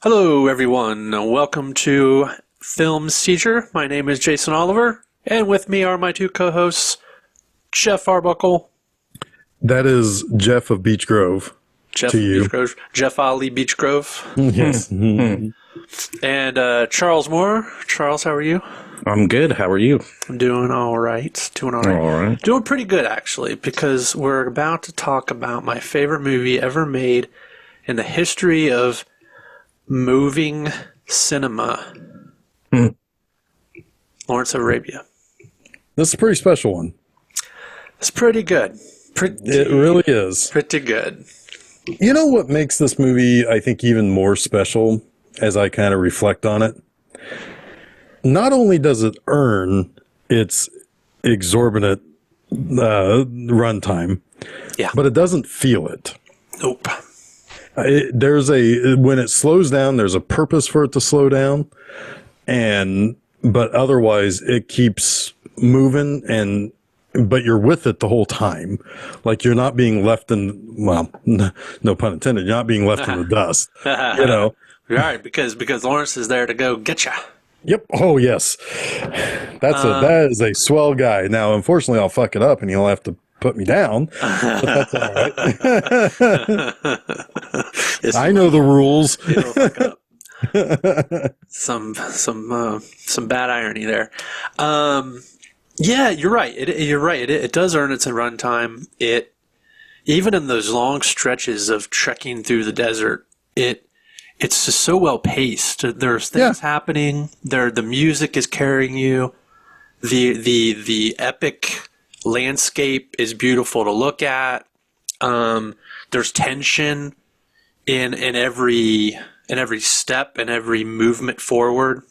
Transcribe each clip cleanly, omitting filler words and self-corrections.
Hello, everyone. Welcome to Film Seizure. My name is Jason Oliver, and with me are my two co-hosts, Jeff Arbuckle. That is Jeff of Beech Grove. Jeff to you. Beech Grove, Jeff Ali Beech Grove. Yes. And Charles Moore. Charles, how are you? I'm good. How are you? I'm doing all right. Doing pretty good, actually, because we're about to talk about my favorite movie ever made in the history of moving cinema. Lawrence of Arabia. This is a pretty special one. It's pretty good. It really is. Pretty good. You know what makes this movie, I think, even more special as I kind of reflect on it? Not only does it earn its exorbitant runtime, but it doesn't feel it. Nope. When it slows down, there's a purpose for it to slow down, but otherwise it keeps moving but you're with it the whole time. Like you're not being left no pun intended, you're not being left in the dust, you know? Right, because Lawrence is there to go get ya. Yep. Oh, yes. That is a swell guy. Now, unfortunately, I'll fuck it up and he'll have to put me down, but that's all right. I know the rules. It'll fuck up. Some bad irony there. Yeah, you're right. You're right. It does earn its runtime. Even in those long stretches of trekking through the desert, it's just so well paced. There's things happening. The music is carrying you. The epic landscape is beautiful to look at. There's tension in every step and every movement forward.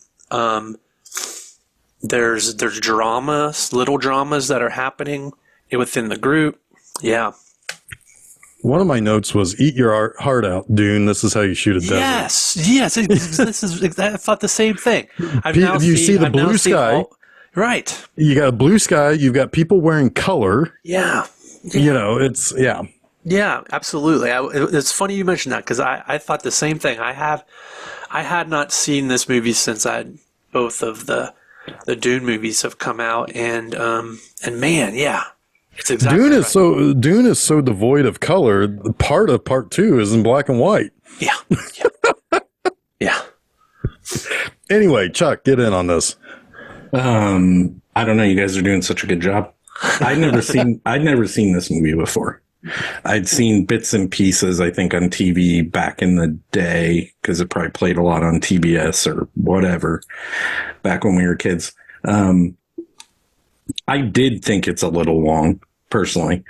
There's dramas, little dramas that are happening within the group. Yeah. One of my notes was "Eat your heart out, Dune. This is how you shoot a desert." Yes. This is. I thought the same thing. You see the blue sky. Right. You got a blue sky. You've got people wearing color. Yeah. You know, it's Yeah, absolutely. It's funny you mentioned that because I thought the same thing. I had not seen this movie since both of the Dune movies have come out, and man, yeah. It's exactly Dune right. Dune is so devoid of color. Part of part 2 is in black and white. Yeah. Yeah. Anyway, Chuck, get in on this. I don't know. You guys are doing such a good job. I'd never seen this movie before. I'd seen bits and pieces, I think, on TV back in the day because it probably played a lot on TBS or whatever back when we were kids. I did think it's a little long, personally,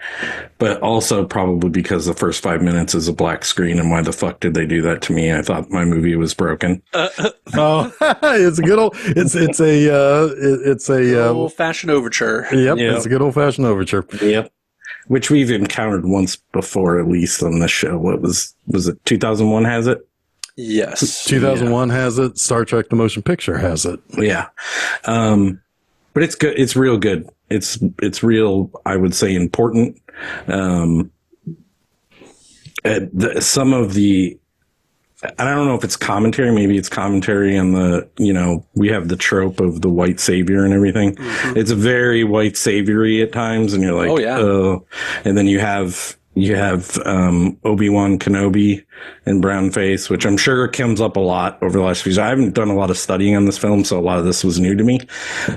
but also probably because the first 5 minutes is a black screen, and why the fuck did they do that to me? I thought my movie was broken. It's a good old. It's a old-fashioned overture. Yep, it's a good old-fashioned overture. Yep, which we've encountered once before, at least on this show. What was it? 2001 has it. Yes, 2001 has it. Star Trek: The Motion Picture has it. Yeah. But it's good. It's real good. It's real, I would say, important. Some of the, I don't know if it's commentary. Maybe it's commentary on we have the trope of the white savior and everything. Mm-hmm. It's very white saviory at times. And you're like, oh, yeah. And then you have Obi-Wan Kenobi in brown face, which I'm sure comes up a lot over the last few years. I haven't done a lot of studying on this film, so a lot of this was new to me.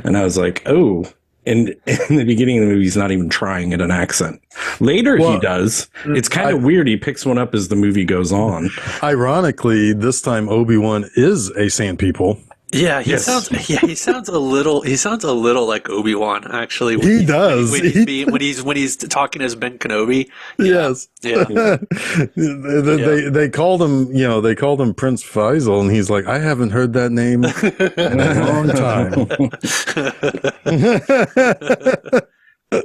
And I was like, oh, and in the beginning of the movie, he's not even trying at an accent. Later, he does. It's kind of weird. He picks one up as the movie goes on. Ironically, this time Obi-Wan is a Sand People. Yeah, he sounds a little like Obi-Wan, actually. He does. When he's talking as Ben Kenobi. Yes. Yeah. They called him, Prince Faisal, and he's like, I haven't heard that name in a long time.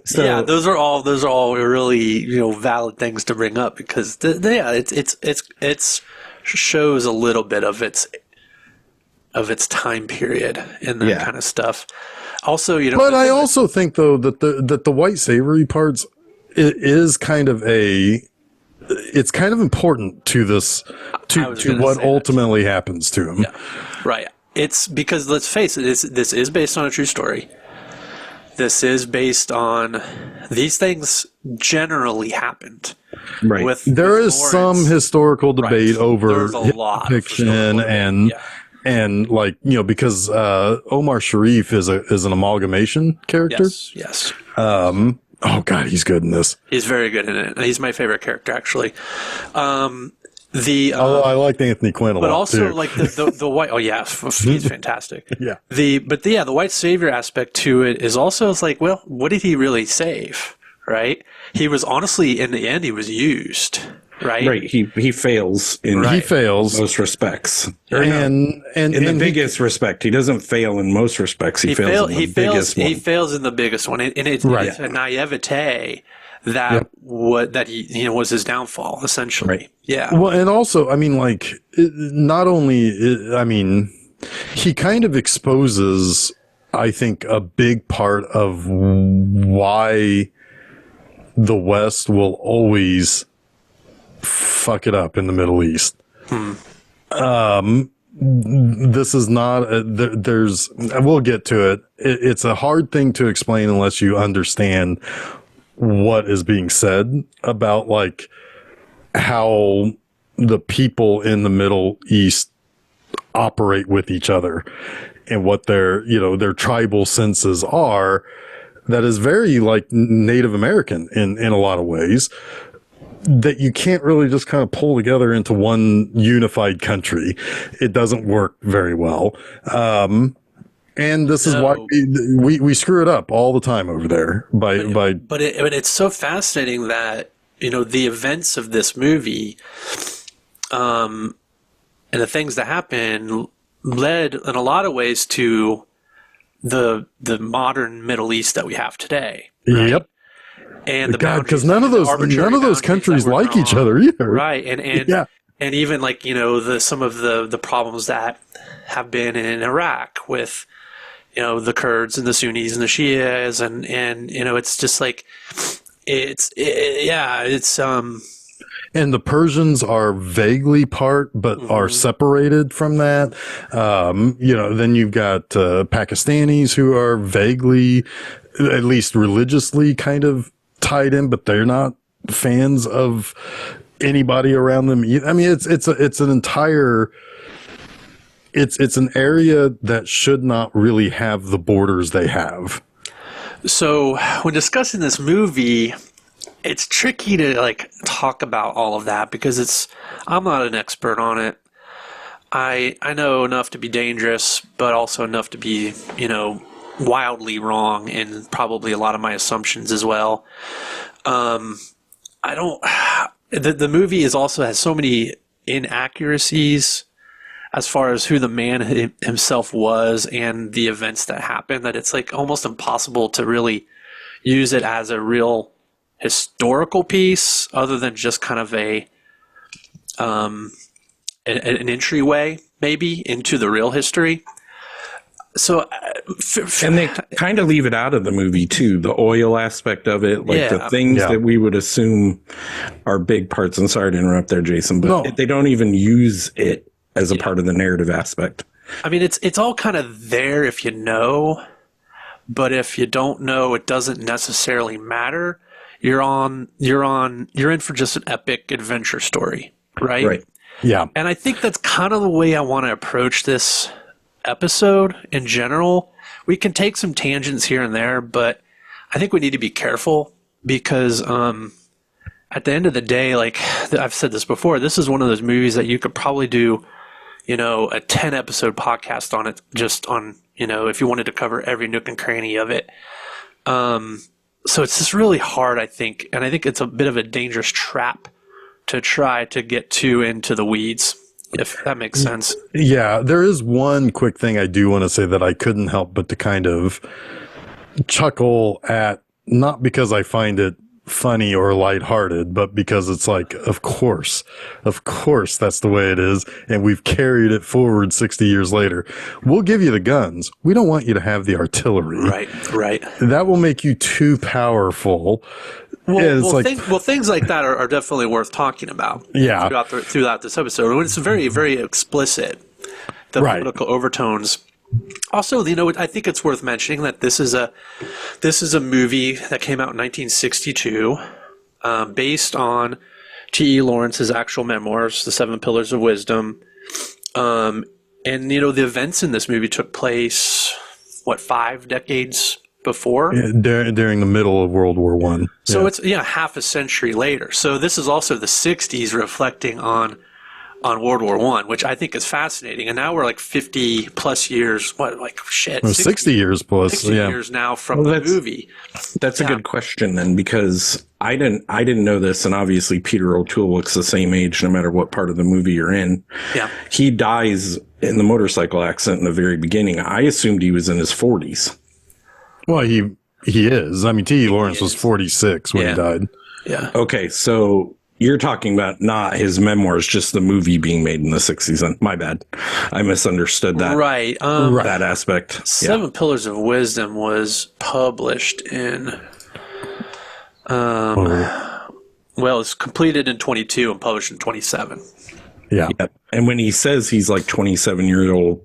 So, yeah, those are all really valid things to bring up because it's shows a little bit of its time period and that kind of stuff. Also, but I also think though that the white savory parts is kind of it's kind of important to this, to what ultimately happens to him. Yeah, right. It's because, let's face it, this is based on a true story. This is based on, these things generally happened. Right. There is some historical debate over There's a lot of fiction historical debate, and like, you know, because Omar Sharif is an amalgamation character. Yes. Oh God, he's good in this. He's very good in it. He's my favorite character, actually. Although I liked Anthony Quinn a lot, but also too. like the white. Oh yeah, he's fantastic. Yeah. The white savior aspect to it is also, it's like, well, what did he really save? Right. He was, honestly, in the end, he was used. Right. Right. He fails in most respects. And in the biggest respect. He doesn't fail in most respects. He fails in the biggest one. He fails in the biggest one. And it's a naivete that he was his downfall, essentially. Right. Yeah. Well, and also, I mean, like, not only, I mean, he kind of exposes, I think, a big part of why the West will always fuck it up in the Middle East. This is not, we'll get to it. It's a hard thing to explain unless you understand what is being said about, like, how the people in the Middle East operate with each other and what their tribal senses are. That is very, like, Native American in a lot of ways, that you can't really just kind of pull together into one unified country. It doesn't work very well. And this is why we screw it up all the time over there but it's so fascinating that, the events of this movie, and the things that happen led in a lot of ways to the modern Middle East that we have today. Right? Yep. And because none of those countries like each other either. Right. And even, like, some of the problems that have been in Iraq with, the Kurds and the Sunnis and the Shias, and it's just like, and the Persians are vaguely part, but are separated from that. Then you've got Pakistanis who are vaguely, at least religiously, kind of tied in, but they're not fans of anybody around them. I mean, it's an area that should not really have the borders they have. So when discussing this movie, it's tricky to, like, talk about all of that because I'm not an expert on it. I know enough to be dangerous, but also enough to be, wildly wrong in probably a lot of my assumptions as well. The movie also has so many inaccuracies as far as who the man himself was and the events that happened, that it's, like, almost impossible to really use it as a real historical piece other than just kind of an entryway maybe into the real history. So, and they kind of leave it out of the movie too. The oil aspect of it, like the things that we would assume are big parts. And sorry to interrupt there, Jason, but they don't even use it as a part of the narrative aspect. I mean, it's all kind of there if you know, but if you don't know, it doesn't necessarily matter. You're in for just an epic adventure story, right? Right. Yeah. And I think that's kind of the way I want to approach this episode in general. We can take some tangents here and there, but I think we need to be careful because at the end of the day, like I've said this before, this is one of those movies that you could probably do, a 10 episode podcast on it, just on, if you wanted to cover every nook and cranny of it. So it's just really hard, I think. And I think it's a bit of a dangerous trap to try to get too into the weeds, if that makes sense. Yeah, there is one quick thing I do want to say that I couldn't help but to kind of chuckle at, not because I find it funny or lighthearted, but because it's like, of course, that's the way it is. And we've carried it forward 60 years later. We'll give you the guns. We don't want you to have the artillery. Right. That will make you too powerful. Things like that are definitely worth talking about. Yeah. Throughout this episode, it's very, very explicit. The political overtones. Also, I think it's worth mentioning that this is a movie that came out in 1962, based on T.E. Lawrence's actual memoirs, The Seven Pillars of Wisdom. And the events in this movie took place 5 decades before, during the middle of World War One. So it's half a century later. So this is also the 60s reflecting on World War One, which I think is fascinating. And now we're like 50 plus years. 60 years plus. 60 years now from the movie. That's a good question then, because I didn't know this, and obviously Peter O'Toole looks the same age no matter what part of the movie you're in. Yeah, he dies in the motorcycle accident in the very beginning. I assumed he was in his 40s. Well, he is. I mean, T.E. Lawrence was 46 when he died. Yeah. Okay, so you're talking about not his memoirs, just the movie being made in the 60s. My bad. I misunderstood that. Right. That aspect. Seven Pillars of Wisdom was published in... it's completed in 22 and published in 27. Yeah. And when he says he's like 27 years old,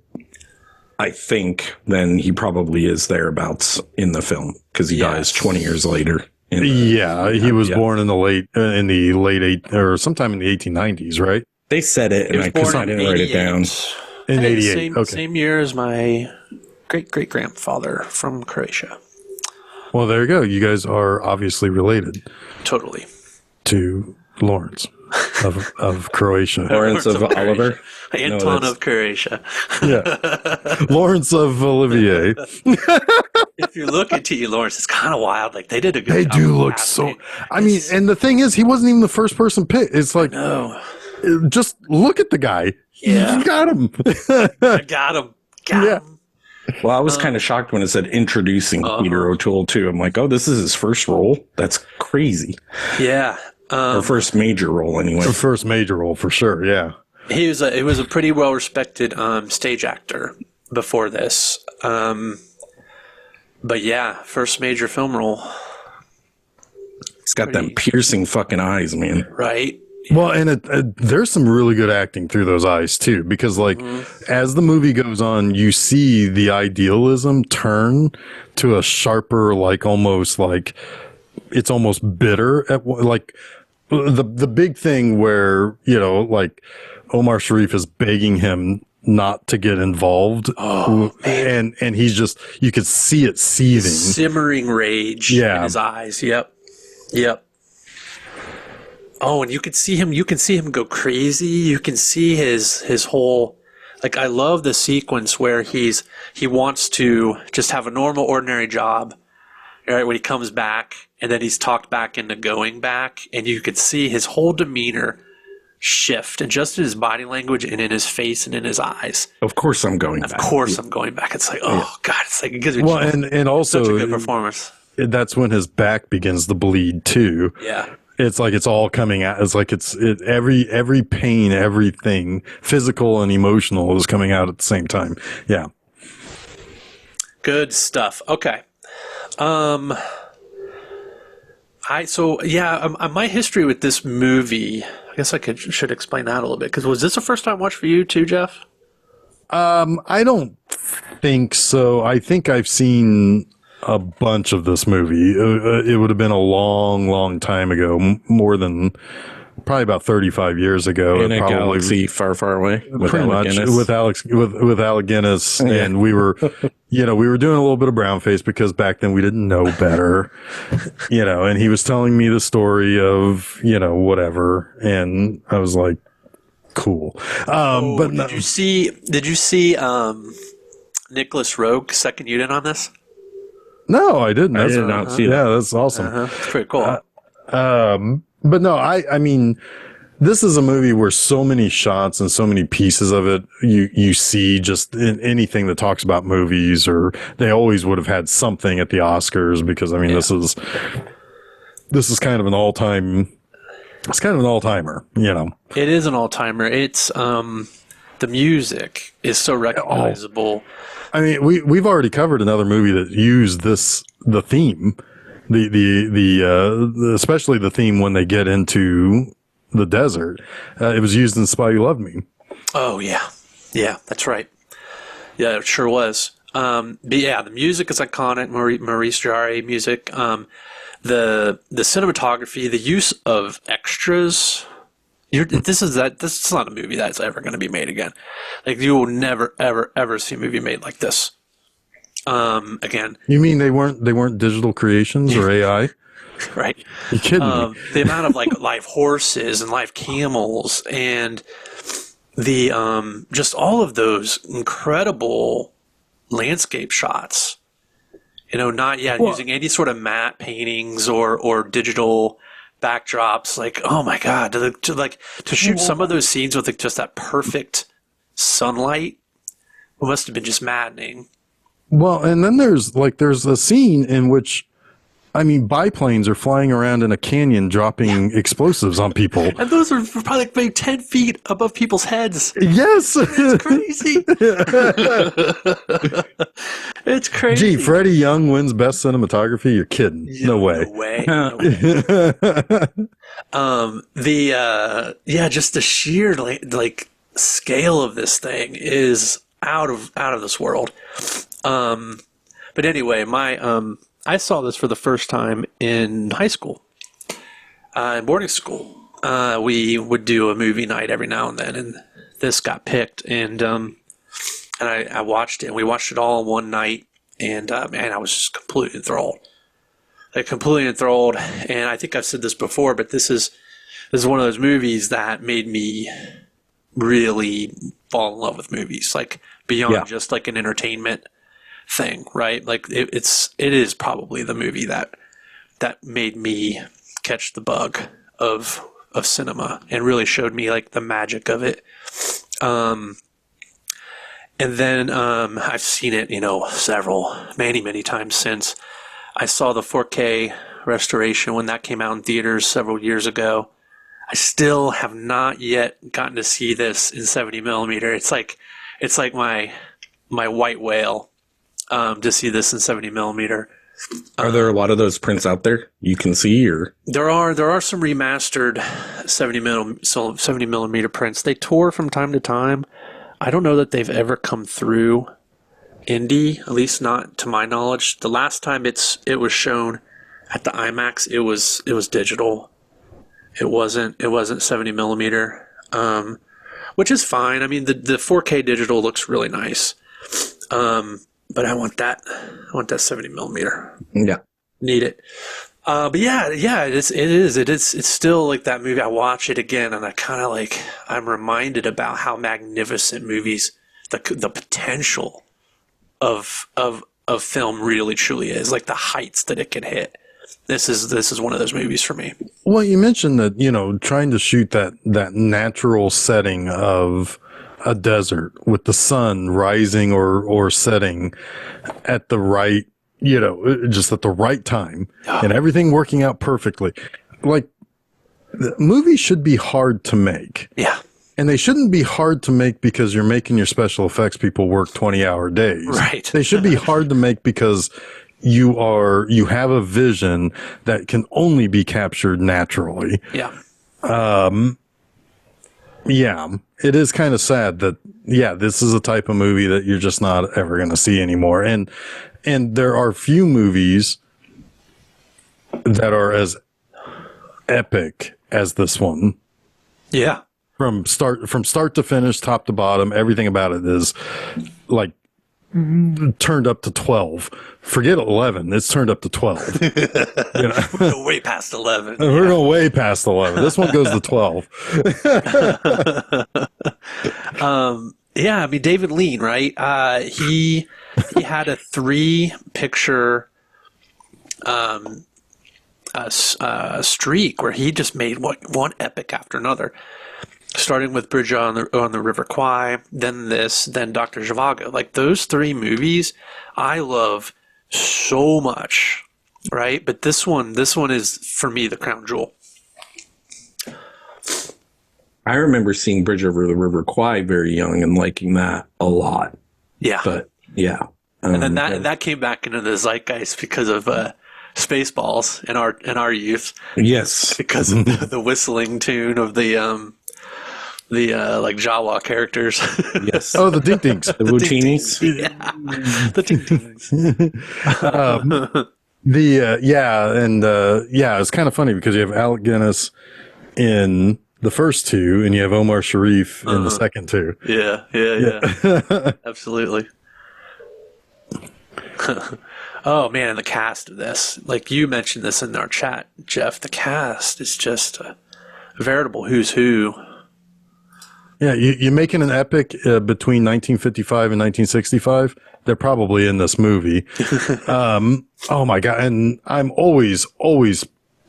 I think then he probably is thereabouts in the film, because he dies 20 years later. He was born in the late or sometime in the 1890s, right? They said it, and I didn't write it down. In 88. Same year as my great-great-grandfather from Croatia. Well, there you go. You guys are obviously related. Totally. To Lawrence of Croatia. Lawrence of Oliver. Anton of Croatia. Yeah. Lawrence of Olivier. If you look at T.E. Lawrence, it's kind of wild. Like, they did a good job. They do look so... I mean, and the thing is, he wasn't even the first person picked. It's like, just look at the guy. Yeah. You got him. I got him. Got him. Well, I was kind of shocked when it said introducing Peter O'Toole, too. I'm like, oh, this is his first role? That's crazy. Yeah. Or first major role, anyway. First major role, for sure, yeah. He was a pretty well-respected stage actor before this. But yeah, first major film role. He's got them piercing fucking eyes, man. Right. Well, and there's some really good acting through those eyes too, because as the movie goes on, you see the idealism turn to a sharper, it's almost bitter at the big thing where Omar Sharif is begging him not to get involved. And he's just, you could see it seething, simmering rage in his eyes. Yep. Oh, and you can see him go crazy. You can see his whole, I love the sequence where he wants to just have a normal, ordinary job, right? When he comes back, and then he's talked back into going back, and you could see his whole demeanor shift, and just in his body language and in his face and in his eyes. Of course I'm going back. Of course I'm going back. It's like, oh God, it's like, it gives me and also such a good performance. That's when his back begins to bleed too. Yeah. It's like it's all coming out. It's like every pain, everything, physical and emotional, is coming out at the same time. Yeah. Good stuff. Okay. My history with this movie, I guess I should explain that a little bit, because was this a first time watch for you too, Jeff? I don't think so. I think I've seen a bunch of this movie. It would have been a long, long time ago, more than probably about 35 years ago. In a galaxy far, far away. Pretty much with Alec Guinness, and we were, we were doing a little bit of brown face because back then we didn't know better, and he was telling me the story of, whatever, and I was like, cool. But did you see Nicholas Rogue second unit on this? No, I didn't. I did not see that. Yeah, that's awesome. It's pretty cool. But no, I mean, this is a movie where so many shots and so many pieces of it you see just in anything that talks about movies, or they always would have had something at the Oscars, because I mean, this is kind of an all-time. It's kind of an all-timer, It is an all-timer. It's the music is so recognizable. I mean, we've already covered another movie that used the theme Especially the theme when they get into the desert. It was used in Spy Who Loved Me. Oh yeah, yeah, that's right. Yeah, it sure was. But yeah, the music is iconic. Maurice Jarre music. The cinematography, the use of extras. This is not a movie that's ever going to be made again. Like you will never, ever, ever see a movie made like this. Again, You mean they weren't digital creations or AI? right? You kidding me? The amount of like live horses and live camels and the just all of those incredible landscape shots. Not using any sort of matte paintings or digital backdrops. Like, oh my god, to shoot some of those scenes with just that perfect sunlight, it must have been just maddening. Well, and then there's a scene in which, I mean, biplanes are flying around in a canyon dropping explosives on people. And those are probably like maybe 10 feet above people's heads. Yes. It's crazy. It's crazy. Gee, Freddie Young wins Best Cinematography? You're kidding. No way. No way. Just the sheer like scale of this thing is out of this world. But anyway, I saw this for the first time in high school, in boarding school. We would do a movie night every now and then, and this got picked, and I watched it, and we watched it all in one night, and man, I was just completely enthralled. And I think I've said this before, but this is one of those movies that made me really fall in love with movies, like beyond just like an entertainment thing, right? Like it is probably the movie that made me catch the bug of cinema and really showed me like the magic of it. And then I've seen it, many times since. I saw the 4K restoration when that came out in theaters several years ago. I still have not yet gotten to see this in 70 millimeter. It's like my white whale to see this in 70 millimeter. Are there a lot of those prints out there you can see, or there are some remastered 70 millimeter prints. They tour from time to time. I don't know that they've ever come through Indy, at least not to my knowledge. The last time it was shown at the IMAX, it was digital. It wasn't 70 millimeter, which is fine. I mean, the 4K digital looks really nice, but I want that 70 millimeter. Yeah, need it. But yeah, it is. It's still like that movie. I watch it again, and I'm reminded about how magnificent movies, the potential of film really truly is, like the heights that it can hit. This is one of those movies for me. Well, you mentioned that, trying to shoot that natural setting of a desert with the sun rising or setting at the right, just at the right time and everything working out perfectly. Like, the movies should be hard to make. Yeah. And they shouldn't be hard to make because you're making your special effects people work 20-hour days. Right. They should be hard to make because you have a vision that can only be captured naturally. Yeah. Yeah, it is kind of sad that, this is a type of movie that you're just not ever going to see anymore. And there are few movies that are as epic as this one. Yeah. From start to finish, top to bottom, everything about it is like turned up to 12. Forget 11. It's turned up to 12. We're going way past 11. We're going way past 11. This one goes to 12. I mean, David Lean, right? He had a 3-picture streak where he just made one epic after another. Starting with Bridge on the River Kwai, then this, then Dr. Zhivago. Like, those 3 movies I love so much, right? But this one is, for me, the crown jewel. I remember seeing Bridge over the River Kwai very young and liking that a lot. Yeah. But, yeah. And then that came back into the zeitgeist because of Spaceballs in our youth Yes. because of the whistling tune of the like Jawa characters. Yes. Oh, the Dink Dinks. The Buccinis. Yeah, the ting tings. It's kind of funny because you have Alec Guinness in the first two, and you have Omar Sharif in the second two. Yeah. Absolutely. Oh man, and the cast of this, like you mentioned this in our chat, Jeff, the cast is just a veritable who's who. Yeah, you're making an epic between 1955 and 1965. They're probably in this movie. Oh my God. And I'm always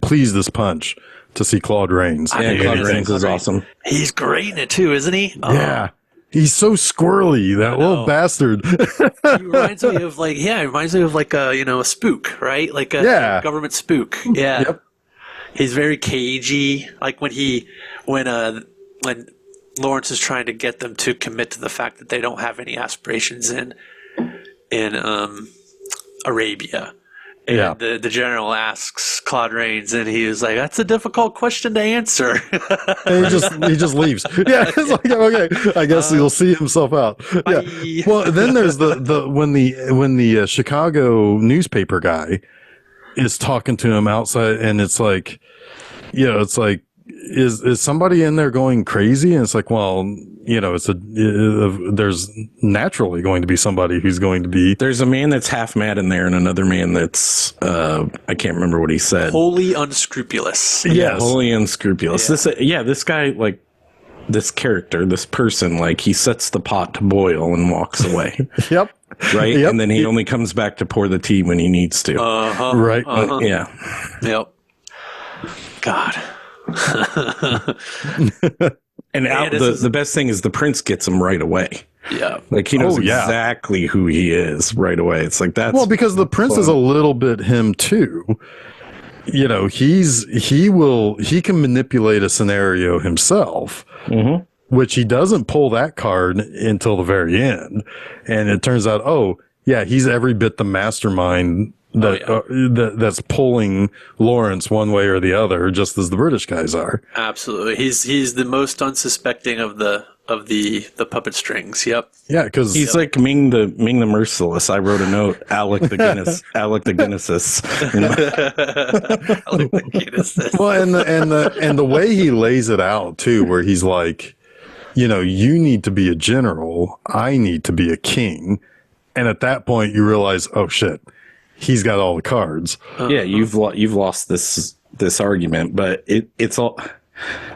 pleased as punch to see Claude Rains. Yeah, Claude Rains is awesome. He's great in it too, isn't he? Oh, Yeah. He's so squirrely, that little bastard. he reminds me of like a spook, right? Like a government spook. Yeah. Yep. He's very cagey. Like when Lawrence is trying to get them to commit to the fact that they don't have any aspirations in Arabia. And the general asks Claude Rains, and he is like, "That's a difficult question to answer." And he just leaves. Yeah, it's like, okay, I guess he'll see himself out. Yeah. Bye. Well, then there's when the Chicago newspaper guy is talking to him outside, and it's like, it's like, is somebody in there going crazy? And it's like, well, there's naturally going to be somebody who's going to be. There's a man that's half mad in there, and another man that's I can't remember what he said. Wholly unscrupulous. Yes. Wholly unscrupulous. Yeah. This guy, like this character, this person, like he sets the pot to boil and walks away. Yep. Right, Yep. and then he only comes back to pour the tea when he needs to. Right. Yeah. Yep. God. And the best thing is the prince gets him right away. Yeah. Like he knows exactly who he is right away. It's like that's well, because the prince is a little bit him too. He can manipulate a scenario himself, which he doesn't pull that card until the very end. And it turns out, he's every bit the mastermind that's pulling Lawrence one way or the other, just as the British guys are. Absolutely. He's the most unsuspecting of the puppet strings. Yep. Yeah, because he's like Ming the Merciless. I wrote a note, Alec the Guinness, Alec the Guinnesses. Alec the Guinnesses. Well, and the way he lays it out too, where he's like, you need to be a general, I need to be a king, and at that point you realize, oh shit, he's got all the cards. Yeah, you've lost this argument, but it's all.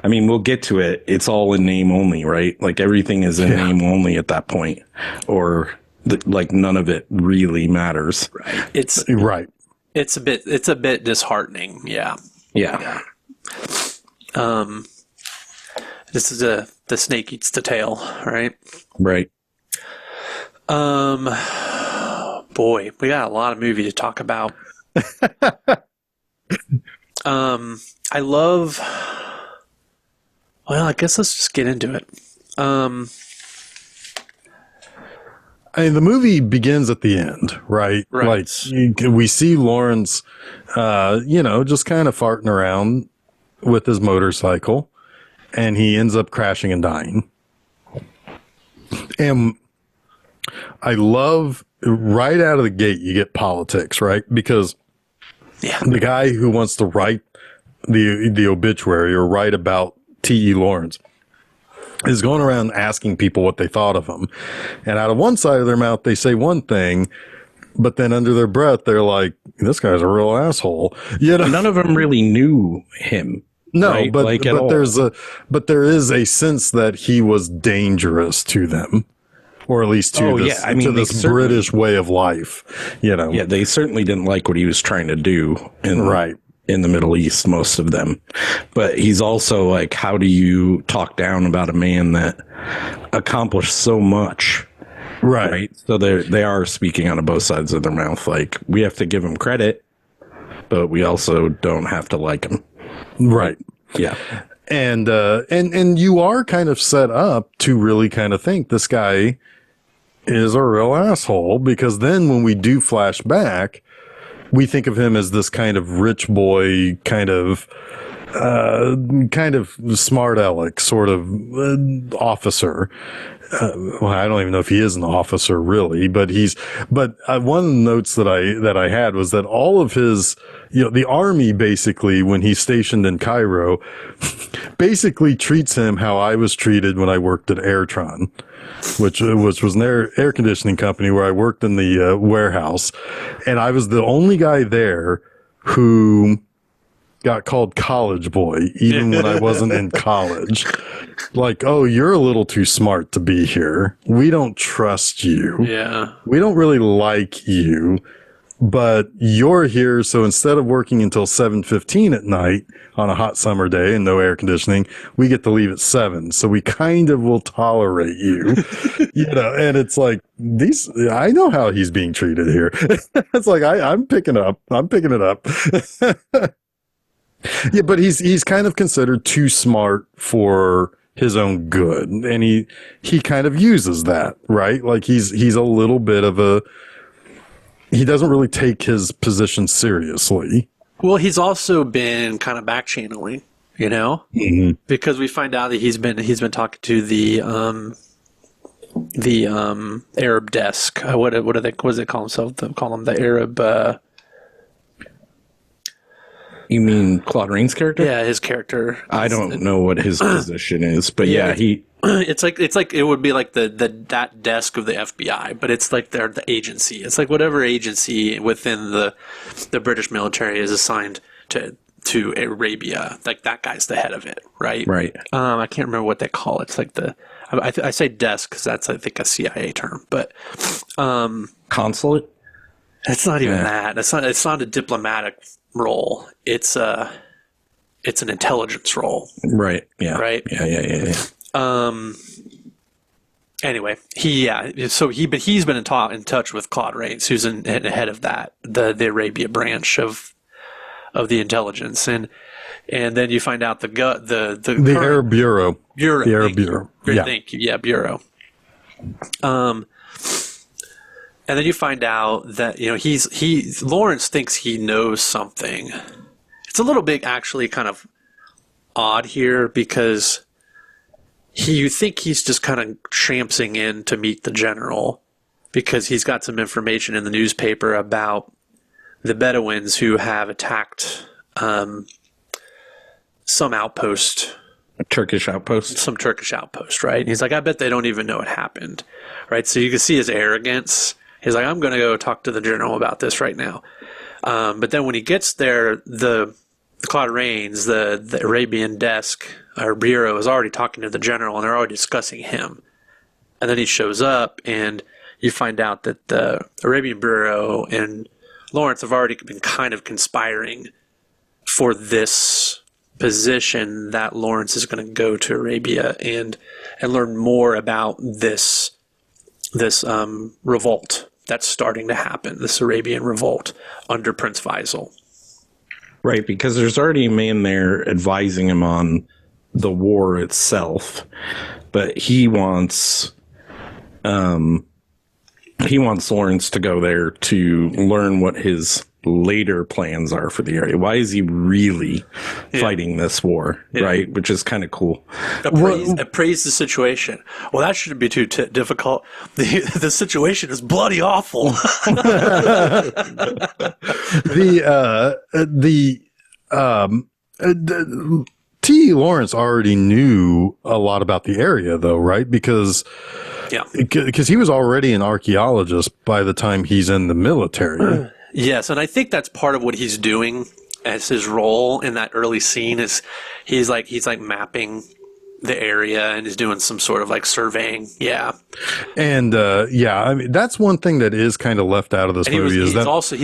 I mean, we'll get to it. It's all in name only, right? Like everything is in name only at that point, or like none of it really matters. Right. It's a bit disheartening. Yeah. Yeah. This is the snake eats the tail, right? Right. Boy, we got a lot of movie to talk about. I guess let's just get into it. The movie begins at the end, right? Right. Like we see Lawrence, just kind of farting around with his motorcycle, and he ends up crashing and dying. And I love right out of the gate, you get politics, right? Because the guy who wants to write the obituary or write about T.E. Lawrence is going around asking people what they thought of him. And out of one side of their mouth, they say one thing, but then under their breath, they're like, this guy's a real asshole. None of them really knew him. No, right? but there is a sense that he was dangerous to them. Or at least to this British way of life, Yeah, they certainly didn't like what he was trying to do in the Middle East, most of them. But he's also like, how do you talk down about a man that accomplished so much? Right. So they are speaking out of both sides of their mouth. Like, we have to give him credit, but we also don't have to like him. Right. Yeah. And you are kind of set up to really kind of think this guy is a real asshole, because then when we do flash back, we think of him as this kind of rich boy, kind of smart aleck sort of officer. Well, I don't even know if he is an officer really, but one of the notes that I had was that all of his, the army basically, when he's stationed in Cairo, basically treats him how I was treated when I worked at Airtron, which was an air conditioning company where I worked in the warehouse, and I was the only guy there who got called college boy, even when I wasn't in college. Like, oh, you're a little too smart to be here. We don't trust you. Yeah. We don't really like you, but you're here. So instead of working until 7:15 at night on a hot summer day and no air conditioning, we get to leave at 7. So we kind of will tolerate you, and it's like I know how he's being treated here. It's like, I'm picking it up. Yeah, but he's kind of considered too smart for his own good, and he kind of uses that, right? Like he's a little bit of he doesn't really take his position seriously. Well, he's also been kind of back channeling, Mm-hmm. because we find out that he's been talking to the Arab desk. What do they call themselves? They call them the Arab. You mean Claude Rains' character? Yeah, his character. I don't know what his position is, but yeah, he. It's like it would be like that desk of the FBI, but it's like they're the agency. It's like whatever agency within the British military is assigned to Arabia. Like that guy's the head of it, right? Right. I can't remember what they call it. It's like I say desk because that's, I think, a CIA term, but Consulate. it's not even that. It's not a diplomatic role. It's an intelligence role. Right. Yeah. Right. Yeah. Anyway, but he's been in touch with Claude Rains, who's head of that, the Arabia branch of the intelligence, and then you find out the Arab Bureau. The Arab Bureau. Yeah. Thank you. Yeah, Bureau. And then you find out that Lawrence thinks he knows something. It's a little bit actually kind of odd here because you think he's just kind of trampsing in to meet the general because he's got some information in the newspaper about the Bedouins who have attacked some outpost. Turkish outpost. Some Turkish outpost, right? And he's like, I bet they don't even know it happened, right? So you can see his arrogance. He's like, I'm going to go talk to the general about this right now. But then when he gets there, the Claude Rains, the Arabian desk or bureau, is already talking to the general, and they're already discussing him. And then he shows up, and you find out that the Arabian bureau and Lawrence have already been kind of conspiring for this position that Lawrence is going to go to Arabia and learn more about this revolt that's starting to happen, this Arabian revolt under Prince Faisal. Right, because there's already a man there advising him on the war itself, but he wants Lawrence to go there to learn what his later plans are for the area. Why is he really fighting this war, right? Which is kind of cool. Appraise the situation. Well, that shouldn't be too difficult. The situation is bloody awful. T. Lawrence already knew a lot about the area, though, right? Because he was already an archaeologist by the time he's in the military. Yes, and I think that's part of what he's doing as his role in that early scene is he's like mapping the area and he's doing some sort of like surveying. Yeah. And I mean that's one thing that is kind of left out of this movie he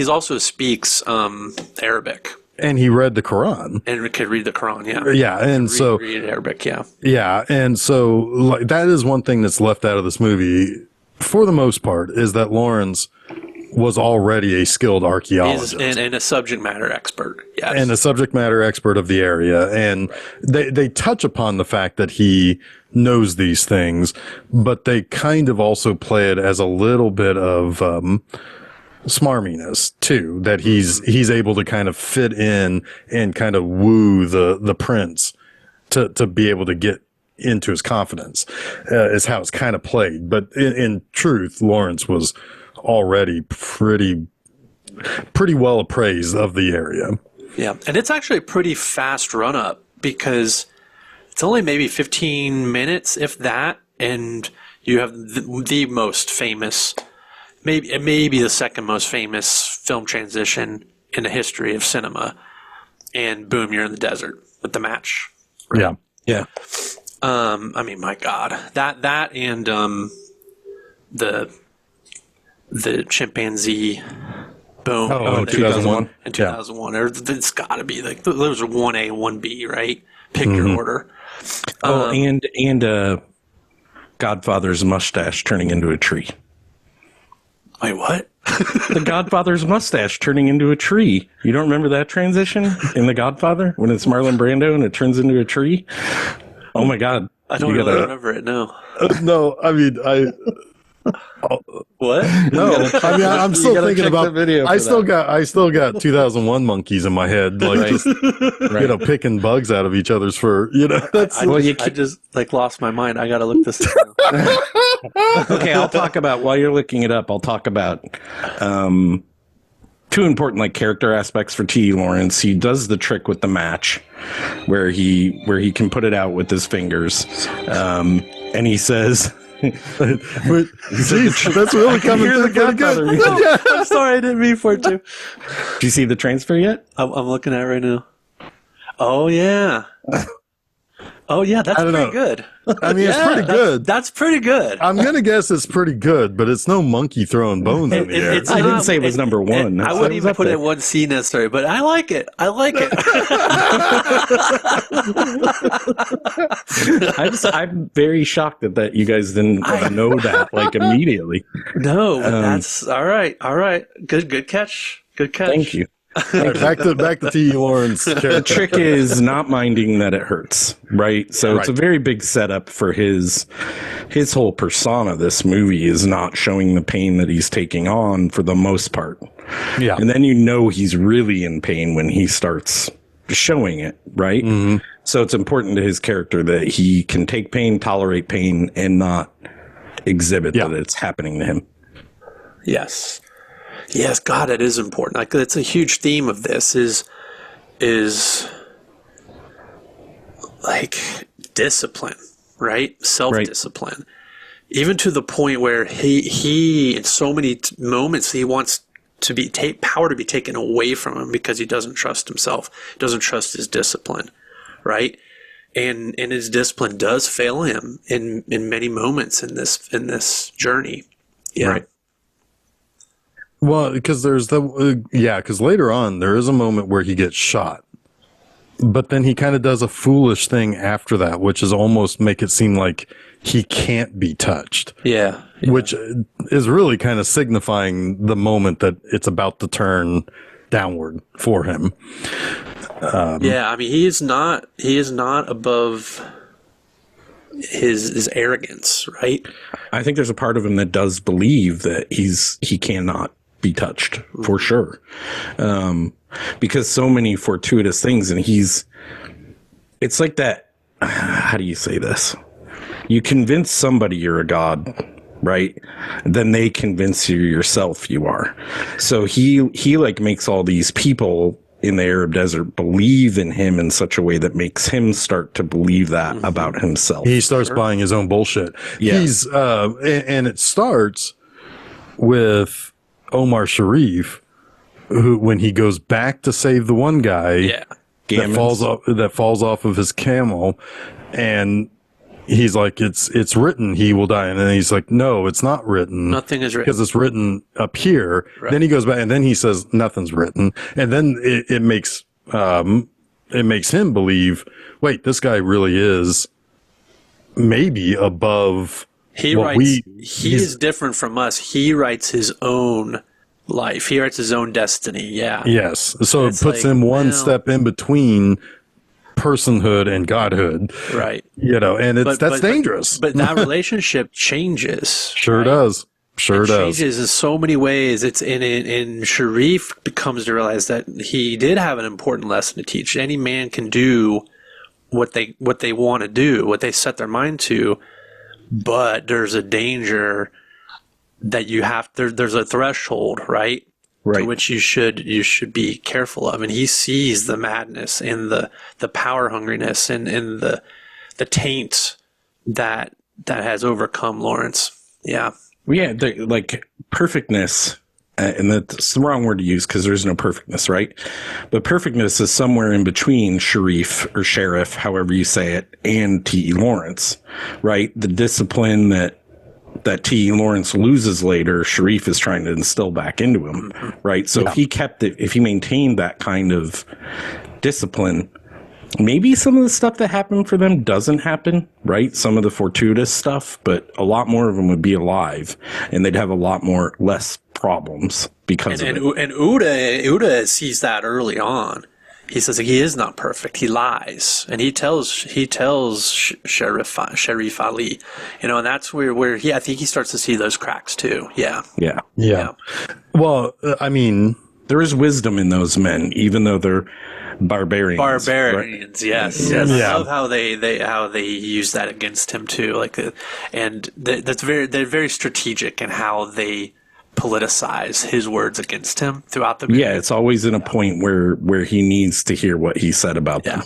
also speaks Arabic. And he read the Quran. And could read the Quran, yeah. Yeah, and read Arabic, yeah. Yeah, and so like that is one thing that's left out of this movie for the most part is that Lawrence was already a skilled archaeologist and a subject matter expert. Yes. And a subject matter expert of the area. And they touch upon the fact that he knows these things, but they kind of also play it as a little bit of smarminess too, that he's able to kind of fit in and kind of woo the prince to be able to get into his confidence, is how it's kind of played. But in truth, Lawrence was already pretty well appraised of the area. Yeah, and it's actually a pretty fast run up because it's only maybe 15 minutes, if that, and you have the most famous, maybe the second most famous film transition in the history of cinema, and boom, you're in the desert with the match. Right? Yeah. I mean, my God, that and the chimpanzee. Boom. Oh, 2001. In 2001. Yeah. It's got to be like, those are 1A, 1B, right? Pick your order. Oh, and Godfather's mustache turning into a tree. Wait, what? The Godfather's mustache turning into a tree. You don't remember that transition in The Godfather when it's Marlon Brando and it turns into a tree? Oh my God. I don't really remember it, no. No, I mean, What? No, I mean, I'm still thinking about. Video I still got 2001 monkeys in my head, like just picking bugs out of each other's fur. That's I just like lost my mind. I got to look this up. Okay, I'll talk about, while you're looking it up, I'll talk about two important like character aspects for T. Lawrence. He does the trick with the match, where he can put it out with his fingers, and he says. Jeez, that's really coming through pretty good. No, I'm sorry, I didn't mean for it to. Do you see the transfer yet? I'm looking at it right now. Oh yeah. Oh yeah, that's pretty good. I mean, it's pretty good. That's pretty good. I'm gonna guess it's pretty good, but it's no monkey throwing bones in the air. I didn't say it was number one. I wouldn't even put it in one C necessarily, but I like it. I like it. I'm very shocked that you guys didn't know that like immediately. No, but that's all right. All right, good catch. Good catch. Thank you. Right, back to T. Lawrence. The trick is not minding that it hurts, right? So it's a very big setup for his whole persona. This movie is not showing the pain that he's taking on for the most part. Yeah. And then he's really in pain when he starts showing it, right? Mm-hmm. So it's important to his character that he can take pain, tolerate pain, and not exhibit that it's happening to him. Yes. Yes, God, it is important. Like, it's a huge theme of this is like discipline, right? Self-discipline. Right. Even to the point where he in so many moments he wants to be power to be taken away from him because he doesn't trust himself, doesn't trust his discipline, right? And his discipline does fail him in many moments in this journey. Yeah. Right. Well, because there's because later on there is a moment where he gets shot, but then he kind of does a foolish thing after that, which is almost make it seem like he can't be touched. Yeah. Which is really kind of signifying the moment that it's about to turn downward for him. I mean, he is not above his arrogance, right? I think there's a part of him that does believe that he cannot be touched for sure, because so many fortuitous things, and it's like that. How do you say this? You convince somebody you're a god, right? Then they convince you yourself you are. So he like makes all these people in the Arab desert believe in him in such a way that makes him start to believe that about himself. He starts buying his own bullshit. Yeah. He's and it starts with Omar Sharif, who, when he goes back to save the one guy that falls off of his camel, and he's like, it's written he will die, and then he's like, no, it's not written. Nothing is written because it's written up here. Right. Then he goes back and then he says nothing's written, and then it makes him believe, wait, this guy really is maybe above. He is different from us. He writes his own life. He writes his own destiny. Yeah. Yes. So it puts him one step in between personhood and godhood. Right. And that's dangerous. But that relationship changes. Sure does. Sure it does. changes in so many ways. It's and Sharif becomes to realize that he did have an important lesson to teach. Any man can do what they want to do, what they set their mind to, but there's a danger that you have. There's a threshold, right? Right. To which you should be careful of. And he sees the madness and the power hungriness and the taint that has overcome Lawrence. Yeah. Yeah, like perfectness, and that's the wrong word to use because there's no perfectness, right? But perfectness is somewhere in between Sharif or Sheriff, however you say it, and T.E. Lawrence, right? The discipline that T.E. Lawrence loses later, Sharif is trying to instill back into him, right? So if he maintained that kind of discipline, maybe some of the stuff that happened for them doesn't happen, right? Some of the fortuitous stuff, but a lot more of them would be alive, and they'd have a lot less problems because of it. And Uda sees that early on. He says he is not perfect. He lies, and he tells Sheriff Ali, and that's where I think he starts to see those cracks too. Yeah. Well, I mean, there is wisdom in those men, even though they're barbarians. Barbarians, right? yes. I love how they use that against him too. They're very strategic in how they politicize his words against him throughout the movie. Yeah, it's always in a point where he needs to hear what he said about them.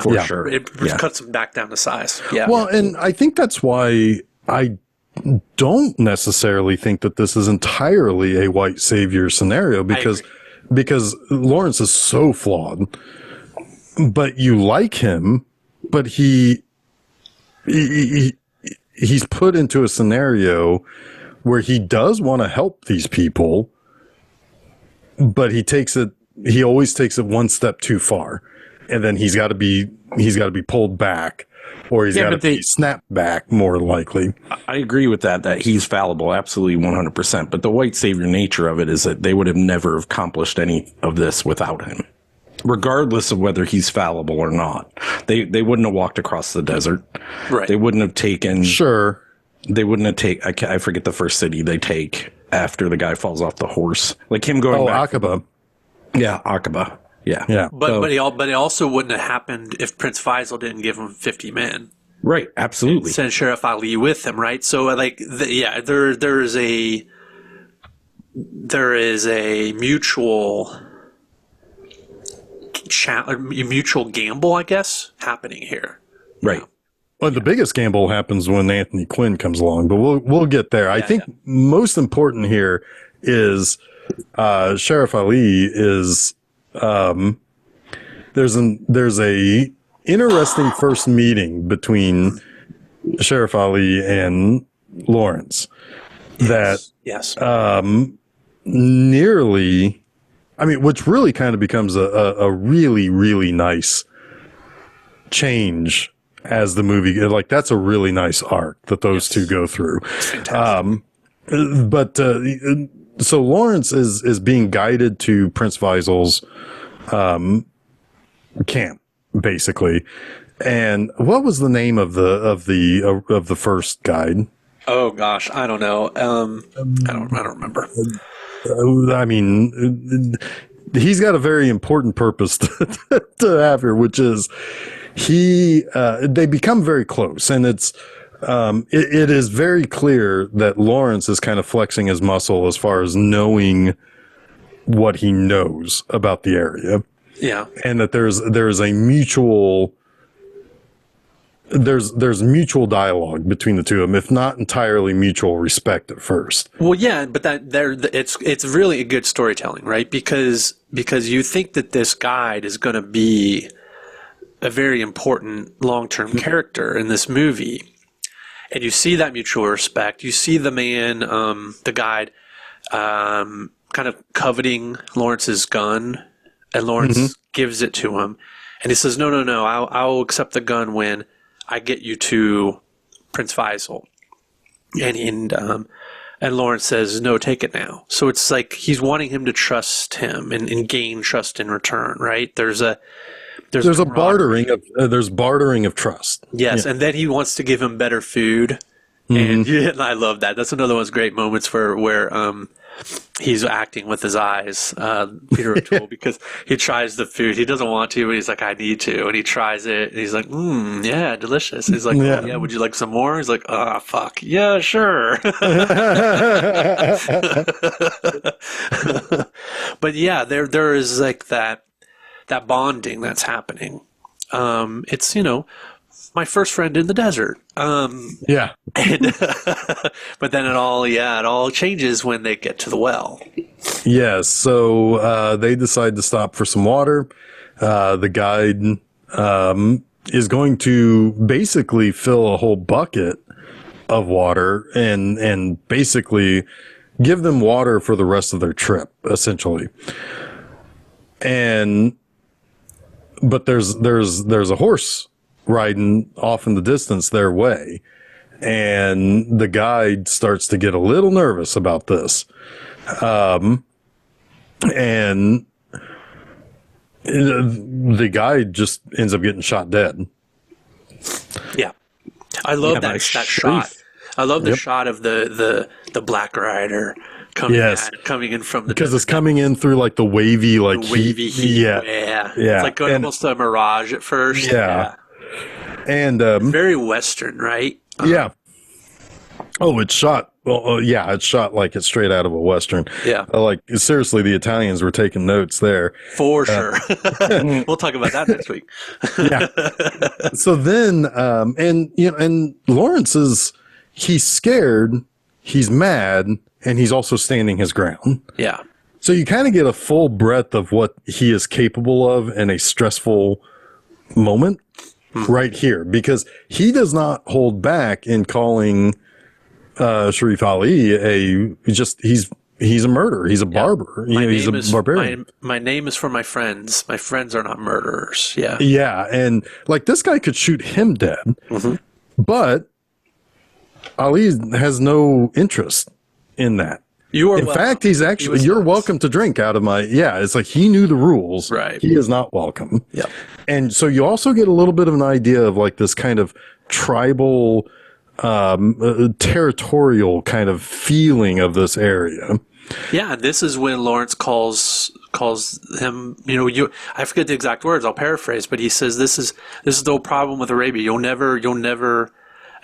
For sure. It cuts him back down to size. Yeah. Well, and I think that's why I don't necessarily think that this is entirely a white savior scenario because Lawrence is so flawed, but you like him, but he's put into a scenario where he does want to help these people, but he always takes it one step too far. And then he's got to be pulled back, or he's got to be snapped back more likely. I agree with that he's fallible, absolutely 100%. But the white savior nature of it is that they would have never accomplished any of this without him, regardless of whether he's fallible or not. They wouldn't have walked across the desert. Right. They wouldn't have taken. Sure. They wouldn't have taken. I forget the first city they take after the guy falls off the horse. Like him going back. Aqaba. Yeah, Aqaba. Yeah. Yeah. But it also wouldn't have happened if Prince Faisal didn't give him 50 men. Right. Absolutely. Send Sheriff Ali with him, right? So there is a mutual gamble, I guess, happening here. Right. Well, the biggest gamble happens when Anthony Quinn comes along, but we'll get there. I think most important here is Sheriff Ali is there's a interesting first meeting between Sheriff Ali and Lawrence nearly, I mean, which really kind of becomes a really, really nice change as the movie, like that's a really nice arc that those two go through. So Lawrence is being guided to Prince Faisal's camp, basically. And what was the name of the first guide? Oh gosh, I don't know. I don't remember. I mean, he's got a very important purpose to have here, which is they become very close, and it is very clear that Lawrence is kind of flexing his muscle as far as knowing what he knows about the area. Yeah. And that there's a mutual mutual dialogue between the two of them, if not entirely mutual respect at first. Well, yeah, but it's really a good storytelling, right? Because you think that this guide is going to be a very important long-term character in this movie. And you see that mutual respect. You see the man, the guide, kind of coveting Lawrence's gun, and Lawrence gives it to him. And he says, no, I'll accept the gun when I get you to Prince Faisal. And Lawrence says, no, take it now. So it's like he's wanting him to trust him and gain trust in return, right? There's a bartering of trust. Yes, and then he wants to give him better food And, and I love that. That's another one of those great moments where he's acting with his eyes, Peter O'Toole, because he tries the food. He doesn't want to, but he's like, I need to. And he tries it. And he's like, yeah, delicious. He's like, oh, yeah, would you like some more? He's like, fuck. Yeah, sure. But yeah, there is like that bonding that's happening. It's, my first friend in the desert. Yeah. And, but then it all changes when they get to the well. Yeah. So they decide to stop for some water. The guide is going to basically fill a whole bucket of water and basically give them water for the rest of their trip, essentially. But there's a horse riding off in the distance their way, and the guide starts to get a little nervous about this, and the guide just ends up getting shot dead. Yeah, I love that shot. I love the shot of the Black Rider coming in from the because it's coming in through like the wavy heat. Yeah. It's like going almost a mirage at first. Yeah. And very Western, right? Yeah. Oh, it's shot. Well, it's shot like it's straight out of a Western. Yeah. Like seriously, the Italians were taking notes there. For sure. We'll talk about that next week. Yeah. So then, and Lawrence he's scared, he's mad, and he's also standing his ground. Yeah. So you kind of get a full breadth of what he is capable of in a stressful moment right here, because he does not hold back in calling Sharif Ali he's a murderer. He's a barber. He's a barbarian. My name is for my friends. My friends are not murderers. Yeah. Yeah. And like this guy could shoot him dead, but Ali has no interest in that. In fact, he's actually, you're welcome to drink out of my, it's like he knew the rules. Right. He is not welcome. Yeah. And so you also get a little bit of an idea of like this kind of tribal, territorial kind of feeling of this area. Yeah. And this is when Lawrence calls him, I forget the exact words, I'll paraphrase, but he says, this is the whole problem with Arabia. You'll never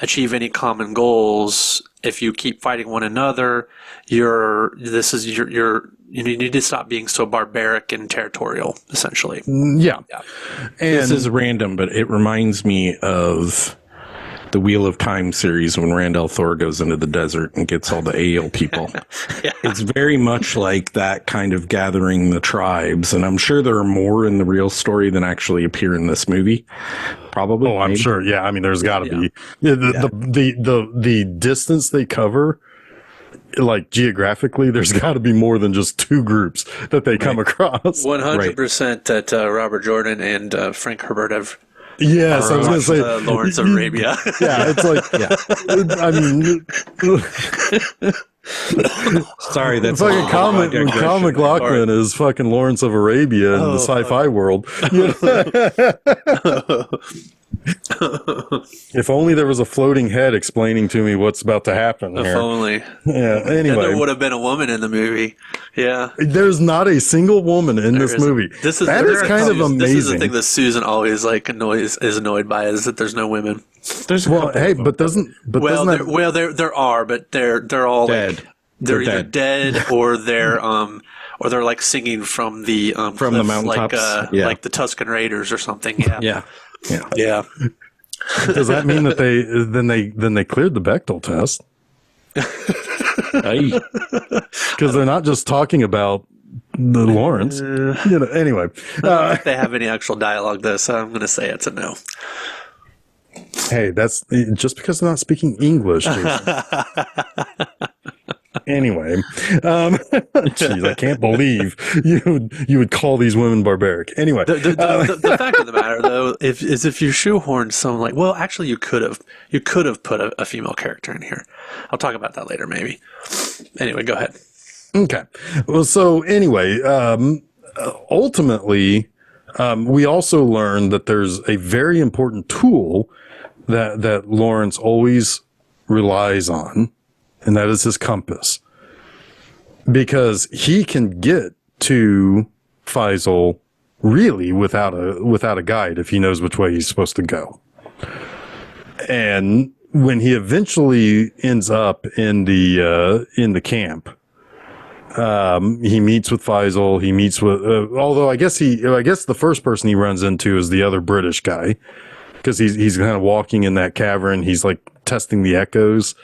achieve any common goals if you keep fighting one another. You need to stop being so barbaric and territorial, essentially. Yeah. And this is random, but it reminds me of the Wheel of Time series when Randall Thor goes into the desert and gets all the Ale people. Yeah. It's very much like that kind of gathering the tribes, and I'm sure there are more in the real story than actually appear in this movie. Probably. Oh, I'm sure. Yeah, I mean, there's got to be the distance they cover. Like geographically, there's got to be more than just two groups that they come across. 100% that Robert Jordan and Frank Herbert have. Yes, I was going to say Lawrence of Arabia. Yeah, it's like, I mean, sorry, that's fucking Colin McLaughlin is fucking Lawrence of Arabia in the sci-fi world. If only there was a floating head explaining to me what's about to happen here. If only. Yeah. Anyway, and there would have been a woman in the movie. Yeah. There's not a single woman in this movie. That is kind of amazing. This is the thing that Susan always is annoyed by, is that there's no women. There are, but they're all dead. Like, they're either dead or they're like singing from the from the mountaintops, like the Tuscan Raiders or something. Yeah. Yeah. Does that mean that they cleared the Bechdel test? Because they're not just talking about the Lawrence. Anyway, I don't know if they have any actual dialogue though, so I'm going to say it's a no. Hey, that's just because they're not speaking English, Jason. Anyway, geez, I can't believe you would call these women barbaric. Anyway, the fact of the matter, though, is if you shoehorn someone like, well, actually, you could have put a female character in here. I'll talk about that later, maybe. Anyway, go ahead. Okay. Well, so anyway, ultimately, we also learned that there's a very important tool that Lawrence always relies on, and that is his compass, because he can get to Faisal really without a guide if he knows which way he's supposed to go. And when he eventually ends up in the camp, he meets with Faisal. He meets with, although I guess the first person he runs into is the other British guy, because he's kind of walking in that cavern. He's like testing the echoes,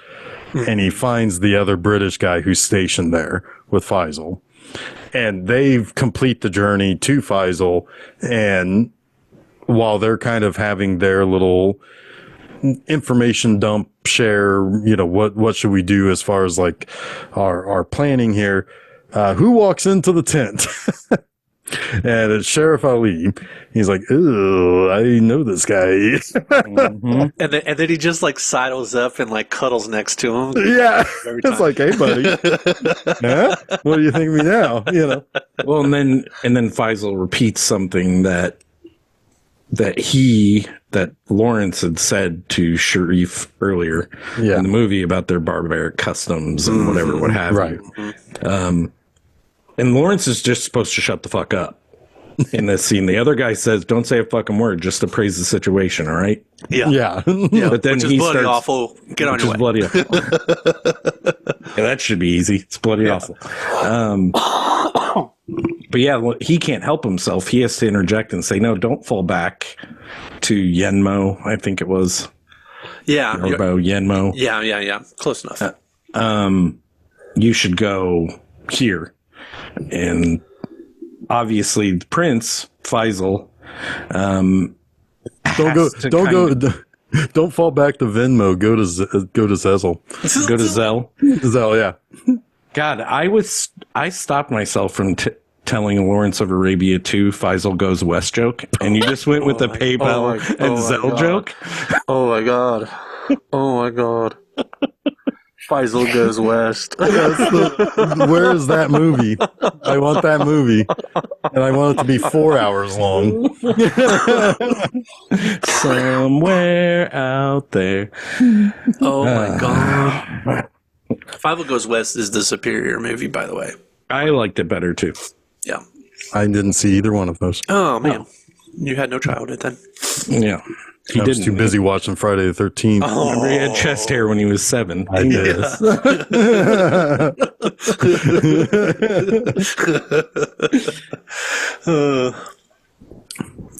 and he finds the other British guy who's stationed there with Faisal, and they complete the journey to Faisal. And while they're kind of having their little information dump share, what should we do as far as like our planning here, who walks into the tent? And it's Sheriff Ali. He's like, "Ooh, I know this guy." Mm-hmm. And then he just like sidles up and like cuddles next to him. Yeah, it's like, "Hey, buddy, huh? What do you think of me now?" Well, and then Faisal repeats something that Lawrence had said to Sharif earlier in the movie about their barbaric customs and whatever, what have you. And Lawrence is just supposed to shut the fuck up in this scene. The other guy says, "Don't say a fucking word, just appraise the situation, all right?" Yeah. But then which is bloody awful. Get on your way. Bloody awful. Yeah, that should be easy. It's bloody awful. But yeah, he can't help himself. He has to interject and say, "No, don't fall back to Yenmo." I think it was. Yeah. Yorbo, Yenmo. Yeah. Close enough. You should go here. And obviously the Prince, Faisal, don't fall back to Venmo. Go to Zezel. Go to Zell. Zell, yeah. God, I stopped myself from telling a Lawrence of Arabia 2 Faisal Goes West joke, and you just went with the PayPal and Zell joke. Oh my god. Oh my god. Faisal Goes West. Where is that movie? I want that movie, and I want it to be 4 hours long. Somewhere out there. Oh my god. Faisal Goes West is the superior movie, by the way. I liked it better too. Yeah. I didn't see either one of those. Oh man, you had no childhood then. Yeah. I was too busy watching Friday the 13th. Oh. Remember he had chest hair when he was 7. I did.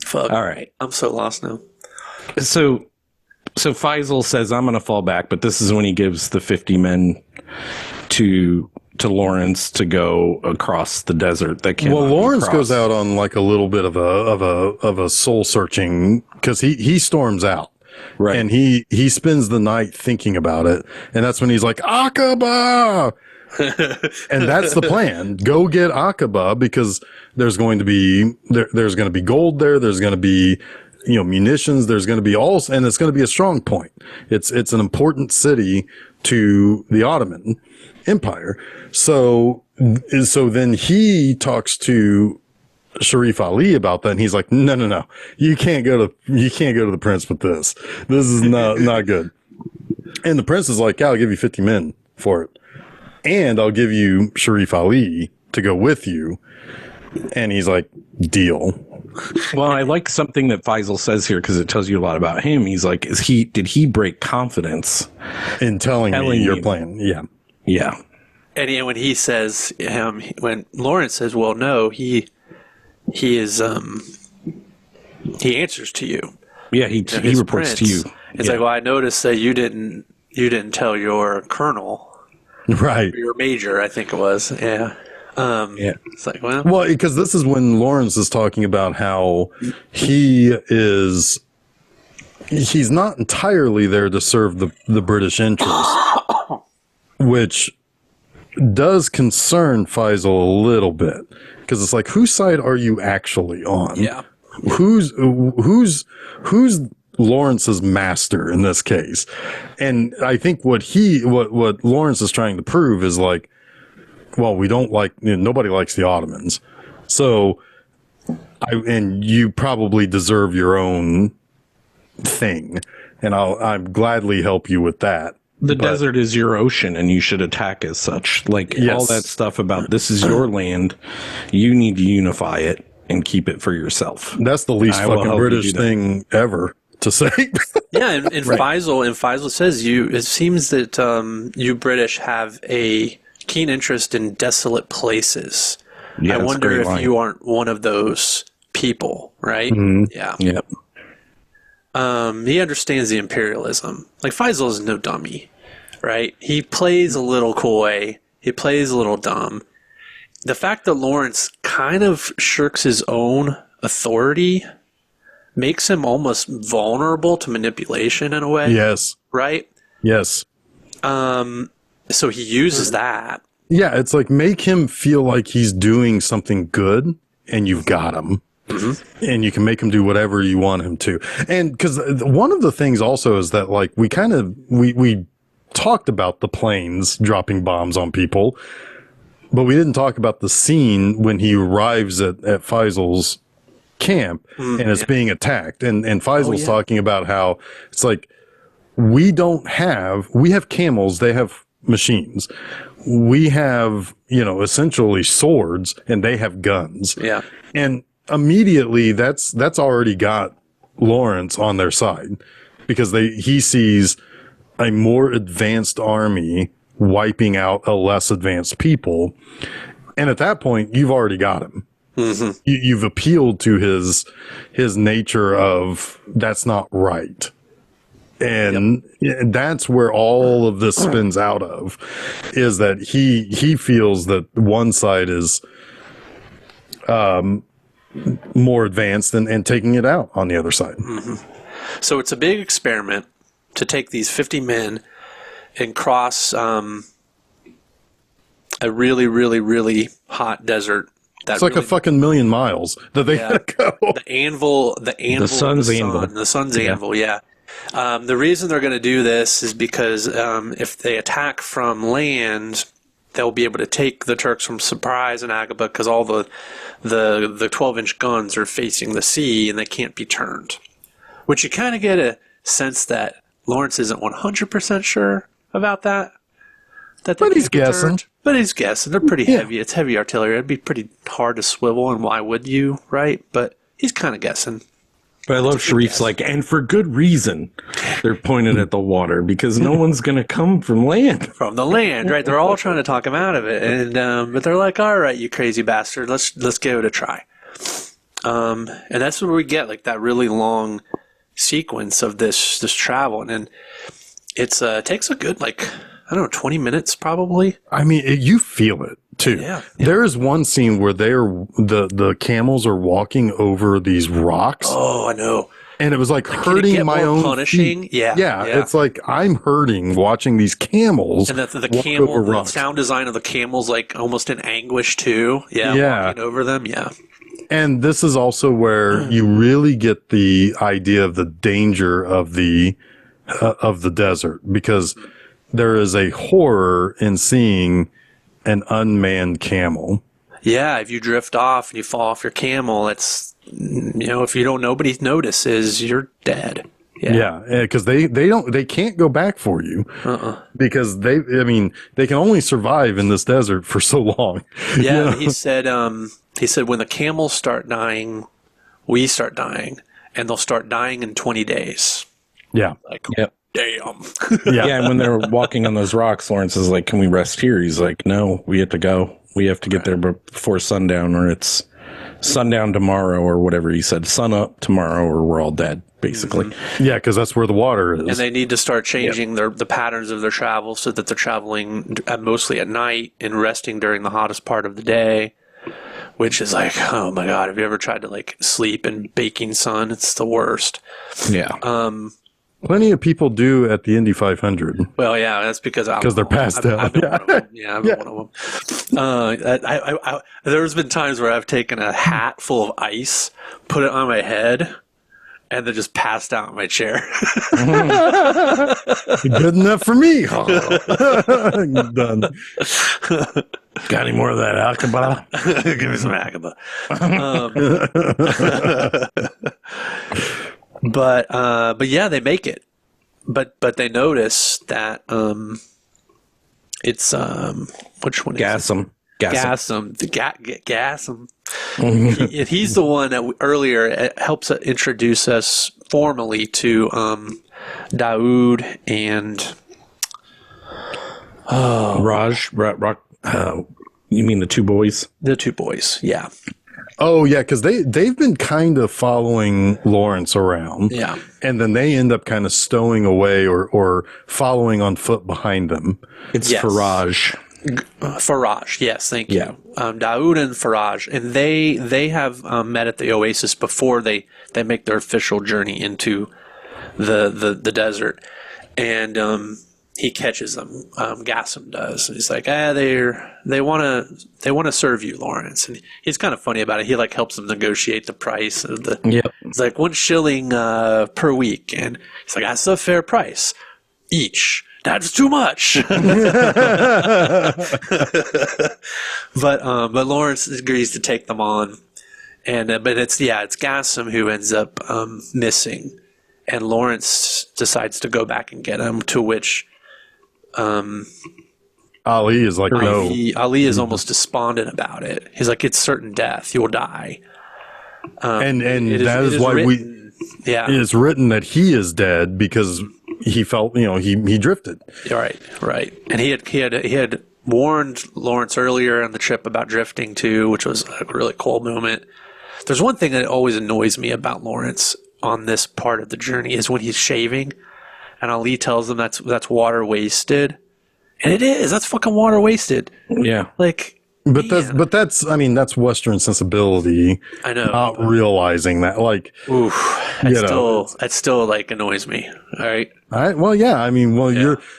Fuck. All right. I'm so lost now. So Faisal says, "I'm going to fall back," but this is when he gives the 50 men to Lawrence to go across the desert. Well, Lawrence goes out on like a little bit of a soul searching, because he storms out, right? And he spends the night thinking about it, and that's when he's like, Aqaba. And that's the plan. Go get Aqaba, because there's going to be there's going to be gold there. There's going to be munitions. There's going to be and it's going to be a strong point. It's an important city to the Ottoman Empire. So then he talks to Sharif Ali about that, and he's like, no, you can't go to the Prince with this. This is not good. And the Prince is like, yeah, I'll give you 50 men for it, and I'll give you Sharif Ali to go with you. And he's like, deal. Well, I like something that Faisal says here, because it tells you a lot about him. He's like, did he break confidence in telling me your plan? Yeah. And when he says when Lawrence says, "Well, no, he is he answers to you." Yeah, he reports to you. It's like, well, I noticed that you didn't tell your colonel, right? Or your major, I think it was. Yeah. It's like, well, because this is when Lawrence is talking about how he's not entirely there to serve the British interest, which does concern Faisal a little bit, because it's like, whose side are you actually on? Yeah. Who's Lawrence's master in this case? And I think what Lawrence is trying to prove is like, well, we don't like, nobody likes the Ottomans. So and you probably deserve your own thing, and I'll gladly help you with that. The desert is your ocean, and you should attack as such. Like all that stuff about this is your land, you need to unify it and keep it for yourself. That's the least fucking British thing ever to say. Yeah, and Faisal says it seems that you British have a keen interest in desolate places. Yeah, I wonder if you aren't one of those people, right? Mm-hmm. Yeah. Yep. He understands the imperialism. Like, Faisal is no dummy, right? He plays a little coy. He plays a little dumb. The fact that Lawrence kind of shirks his own authority makes him almost vulnerable to manipulation in a way. Yes. Right? Yes. So he uses that. Yeah, it's like make him feel like he's doing something good, and you've got him. Mm-hmm. And you can make him do whatever you want him to. And because one of the things also is that, like, we talked about the planes dropping bombs on people, but we didn't talk about the scene when he arrives at Faisal's camp and it's being attacked. And Faisal's talking about how it's like, we have camels, they have machines. We have, essentially swords, and they have guns. Yeah. And immediately that's already got Lawrence on their side, because he sees a more advanced army wiping out a less advanced people. And at that point, you've already got him. Mm-hmm. You've appealed to his nature of that's not right. And that's where all of this spins out of, is that he feels that one side is more advanced and taking it out on the other side. Mm-hmm. So it's a big experiment to take these 50 men and cross a really, really, really hot desert. It's like really, a fucking million miles that they gotta go. The sun's anvil. Yeah. The reason they're going to do this is because if they attack from land, they'll be able to take the Turks from surprise in Aqaba, because all the 12-inch guns are facing the sea and they can't be turned. Which you kind of get a sense that Lawrence isn't 100% sure about that. But he's guessing. But he's guessing. They're pretty heavy. It's heavy artillery. It'd be pretty hard to swivel, and why would you, right? But he's kind of guessing. But I love Sharif's like, and for good reason. They're pointing at the water, because no one's going to come from land. From the land, right? They're all trying to talk him out of it. And but they're like, all right, you crazy bastard, let's give it a try. And that's where we get like that really long sequence of this travel. And it takes a good, 20 minutes probably. I mean, you feel it too. Yeah. There is one scene where the camels are walking over these rocks. Oh, I know. And it was like hurting my own punishing feet. Yeah. It's like I'm hurting watching these camels. And the sound design of the camels, like almost in anguish too. Yeah. Walking over them. Yeah. And this is also where you really get the idea of the danger of the desert, because there is a horror in seeing an unmanned camel. Yeah, if you drift off and you fall off your camel, it's, if nobody notices, you're dead. Yeah, because they can't go back for you. Because they can only survive in this desert for so long. Yeah, he said when the camels start dying, we start dying, and they'll start dying in 20 days. Yeah. Damn. Yeah, and when they're walking on those rocks, Lawrence is like, can we rest here? He's like, no, we have to go. We have to get there before sundown, or it's sundown tomorrow, or whatever he said. Sun up tomorrow, or we're all dead, basically. Mm-hmm. Yeah, because that's where the water is. And they need to start changing the patterns of their travel so that they're traveling mostly at night and resting during the hottest part of the day, which is like, oh my God, have you ever tried to sleep in baking sun? It's the worst. Yeah. Plenty of people do at the Indy 500. Well, yeah, that's because they're passed out. I've been one of them. Yeah, I've been one of them. There's been times where I've taken a hat full of ice, put it on my head, and then just passed out in my chair. Good enough for me. Done. Got any more of that Aqaba? Give me some Aqaba. But yeah, they make it. but they notice that it's which one is Gassam. Gassam. Gassam. He's the one that earlier helps introduce us formally to Daoud and Raj. You mean the two boys? the two boys. Yeah. Oh yeah, because they've been kind of following Lawrence around. Yeah. And then they end up kind of stowing away or following on foot behind them. It's Yes. Faraj. Faraj, yes, thank you. Yeah. Daoud and Faraj, and they have met at the oasis before they make their official journey into the desert, and he catches them. Gassam does. He's like, they want to serve you, Lawrence, and he's kind of funny about it. He like helps them negotiate the price of the. Yep. It's like 1 shilling per week, and he's like, that's a fair price each. That's too much. But Lawrence agrees to take them on, and but it's Gassam who ends up missing, and Lawrence decides to go back and get him. To which Ali is like, no. Ali is almost despondent about it. He's like, it's certain death. You'll die. And It that is why written, yeah. it is written that he is dead because he felt, he drifted. Right. And he had warned Lawrence earlier on the trip about drifting too, which was a really cool moment. There's one thing that always annoys me about Lawrence on this part of the journey is when he's shaving, and Ali tells him that's water wasted, and it is. That's fucking water wasted. Yeah. Like, But man. that's Western sensibility. I know. Not realizing that, like, Oof, that it's- still like annoys me. All right. well, yeah.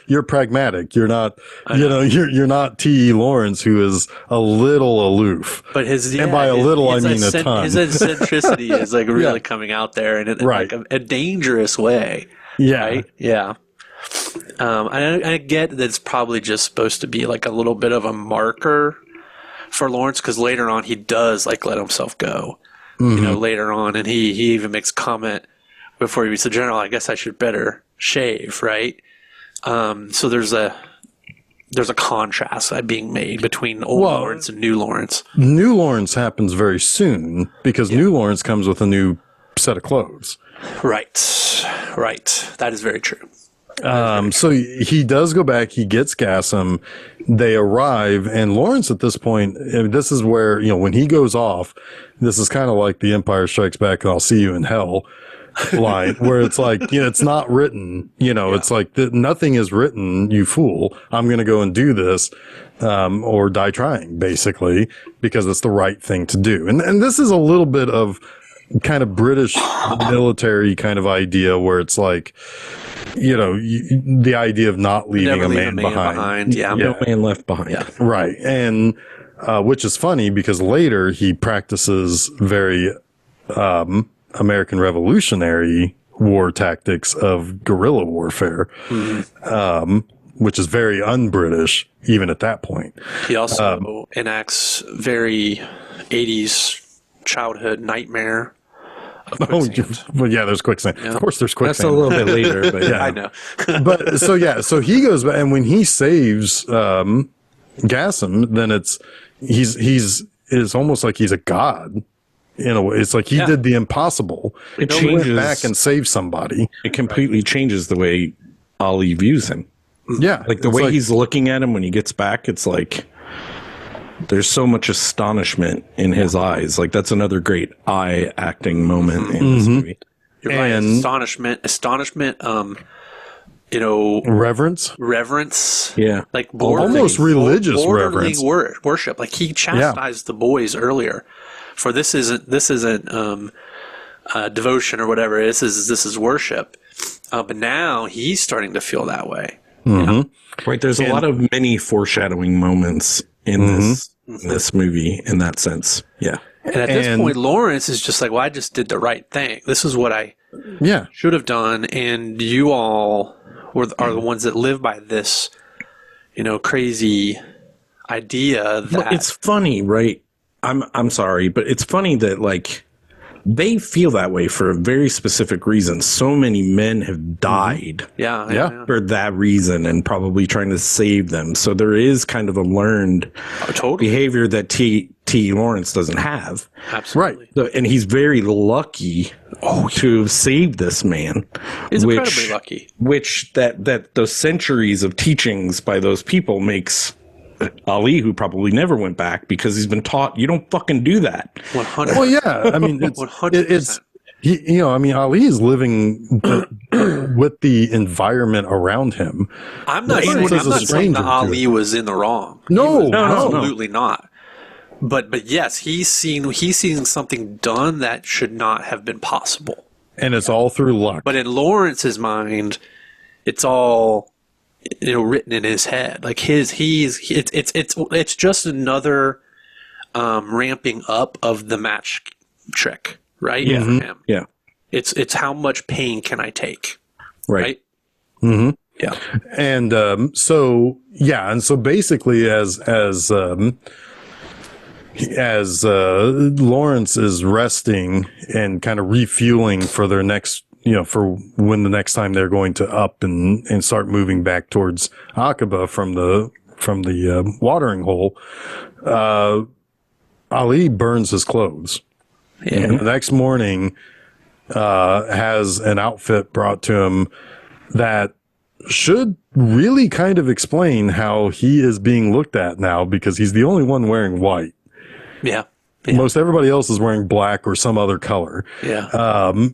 You're pragmatic. You're not, you're not T.E. Lawrence, who is a little aloof. But and by a little, I mean a ton. His eccentricity is like really coming out there in Right. like a dangerous way. Yeah. Right? Yeah. I get that it's probably just supposed to be like a little bit of a marker for Lawrence, because later on he does like let himself go. Later on, and he even makes a comment before he meets the general, I guess I should better shave, right? So there's a contrast being made between old Lawrence and new Lawrence. New Lawrence happens very soon because new Lawrence comes with a new set of clothes. Right. That is very true. So he does go back. He gets Gassam. They arrive, and Lawrence at this point, and this is where, when he goes off, this is kind of like the Empire Strikes Back and I'll see you in hell line, where it's like, it's not written, it's like nothing is written, you fool. I'm going to go and do this, or die trying, basically, because it's the right thing to do. And this is a little bit of kind of British military kind of idea where it's like, the idea of not leaving a man behind. Yeah. No man left behind. Yeah. Right. And which is funny because later he practices very American Revolutionary War tactics of guerrilla warfare, which is very un-British even at that point. He also enacts very 80s childhood nightmare. Well, yeah, there's quicksand. Yeah. Of course, there's quicksand. That's a little bit later, but yeah, I know. But so he goes back, and when he saves Gassam, then it's almost like he's a god in a way. It's like he did the impossible. It went back and saved somebody. It completely changes the way Ali views him. Yeah, Like the way he's looking at him when he gets back, it's like there's so much astonishment in his eyes. Like that's another great eye acting moment in this movie. You're right. Astonishment. Reverence. Yeah. Like almost religious reverence. Worship. Like he chastised the boys earlier for this isn't devotion or whatever. This is worship. But now he's starting to feel that way. Right. There's a lot of many foreshadowing moments in this movie in that sense. Yeah. And at this point, Lawrence is just like, well, I just did the right thing. This is what I should have done. And you all are the ones that live by this, crazy idea that it's funny, right? I'm sorry, but it's funny that like they feel that way for a very specific reason. So many men have died Yeah. for that reason, and probably trying to save them. So there is kind of a learned behavior that T. Lawrence doesn't have. Absolutely. Right. So, and he's very lucky to have saved this man. He's incredibly lucky. Which that those centuries of teachings by those people makes Ali, who probably never went back because he's been taught you don't fucking do that. 100%. Well, yeah. I mean, 100%. Ali is living with the environment around him. I'm not saying that Ali was in the wrong. No, absolutely not. But yes, he's seen something done that should not have been possible. And it's all through luck. But in Lawrence's mind, it's all written in his head. Like it's just another ramping up of the match trick, right? Yeah. For him. Yeah. Mm-hmm. It's how much pain can I take? Right. Mm-hmm. Yeah. And so basically as Lawrence is resting and kind of refueling for their next, for when the next time they're going to up and start moving back towards Aqaba from the watering hole, Ali burns his clothes. Yeah. And the next morning, has an outfit brought to him that should really kind of explain how he is being looked at now, because he's the only one wearing white. Yeah. Most everybody else is wearing black or some other color. Yeah.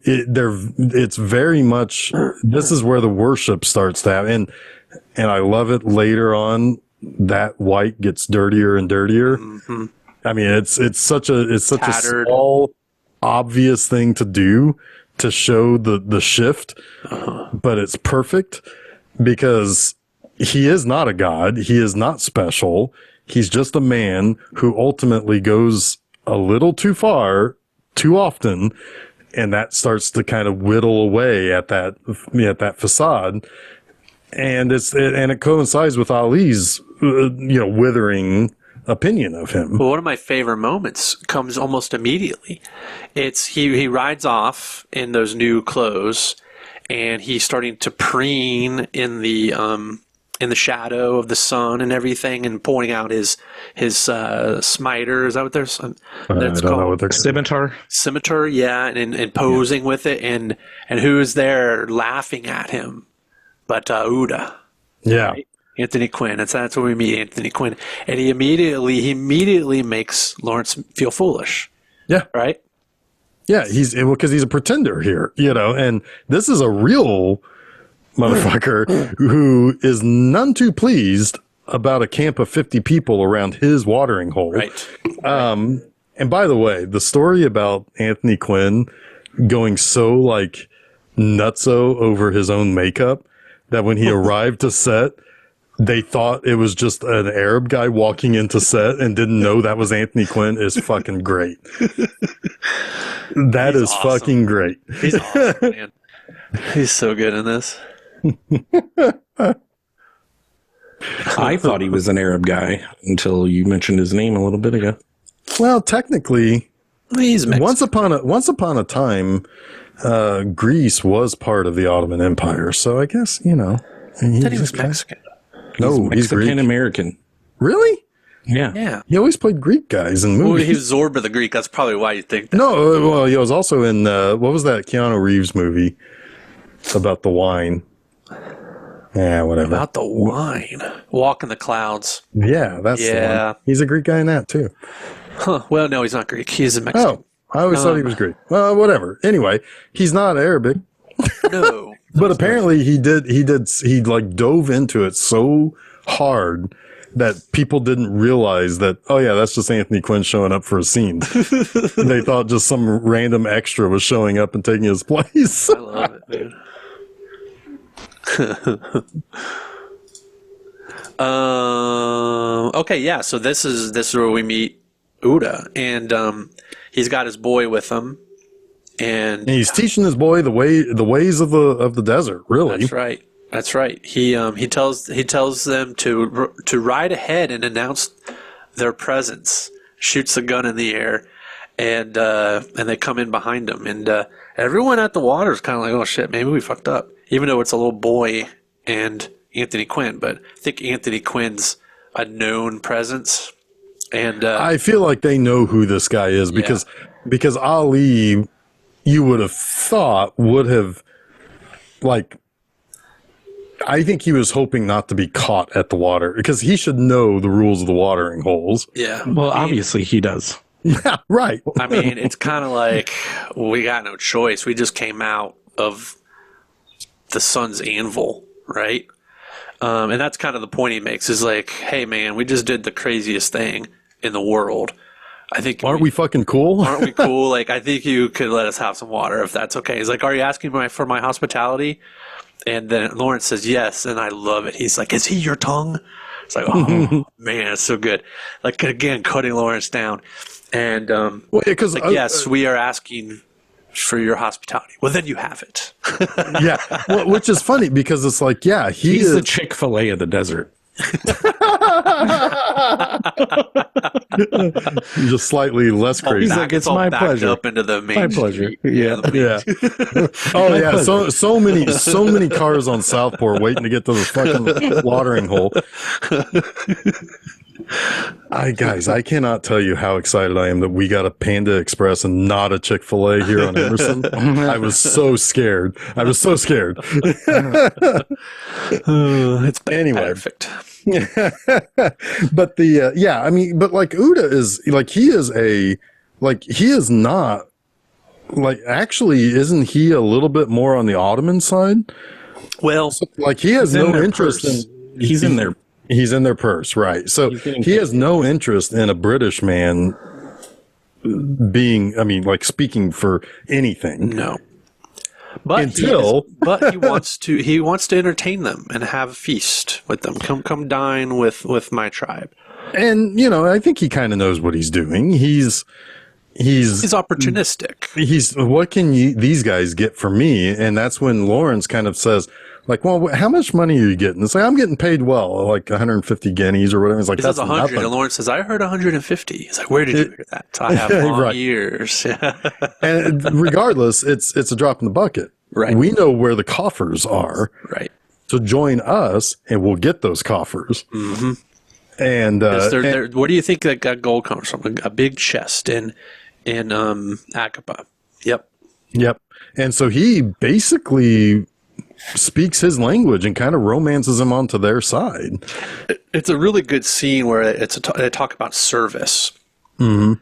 It's very much, this is where the worship starts to happen. And I love it later on that white gets dirtier and dirtier. Mm-hmm. I mean, it's such a Tattered. small, obvious thing to do to show the shift, but it's perfect because he is not a god. He is not special. He's just a man who ultimately goes a little too far, too often, and that starts to kind of whittle away at that facade. And it coincides with Ali's withering opinion of him. Well, one of my favorite moments comes almost immediately. It's he rides off in those new clothes, and he's starting to preen in the shadow of the sun and everything, and pointing out his smiter. Is that what there's? I don't know what they're Scimitar. Scimitar, yeah, and posing with it, and who is there laughing at him? But Uda. Yeah. Right? Anthony Quinn. That's where we meet Anthony Quinn, and he immediately makes Lawrence feel foolish. Yeah. Right. Yeah, because he's a pretender here, and this is a real motherfucker who is none too pleased about a camp of 50 people around his watering hole. Right. And by the way, the story about Anthony Quinn going so like nutso over his own makeup that when he arrived to set, they thought it was just an Arab guy walking into set and didn't know that was Anthony Quinn is fucking great. That is awesome. Fucking great. He's awesome, man. He's so good in this. I thought he was an Arab guy until you mentioned his name a little bit ago. Well, technically, he's Mexican. Once upon a time, Greece was part of the Ottoman Empire. So I guess, I thought he was Mexican. No, he's Greek. American. Really? Yeah. Yeah. He always played Greek guys in movies. Well, he was Zorba the Greek. That's probably why you think that. No, well, he was also in, what was that Keanu Reeves movie about the wine? Yeah, whatever. About the wine. Walk in the Clouds. Yeah, that's the one. He's a Greek guy in that, too. Huh. Well, no, he's not Greek. He's a Mexican. Oh, I always thought he was Greek. Well, whatever. Anyway, he's not Arabic. No. But apparently he like dove into it so hard that people didn't realize that, oh yeah, that's just Anthony Quinn showing up for a scene. They thought just some random extra was showing up and taking his place. I love it, dude. Okay, yeah, so this is where we meet Uda, and he's got his boy with him. And he's teaching his boy the ways of the desert. Really, That's right. He tells them to ride ahead and announce their presence. Shoots the gun in the air, and they come in behind him, and everyone at the water is kind of like, oh shit, maybe we fucked up, even though it's a little boy and Anthony Quinn. But I think Anthony Quinn's a known presence, and I feel like they know who this guy is because Ali, you would have thought would have, like, I think he was hoping not to be caught at the water because he should know the rules of the watering holes. yeah, Well, obviously he does. Yeah, right. I mean, it's kind of like we got no choice. We just came out of the sun's anvil, right? And that's kind of the point he makes is like, hey, man, we just did the craziest thing in the world. I think Aren't we fucking cool? aren't we cool? Like, I think you could let us have some water if that's okay. He's like, are you asking for my hospitality? And then Lawrence says yes, and I love it. He's like, is he your tongue? It's like, oh man, it's so good. Like, again, cutting Lawrence down. And Well, because like, yes, we are asking for your hospitality. Well, then you have it. yeah, well, which is funny because it's like, yeah, He's is the Chick-fil-A of the desert. just slightly less crazy. He's like, it's all my backed pleasure. up into the main My pleasure. street. Yeah. Yeah. Oh yeah. So many cars on Southport waiting to get to the fucking watering hole. Guys, I cannot tell you how excited I am that we got a Panda Express and not a Chick-fil-A here on Emerson. I was so scared. It's Anyway. perfect. But I mean, but like Uda is like, he is not like, actually, isn't he a little bit more on the Ottoman side? Well, Like, he has in no their interest purse. in, He's in there. he's in their purse, right? So he has no interest in a British man being, I mean, like, speaking for anything. no. But Until- he wants to entertain them and have a feast with them. Come dine with my tribe. And, you know, I think he kind of knows what he's doing. He's opportunistic. What can these guys get for me? And that's when Lawrence kind of says, like, well, how much money are you getting? It's like, I'm getting paid well, like 150 guineas or whatever. It's like, He says that's 100, nothing. and Lawrence says, I heard 150. He's like, where did you hear that? I have long Right. ears. And regardless, it's a drop in the bucket. Right. We know where the coffers are. Right. So join us and we'll get those coffers. Mm-hmm. And, Where do you think that gold comes from? A big chest in Aqaba. Yep. Yep. And so he basically speaks his language and kind of romances him onto their side. It's a really good scene where they talk about service, and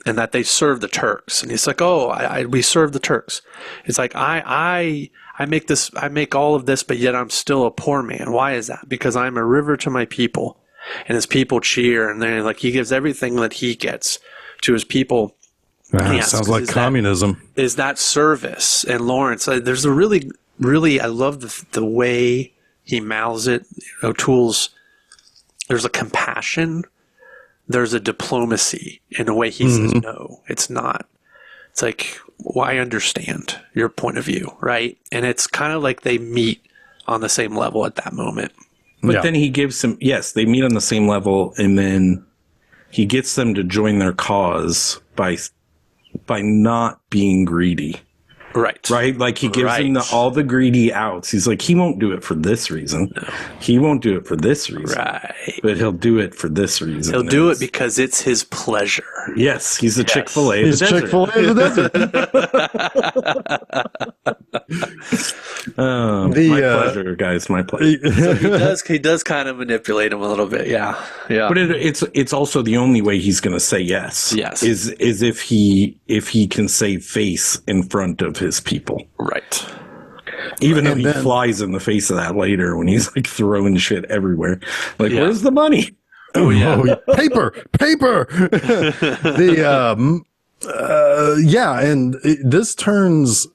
that they serve the Turks, and he's like, "Oh, we serve the Turks." It's like I make all of this, but yet I'm still a poor man. Why is that? Because I'm a river to my people, and his people cheer, and they're like, he gives everything that he gets to his people. Sounds like communism. Is that service? And Lawrence, there's a really, I love the way he mouths it. O'Toole's, there's a compassion, there's a diplomacy in the way he says, no, it's not. It's like, well, I understand your point of view, right? And it's kind of like they meet on the same level at that moment. But then he gives them, yes, they meet on the same level, and then he gets them to join their cause by not being greedy. Right. Right? Like, he gives them all the greedy outs. He's like, he won't do it for this reason. No. He won't do it for this reason. Right. But he'll do it for this reason. He'll do it because it's his pleasure. Yes, he's the Chick-fil-A of the desert. Chick-fil-A of the desert. My pleasure, guys. My pleasure. He does kind of manipulate him a little bit. Yeah. But it's also the only way he's going to say yes. Yes. Is if he can save face in front of his people. Right. Even though he flies in the face of that later when he's like throwing shit everywhere. Like, where's the money? Oh yeah. Paper. And this turns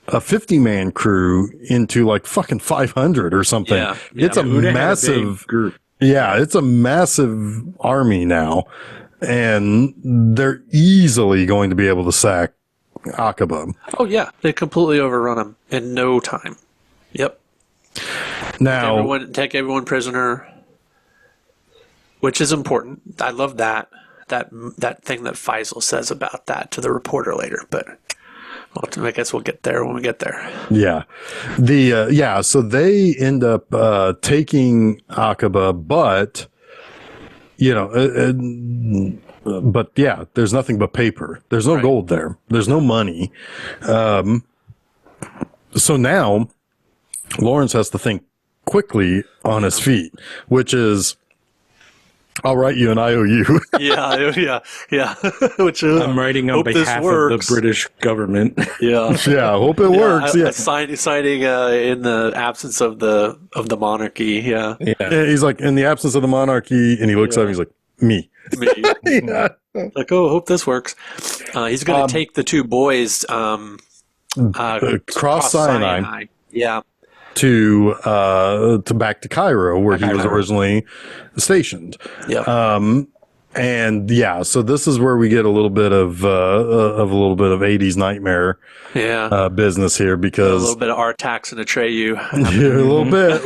a 50-man crew into like fucking 500 or something. Yeah. It's a massive group. Yeah, it's a massive army now, and they're easily going to be able to sack Aqaba. Oh yeah, they completely overrun him in no time. Yep. Now, Take everyone prisoner, which is important. I love that. that thing that Faisal says about that to the reporter later. But I guess we'll get there when we get there. Yeah. So they end up taking Aqaba, but but yeah, there's nothing but paper. There's no gold there. There's no money. So now Lawrence has to think quickly on his feet, which is, I'll write you an IOU. yeah. Which I'm writing on behalf of the British government. Yeah, I hope it works. Signing in the absence of the monarchy. Yeah. He's like, in the absence of the monarchy, and he looks up and he's like, me. Yeah. Like, oh, hope this works. He's going to take the two boys cross Sinai. Yeah. To back to Cairo, where he was originally stationed. Yeah. And yeah, so this is where we get a little bit of 80s nightmare business here, because a little bit of Artax and Atreyu. a little bit,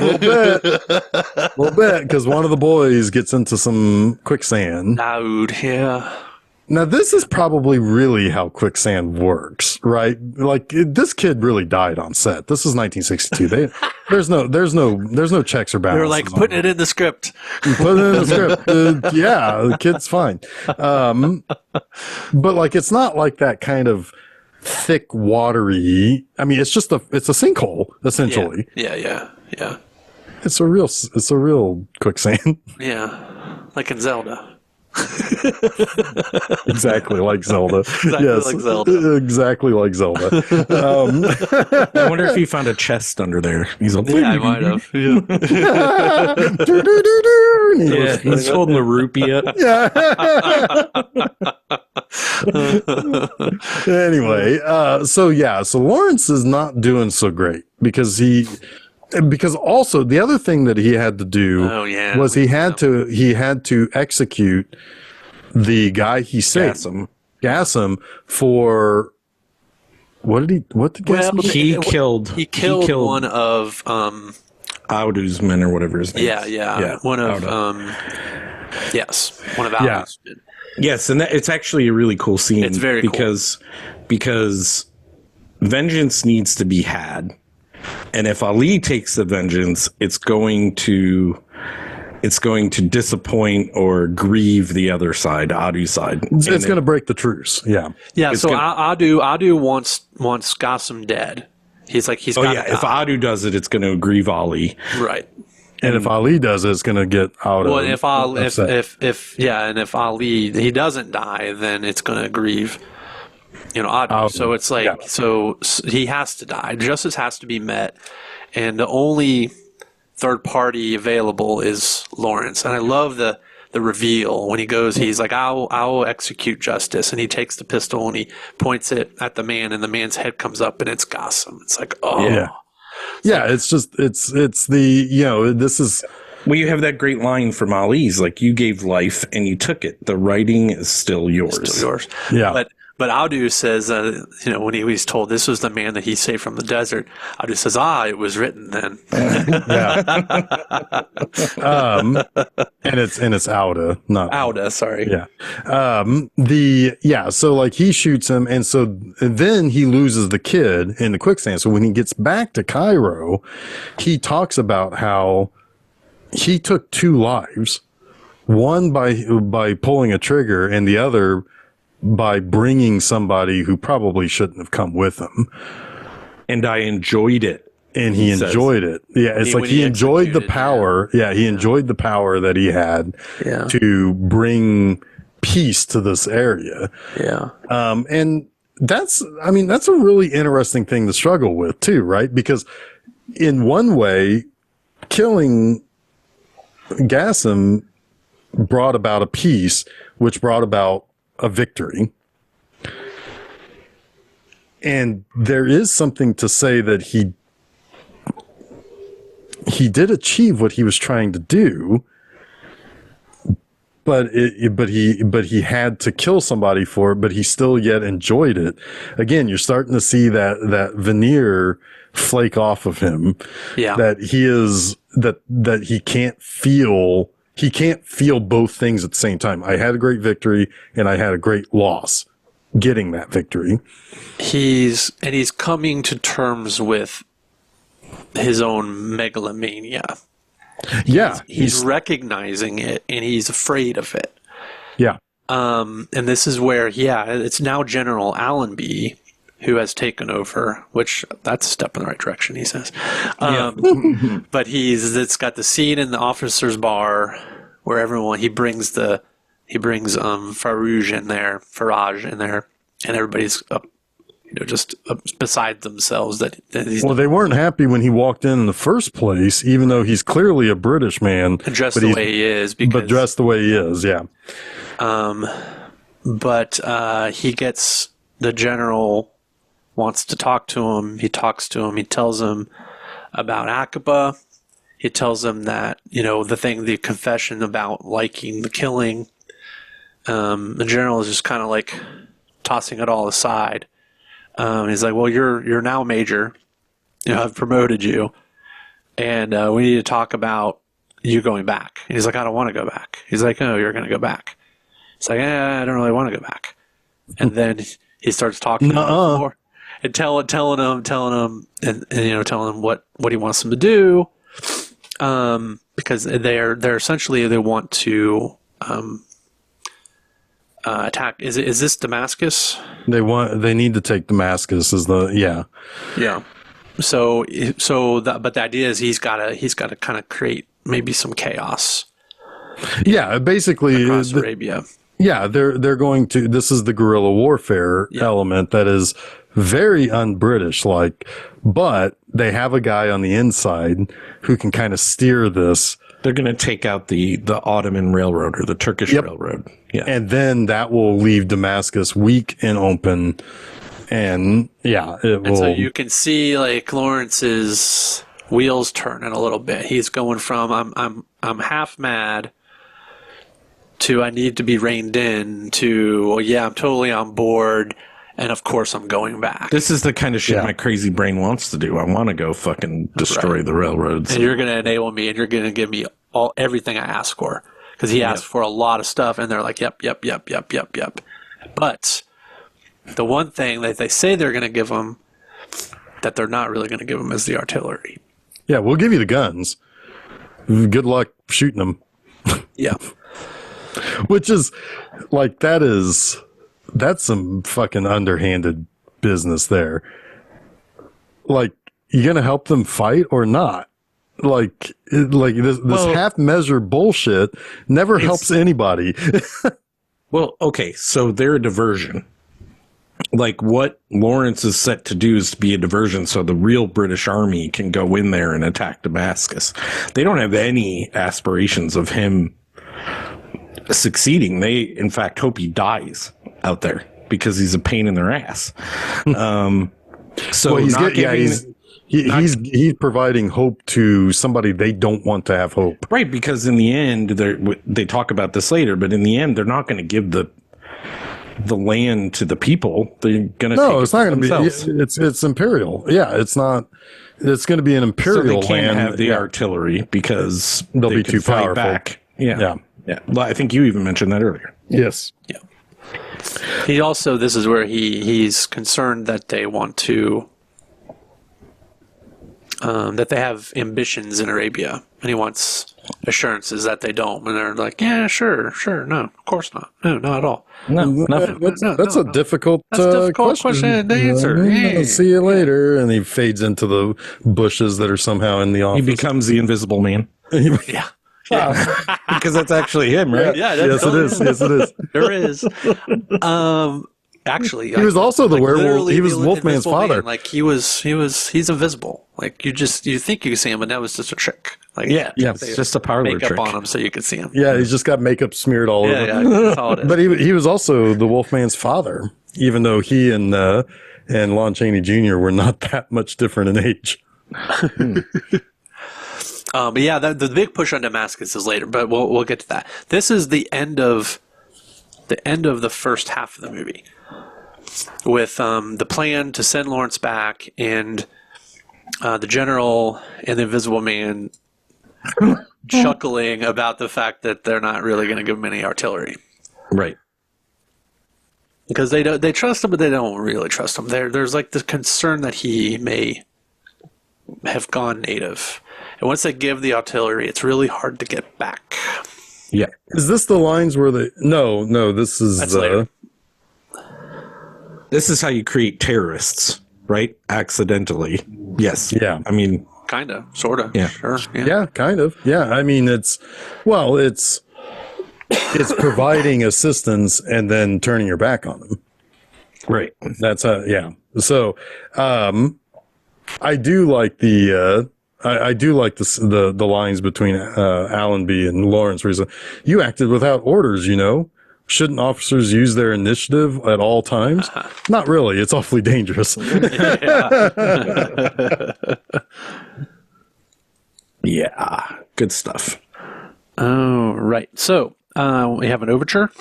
because one of the boys gets into some quicksand. Yeah. Now, this is probably really how quicksand works, right? Like, this kid really died on set. This is 1962. There's no checks or balances. They were like, putting it in the script. Put it in the script. Yeah, the kid's fine. But like, it's not like that kind of thick, watery. I mean, it's a sinkhole essentially. Yeah. It's a real quicksand. Yeah, like in Zelda. Exactly like Zelda. Exactly like Zelda. I wonder if he found a chest under there. He's like, I might have. Yeah. He's holding a rupee up. Anyway, so Lawrence is not doing so great because also the other thing that he had to do was he had to execute the guy he saved, Gassim, for what did Gassim do? He killed one of Audu's men, or whatever his name is. Yeah. One of one of Audu's men. Yes, and it's actually a really cool scene. It's very cool. Because vengeance needs to be had. And if Ali takes the vengeance, it's going to disappoint or grieve the other side, Audu's side. It's going to break the truce. Yeah. So Audu wants Gassim dead. He's like, he's got to die. If Audu does it, it's going to grieve Ali. Right. And if Ali does it, it's going to get out of. Well, if Ali he doesn't die, then it's going to grieve Audu. So it's like, so he has to die. Justice has to be met, and the only third party available is Lawrence. And I love the reveal when he goes. He's like, "I'll execute justice," and he takes the pistol and he points it at the man, and the man's head comes up, and it's Gassim. It's like, oh, yeah. It's just it's the this is. Well, you have that great line from Ali's, like, you gave life and you took it. The writing is still yours. Yeah. But Audu says, when he was told this was the man that he saved from the desert, Audu says, it was written then. And it's Auda, not Auda, sorry. Yeah. So like he shoots him, and then he loses the kid in the quicksand. So when he gets back to Cairo, he talks about how he took two lives, one by pulling a trigger, and the other by bringing somebody who probably shouldn't have come with him. And I enjoyed it. And he enjoyed it. Yeah, it's like he enjoyed the power. Yeah, he enjoyed the power that he had to bring peace to this area. Yeah. And that's a really interesting thing to struggle with too, right? Because in one way, killing Gassim brought about a peace, which brought about a victory. And there is something to say that he did achieve what he was trying to do, but he had to kill somebody for it, but he still yet enjoyed it. Again, you're starting to see that veneer flake off of him. Yeah. That he can't feel he can't feel both things at the same time. I had a great victory and I had a great loss getting that victory. He's coming to terms with his own megalomania. Yeah. He's recognizing it and he's afraid of it. Yeah. And this is where, it's now General Allenby who has taken over, which that's a step in the right direction, he says. But it's got the scene in the officers' bar where he brings Farage in there, and everybody's just beside themselves that he's they weren't happy when he walked in the first place, even though he's clearly a British man. Dressed the way he is. But dressed the way he is, yeah. But he gets, the general wants to talk to him. He talks to him. He tells him about Aqaba. He tells him that, the confession about liking the killing. The general is just kind of like tossing it all aside. He's like, well, you're now a major. I've promoted you. And we need to talk about you going back. And he's like, I don't want to go back. He's like, oh, you're going to go back. It's like, I don't really want to go back. And then he starts talking more and telling him and telling him what he wants him to do. Because they're essentially, they want to attack. Is this Damascus? They need to take Damascus yeah. So but the idea is he's got to kind of create maybe some chaos. Yeah, basically across Arabia. Yeah, they're going to. This is the guerrilla warfare element that is very un-British like, but they have a guy on the inside who can kind of steer this. They're going to take out the Ottoman railroad or the Turkish railroad. Yeah. And then that will leave Damascus weak and open. And so you can see like Lawrence's wheels turning a little bit. He's going from I'm half mad to I need to be reined in to I'm totally on board. And of course, I'm going back. This is the kind of shit my crazy brain wants to do. I want to go fucking destroy the railroads. And you're going to enable me, and you're going to give me everything I ask for. Because he asked for a lot of stuff, and they're like, yep. But the one thing that they say they're going to give him that they're not really going to give him is the artillery. Yeah, we'll give you the guns. Good luck shooting them. Yeah. Which is, like, that's some fucking underhanded business there. Like, you gonna help them fight or not? Like this half-measure bullshit never helps anybody. Well, okay, so they're a diversion. Like, what Lawrence is set to do is to be a diversion so the real British army can go in there and attack Damascus. They don't have any aspirations of him succeeding. They, in fact, hope he dies out there because he's a pain in their ass. So he's providing hope to somebody they don't want to have hope. Right, because in the end, they talk about this later, but in the end, they're not going to give the land to the people. They're going to it's not going to be. It's imperial. Yeah, it's not. It's going to be an imperial land. So they can't have the artillery because they'll be too powerful. Back. Yeah. Well, I think you even mentioned that earlier. Yes. Yeah. He also, this is where he's concerned that they want to, that they have ambitions in Arabia, and he wants assurances that they don't. And they're like, yeah, sure, no, of course not. No, not at all. No, nothing. That's a difficult question to answer. I'll see you later. And he fades into the bushes that are somehow in the office. He becomes the invisible man. Yeah. Because that's actually him, right? Yeah, yes, it is. Yes, it is. There is. Actually, he was also the werewolf. He was Wolfman's father. Man. Like he's invisible. Like you think you can see him, but that was just a trick. Like it's just a parlor makeup trick on him so you can see him. Yeah, he's just got makeup smeared all over. Yeah, that's all it is. But he was also the Wolfman's father, even though he and Lon Chaney Jr. were not that much different in age. But yeah, the big push on Damascus is later, but we'll get to that. This is the end of the first half of the movie, with the plan to send Lawrence back, and the general and the Invisible Man chuckling about the fact that they're not really going to give him any artillery. Right. Because they trust him, but they don't really trust him. There's like the concern that he may have gone native. And once they give the artillery, it's really hard to get back. Yeah. Is this the lines where they... No, this is... That's later. This is how you create terrorists, right? Accidentally. Yes. Yeah. I mean... Kind of, sort of. Yeah. Sure. Yeah, kind of. Yeah, I mean, it's providing assistance and then turning your back on them. Right. That's yeah. So, I do like I do like the lines between Allenby and Lawrence, where he's like, "You acted without orders, you know. Shouldn't officers use their initiative at all times?" Not really. It's awfully dangerous. Yeah. Good stuff. Oh, right. So we have an overture.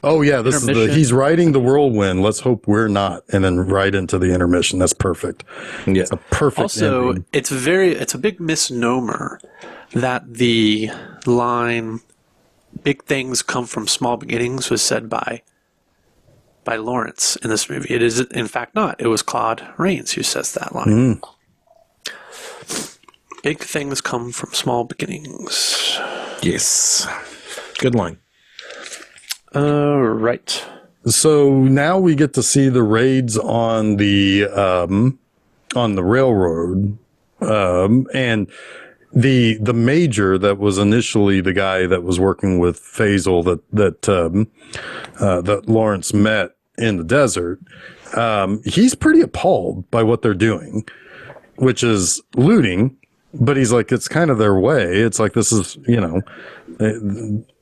Oh yeah, this is he's riding the whirlwind. Let's hope we're not, and then right into the intermission. That's perfect. Yeah. It's a perfect. Also, ending. it's a big misnomer that the line "big things come from small beginnings" was said by Lawrence in this movie. It is in fact not. It was Claude Rains who says that line. Big things come from small beginnings. Yes. Good line. Right. So now we get to see the raids on the railroad, and the major that was initially the guy that was working with Faisal that Lawrence met in the desert. He's pretty appalled by what they're doing, which is looting. But he's like, it's kind of their way. It's like, this is,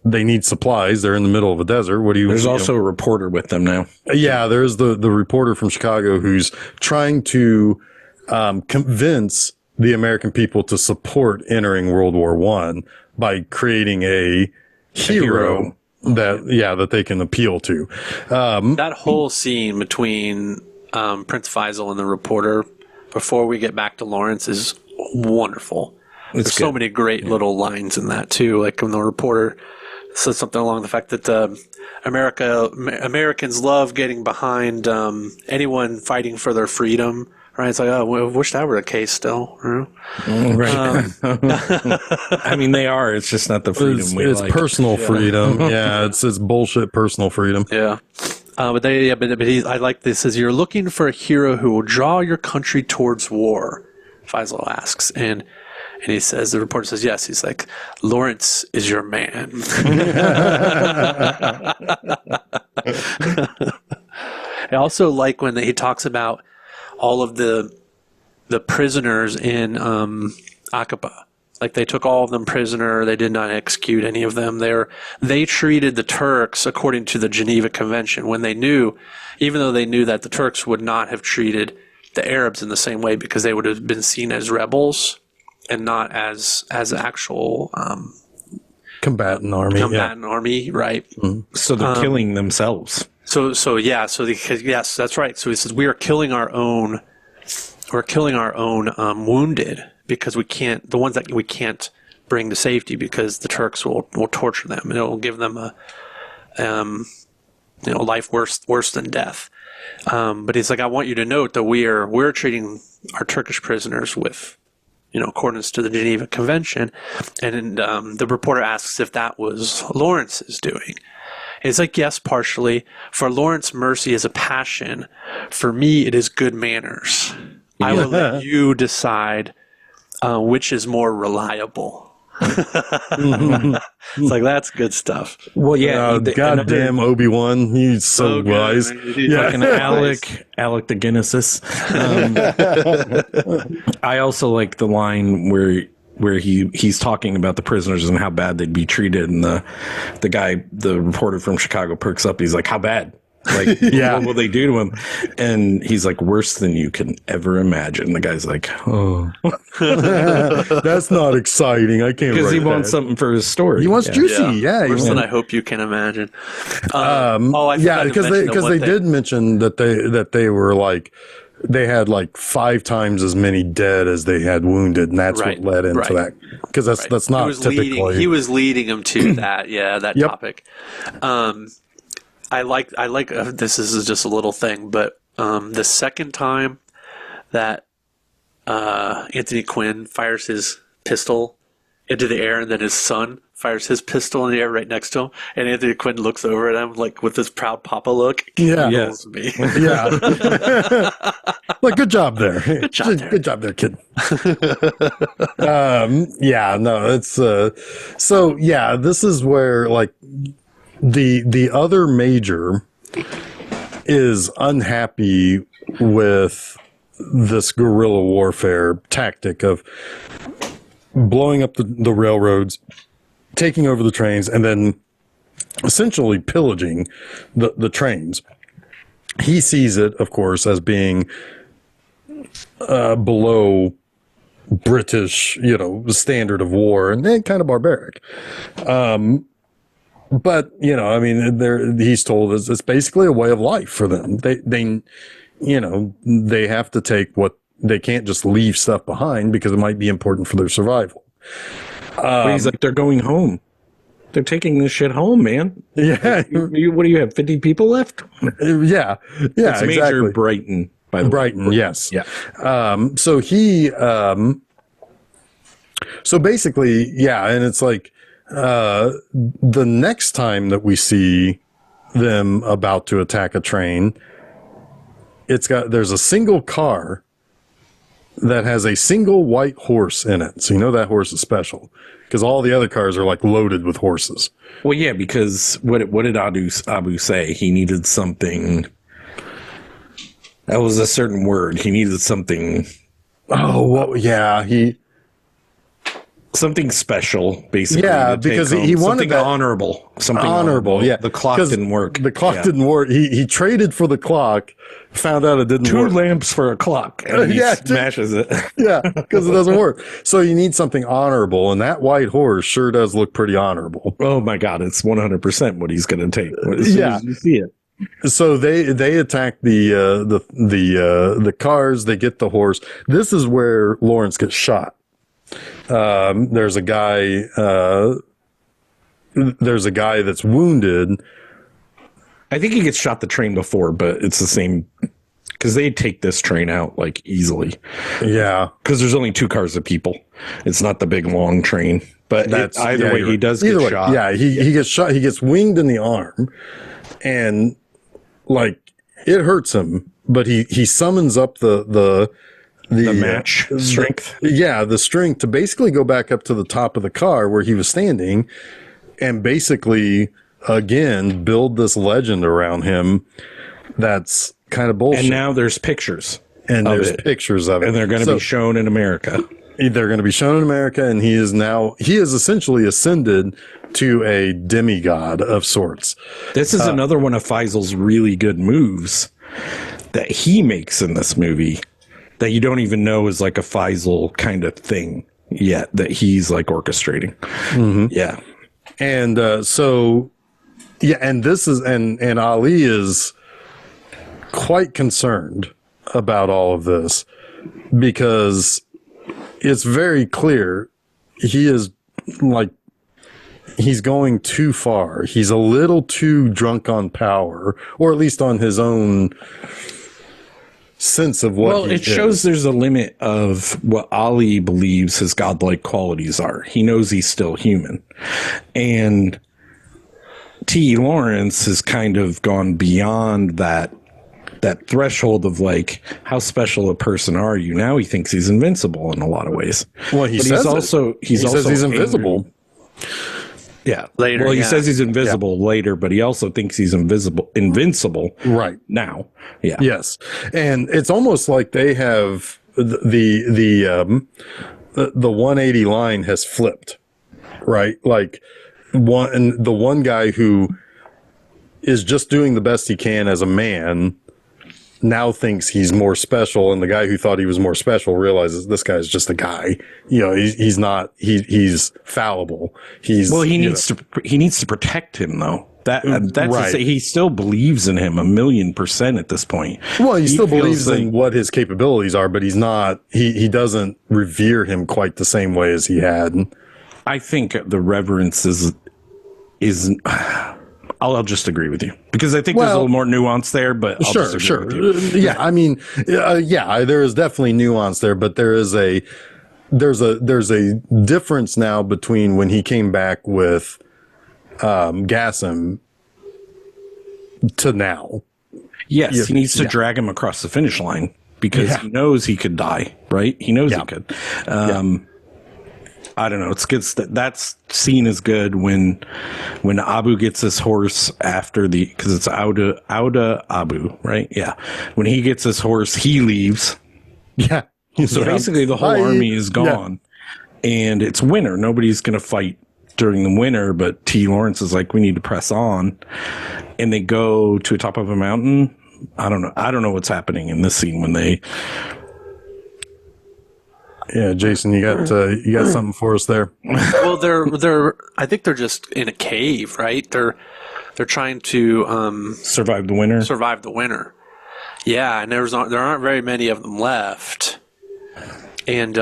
they need supplies. They're in the middle of a desert. What do you? There's also a reporter with them now. Yeah, there's the reporter from Chicago who's trying to convince the American people to support entering World War I by creating a hero that they can appeal to. That whole scene between Prince Faisal and the reporter before we get back to Lawrence is wonderful. There's so many great little lines in that too. Like when the reporter says something along the fact that Americans love getting behind anyone fighting for their freedom. Right? It's like, oh, I wish that were the case still. You know? Right. I mean, they are. It's just not the freedom it's like. personal freedom. Yeah, it's bullshit personal freedom. Yeah. But I like this. Says you're looking for a hero who will draw your country towards war. Faisal asks, and he says, the reporter says, yes. He's like, Lawrence is your man. I also like when he talks about all of the prisoners in Aqaba. Like they took all of them prisoner. They did not execute any of them. They treated the Turks according to the Geneva Convention when they knew, even though they knew that the Turks would not have treated the Arabs in the same way because they would have been seen as rebels and not as actual combatant army, right? Mm-hmm. So they're killing themselves. Yes, that's right. So he says we are killing our own. We're killing our own wounded because we can't. The ones that we can't bring to safety because the Turks will torture them and it will give them a life worse than death. But he's like, I want you to note that we're treating our Turkish prisoners with, accordance to the Geneva Convention. And the reporter asks if that was Lawrence's doing. It's like, yes, partially. For Lawrence, mercy is a passion. For me, it is good manners. I will let you decide which is more reliable. It's like, that's good stuff. Well, yeah. Goddamn Obi-Wan. He's so wise. Fucking Alec the Guinnesses. I also like the line where he's talking about the prisoners and how bad they'd be treated, and the reporter from Chicago perks up. He's like, how bad? Like, what will they do to him? And he's like, worse than you can ever imagine. The guy's like, oh, that's not exciting. I can't. Because he wants something for his story. He wants juicy. Yeah, worse than I hope you can imagine. Because they did mention that they were like they had like 5 times as many dead as they had wounded, and that's Right, what led into right, that, because that's not typically. He was leading them to that. Yeah, that Yep. topic. I like this is just a little thing, but the second time that Anthony Quinn fires his pistol into the air, and then his son fires his pistol in the air right next to him, and Anthony Quinn looks over at him like with this proud papa look. Yeah. Kills me. Yeah. Like, good job there. Good job there. Good job there, kid. Yeah, no, it's so yeah, this is where like the other major is unhappy with this guerrilla warfare tactic of blowing up the railroads, taking over the trains, and then essentially pillaging the trains. He sees it, of course, as being below British, standard of war, and then kind of barbaric. But I mean, he's told it's basically a way of life for them. They have to take what they can't just leave stuff behind because it might be important for their survival. But he's like, they're going home. They're taking this shit home, man. Yeah. What do you have? 50 people left? Yeah. It's Exactly. Major Brighton, by the way. Brighton, yes. Yeah. So he, so basically, yeah, and it's like, the next time that we see them about to attack a train, there's a single car that has a single white horse in it. So that horse is special because all the other cars are like loaded with horses. Well, yeah, because what did Abu say? He needed something. That was a certain word. He needed something. Oh, well, yeah. Something special, basically. Yeah, because he wanted something that honorable. Something honorable. Yeah, The clock didn't work. The clock didn't work. He traded for the clock, found out it didn't 2 work. lamps for a clock, and he smashes it. Yeah, because it doesn't work. So you need something honorable, and that white horse sure does look pretty honorable. Oh my God, it's 100% what he's going to take. As soon as you see it. So they attack the cars. They get the horse. This is where Lawrence gets shot. There's a guy that's wounded. I think he gets shot the train before, but it's the same because they take this train out like easily. Yeah, because there's only 2 cars of people. It's not the big long train. But either way, he does get shot. Yeah, he gets shot. He gets winged in the arm, and like it hurts him. But he summons up the match strength. The strength to basically go back up to the top of the car where he was standing and basically, again, build this legend around him that's kind of bullshit. And now there's pictures. And there's pictures of it. And they're going to be shown in America. They're going to be shown in America, and he is essentially ascended to a demigod of sorts. This is another one of Faisal's really good moves that he makes in this movie that you don't even know is like a Faisal kind of thing yet that he's like orchestrating. Mm-hmm. Yeah. And and this is and Ali is quite concerned about all of this because it's very clear he is like he's going too far. He's a little too drunk on power, or at least on his own sense of what it shows there's a limit of what Ali believes his godlike qualities are. He knows he's still human. And T. Lawrence has kind of gone beyond that threshold of like, how special a person are you? Now he thinks he's invincible in a lot lot of ways. Well, he says he's invisible. Yeah. Later, well, he says he's invisible later, but he also thinks he's invincible right now. Yeah. Yes. And it's almost like they have the 180 line has flipped, right? Like the one guy who is just doing the best he can as a man now thinks he's more special, and the guy who thought he was more special realizes this guy's just a guy. He's not. He's fallible. He needs to protect him though. That's Right. to say he still believes in him 1,000,000% at this point. Well, he still feels believes like- in what his capabilities are, but he's not. He doesn't revere him quite the same way as he had. I think the reverence is. I'll just agree with you because I think there's a little more nuance there. But I'll just agree with you. Yeah, I mean, there is definitely nuance there, but there's a difference now between when he came back with Gassim to now. Yes, he needs to drag him across the finish line because he knows he could die, right? He knows he could. I don't know. It's good. That scene is good when Abu gets his horse after because it's Auda Abu, right? Yeah. When he gets his horse, he leaves. Yeah. So basically the whole army is gone and it's winter. Nobody's going to fight during the winter, but T. Lawrence is like, we need to press on. And they go to the top of a mountain. I don't know what's happening in this scene when they. Yeah, Jason, you got something for us there. Well, they're I think they're just in a cave, right? They're trying to survive the winter. Survive the winter. Yeah, and there aren't very many of them left. And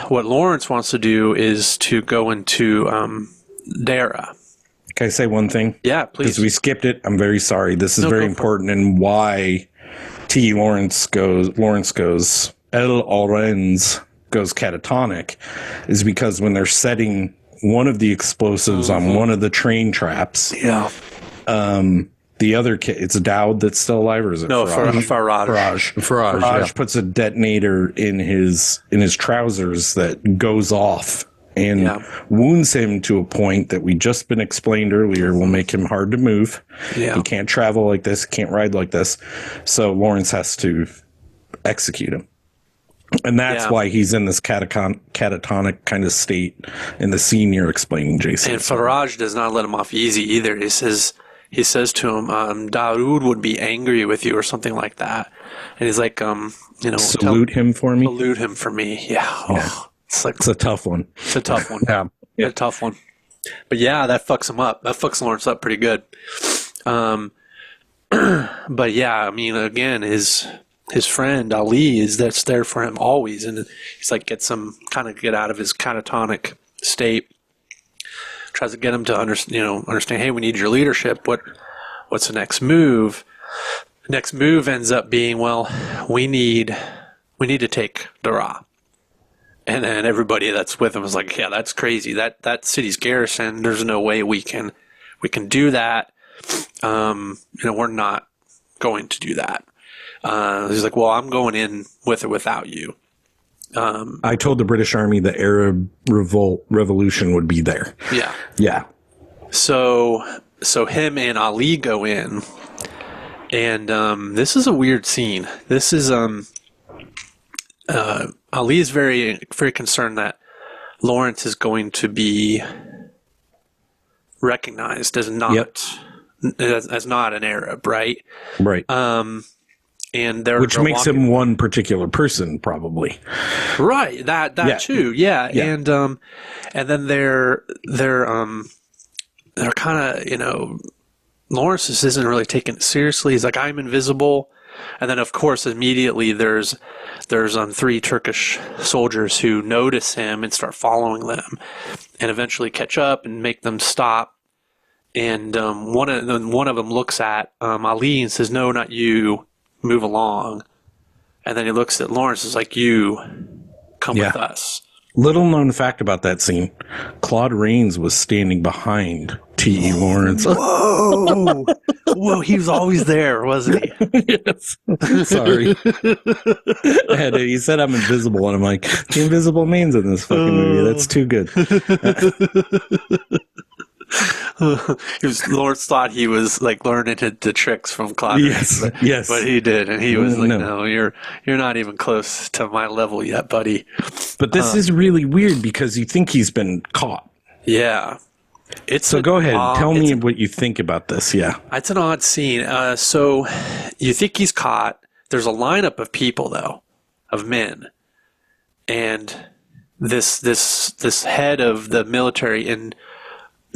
what Lawrence wants to do is to go into Dara. Can I say one thing? Yeah, please. Because we skipped it. I'm very sorry. This is very important, and why T. Lawrence goes El Orenz goes catatonic is because when they're setting one of the explosives on one of the train traps, the other kid, it's Dowd that's still alive, or is it Faraj? Faraj puts a detonator in his trousers that goes off and wounds him to a point that we just been explained earlier will make him hard to move. He can't travel like this, can't ride like this. So Lawrence has to execute him. And that's why he's in this catatonic kind of state in the scene you're explaining, Jason. And Faraj does not let him off easy either. He says to him, Daoud would be angry with you or something like that. And he's like, salute him for me. Salute him for me. Yeah. Oh, it's a tough one. It's a tough one. A tough one. But yeah, that fucks him up. That fucks Lawrence up pretty good. But yeah, I mean, again, his friend Ali is that's there for him always, and he's like get out of his catatonic state. Tries to get him to understand. Hey, we need your leadership. What's the next move? The next move ends up being, well, we need to take Daraa, and then everybody that's with him is like, yeah, that's crazy. That city's garrison. There's no way we can do that. We're not going to do that. He's like, well, I'm going in with or without you. I told the British Army the Arab revolution would be there. Yeah. Yeah. So him and Ali go in, and this is a weird scene. This is Ali is very, very concerned that Lawrence is going to be recognized as not as not an Arab, right? Right. And which makes him one particular person, probably. Right. That too. Yeah. And then they're kind of, Lawrence isn't really taking it seriously. He's like, I'm invisible. And then of course immediately there's 3 Turkish soldiers who notice him and start following them and eventually catch up and make them stop. And one of them looks at Ali and says, no, not you. Move along. And then he looks at Lawrence and is like, you come with us. Little known fact about that scene, Claude Rains was standing behind T.E. Lawrence. Whoa. Whoa, he was always there, wasn't he? Yes. Sorry. He said I'm invisible, and I'm like, the invisible man's in this fucking movie. That's too good. Lawrence thought he was like learning the tricks from Claude. Yes, but he did, and he was like, "No, you're not even close to my level yet, buddy." But this is really weird because you think he's been caught. Yeah, go ahead, tell me what you think about this. Yeah, it's an odd scene. So you think he's caught? There's a lineup of people though, of men, and this head of the military in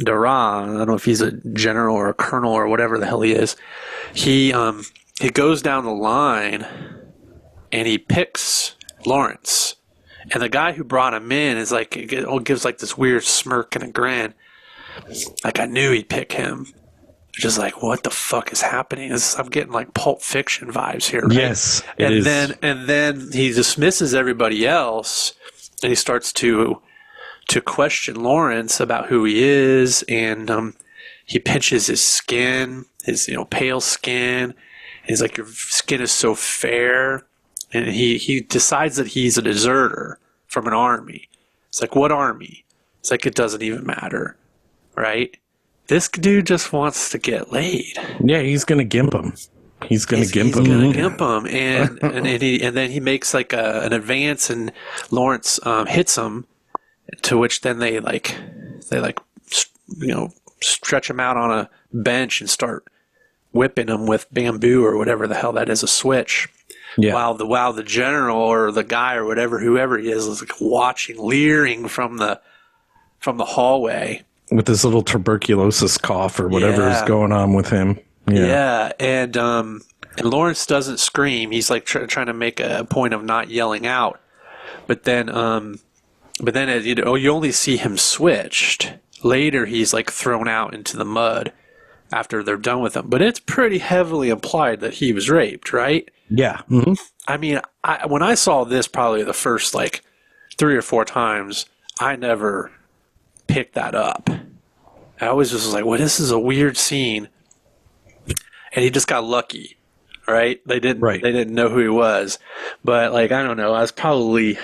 Dara, I don't know if he's a general or a colonel or whatever the hell he is. He goes down the line and he picks Lawrence. And the guy who brought him in is like, gives like this weird smirk and a grin. Like, I knew he'd pick him. Just like, what the fuck is happening? I'm getting like Pulp Fiction vibes here, right? Yes, it is. And then he dismisses everybody else, and he starts to question Lawrence about who he is, and he pinches his skin, his pale skin. And he's like, your skin is so fair, and he decides that he's a deserter from an army. It's like, what army? It's like, it doesn't even matter, right? This dude just wants to get laid. Yeah, he's gonna gimp him. He's gonna gimp him, and then he makes like an advance, and Lawrence hits him. To which then they stretch him out on a bench and start whipping him with bamboo or whatever the hell that is, a switch. Yeah. While the general or the guy or whoever he is like watching, leering from the hallway. With this little tuberculosis cough or whatever is going on with him. Yeah, and Lawrence doesn't scream. He's like trying to make a point of not yelling out. But then as you only see him switched. Later, he's like thrown out into the mud after they're done with him. But it's pretty heavily implied that he was raped, right? Yeah. Mm-hmm. I mean, when I saw this probably the first like 3 or 4 times, I never picked that up. I always just was like, well, this is a weird scene. And he just got lucky, right? They didn't know who he was. But like, I don't know, I was probably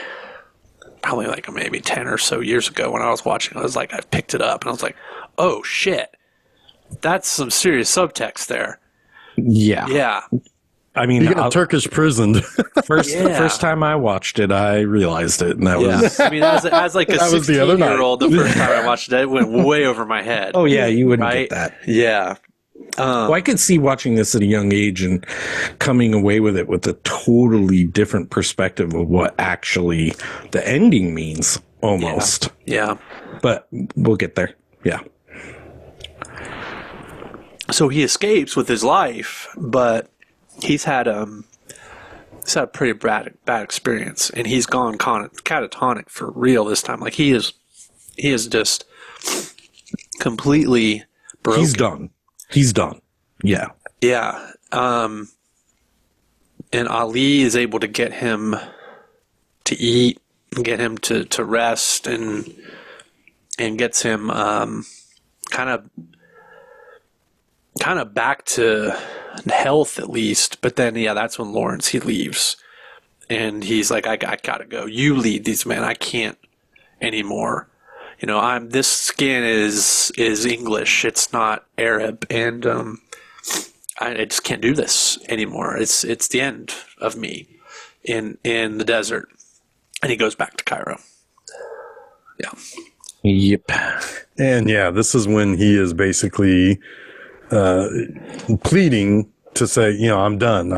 like maybe 10 or so years ago when I was watching, I was like, I picked it up and I was like, oh shit, that's some serious subtext there. Yeah. Yeah. I mean, you got Turkish prisoned. First time I watched it, I realized it, and that was. I mean, as like a 16-year-old, the first time I watched it, it went way over my head. Oh yeah, you wouldn't get that. Yeah. Well, I could see watching this at a young age and coming away with it with a totally different perspective of what actually the ending means, almost. Yeah. But we'll get there. Yeah. So he escapes with his life, but he's had a pretty bad experience, and he's gone catatonic for real this time. Like he is just completely broken. He's done. Yeah. Yeah. And Ali is able to get him to eat, and get him to rest, and gets him kind of back to health at least. But then that's when Lawrence, he leaves, and he's like, I gotta go, you lead these men, I can't anymore. This skin is English, it's not Arab, and I just can't do this anymore. It's the end of me in the desert. And he goes back to Cairo. Yeah. Yep. And this is when he is basically pleading to say, I'm done.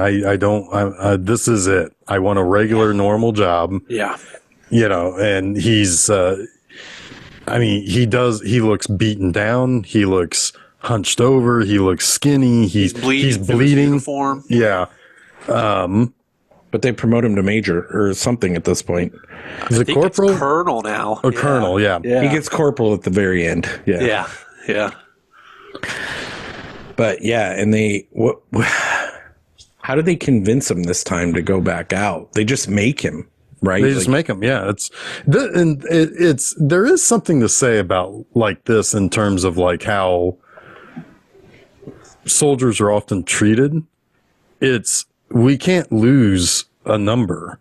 This is it. I want a regular, normal job. Yeah. And he's, he looks beaten down. He looks hunched over. He looks skinny. He's bleeding. Uniform. Yeah. But they promote him to major or something at this point. Is it corporal? It's colonel now. A colonel, yeah. He gets corporal at the very end. Yeah. Yeah. But and how do they convince him this time to go back out? They just make him, right? They just make him. Yeah. There is something to say about like this in terms of like how soldiers are often treated. We can't lose a number.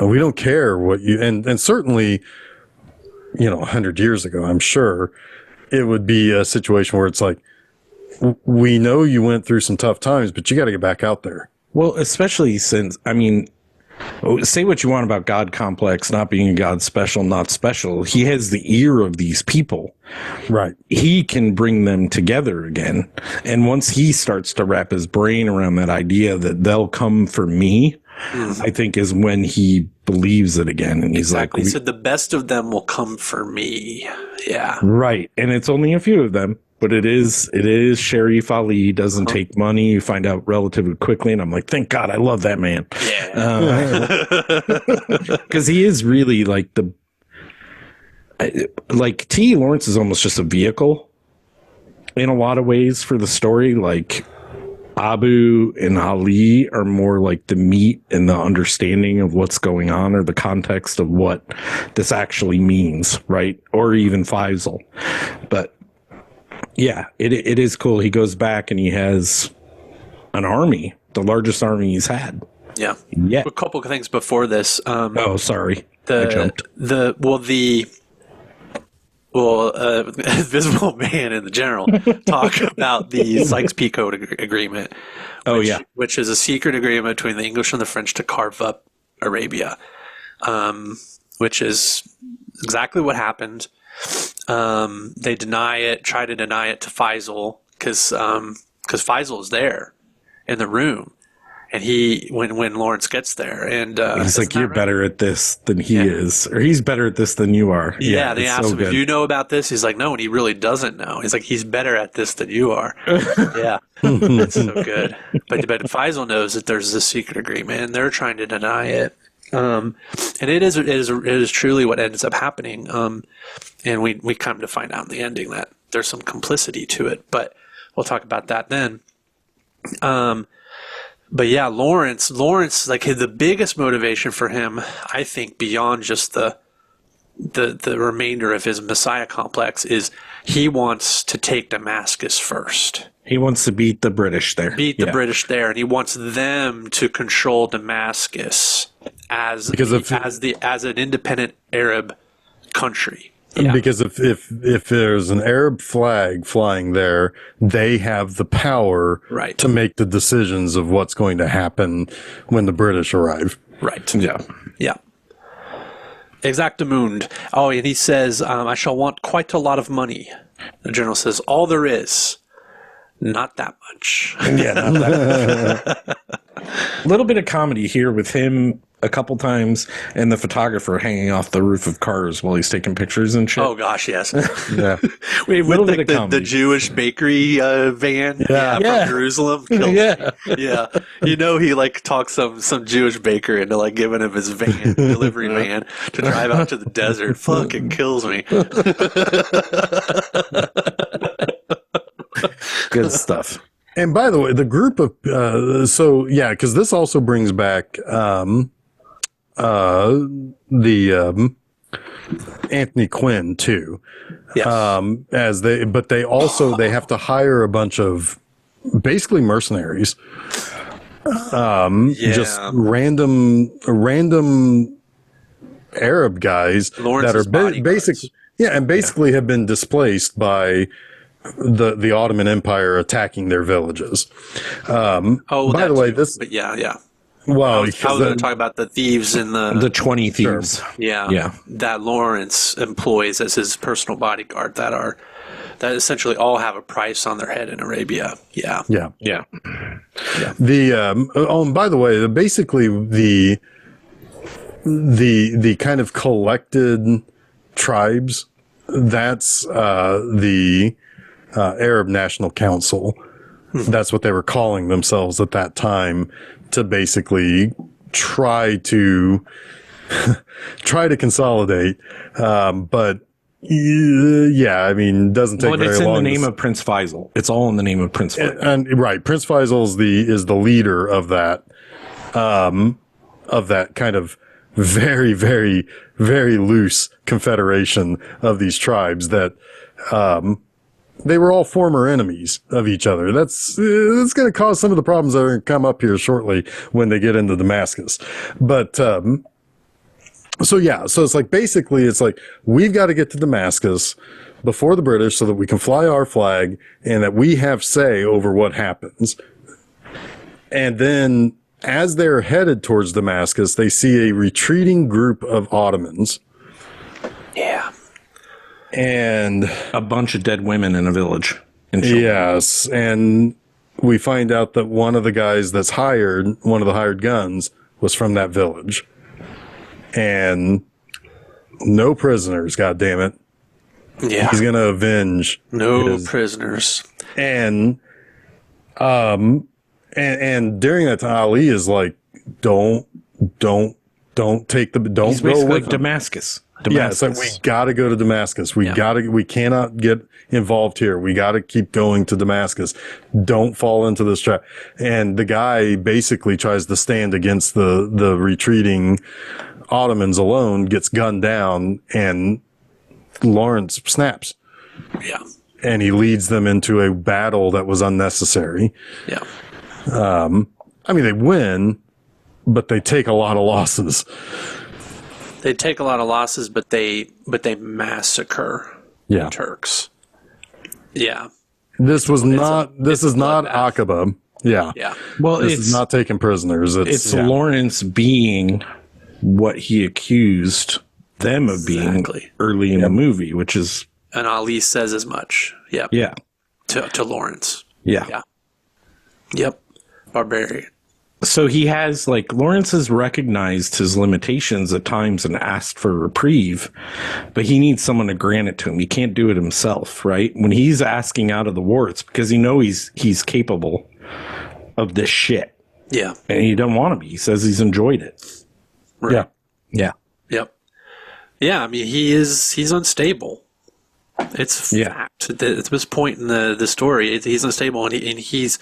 We don't care what and certainly, 100 years ago, I'm sure it would be a situation where it's like, we know you went through some tough times, but you got to get back out there. Well, especially since, say what you want about God complex, not being a God special, not special. He has the ear of these people. Right. He can bring them together again. And once he starts to wrap his brain around that idea that they'll come for me, I think is when he believes it again. And he's Exactly. like, He said, the best of them will come for me. Yeah. right. And it's only a few of them, but it is Sharif Ali. He doesn't take money. You find out relatively quickly. And I'm like, thank God, I love that man. Yeah. Because he is really like T. Lawrence is almost just a vehicle in a lot of ways for the story. Like Abu and Ali are more like the meat and the understanding of what's going on, or the context of what this actually means, right? Or even Faisal. But yeah, it is cool. He goes back and he has an army, the largest army he's had. Yeah. Yeah. A couple of things before this. Oh, sorry. I jumped. Invisible Man and the General talk about the Sykes-Picot agreement. Which is a secret agreement between the English and the French to carve up Arabia, which is exactly what happened. They try to deny it to Faisal because Faisal is there in the room. And when Lawrence gets there, and he's like, "You're better at this than he is, or he's better at this than you are." Yeah, they asked him if you know about this. He's like, "No," and he really doesn't know. He's like, "He's better at this than you are." Yeah, it's so good. But Faisal knows that there's this secret agreement, and they're trying to deny it. And it is truly what ends up happening. And we come to find out in the ending that there's some complicity to it. But we'll talk about that then. But yeah, Lawrence, like the biggest motivation for him, I think, beyond just the remainder of his Messiah complex, is he wants to take Damascus first. He wants to beat the British there. And he wants them to control Damascus as an independent Arab country. Yeah. Because if there's an Arab flag flying there, they have the power to make the decisions of what's going to happen when the British arrive. Right. Yeah. Yeah. Exactamund. Oh, and he says, I shall want quite a lot of money. The general says, all there is. Not that much. Yeah, not that much. A little bit of comedy here with him a couple times and the photographer hanging off the roof of cars while he's taking pictures and shit. Oh gosh, yes. Yeah. Wait, with the Jewish bakery van from Jerusalem. Yeah. You know, he like talks some Jewish baker into like giving him his van, delivery van, to drive out to the desert. Fucking kills me. Good stuff. And by the way, the group of because this also brings back the Anthony Quinn too. Yes. They have to hire a bunch of basically mercenaries. Just random Arab guys Lawrence's that are basically have been displaced by the Ottoman Empire attacking their villages. By the way, Well, I was going to talk about the thieves in the 20 thieves. Sure. Yeah. That Lawrence employs as his personal bodyguard that essentially all have a price on their head in Arabia. Yeah. And by the way, basically the kind of collected tribes, that's the Arab National Council. That's what they were calling themselves at that time, to basically try to consolidate. But I mean, it doesn't take very long. It's in the name of Prince Faisal. It's all in the name of Prince Faisal. And Prince Faisal is the leader of that kind of very, very, very loose confederation of these tribes that they were all former enemies of each other. That's going to cause some of the problems that are going to come up here shortly when they get into Damascus. But so it's like basically it's like we've got to get to Damascus before the British so that we can fly our flag and that we have say over what happens. And then as they're headed towards Damascus, they see a retreating group of Ottomans. Yeah. And a bunch of dead women in a village. Yes. And we find out that one of the guys that's hired, one of the hired guns, was from that village. And no prisoners, goddammit. Yeah. He's going to avenge No prisoners. And during that time, Ali is like, don't take the, don't He's go basically with like them. Damascus. Yeah, it's like, we got to go to Damascus. We cannot get involved here. We got to keep going to Damascus. Don't fall into this trap. And the guy basically tries to stand against the retreating Ottomans alone, gets gunned down, and Lawrence snaps. Yeah. And he leads them into a battle that was unnecessary. Yeah. I mean, they win, but they take a lot of losses. They take a lot of losses, but they massacre the Turks. Yeah. This is not Aqaba. Yeah. Yeah. Well, This is not taking prisoners. It's Lawrence being what he accused them of being early in the movie, which is... And Ali says as much. Yep. Yeah. To Lawrence. Yeah. Yeah. Yep. Barbarian. So he has, like, Lawrence has recognized his limitations at times and asked for reprieve, but he needs someone to grant it to him. He can't do it himself, right? When he's asking out of the war, it's because he knows he's capable of this shit. Yeah. And he doesn't want to be. He says he's enjoyed it. Right. Yeah. Yeah. Yep. Yeah, I mean, he's unstable. It's fact. At this point in the story, he's unstable, and he's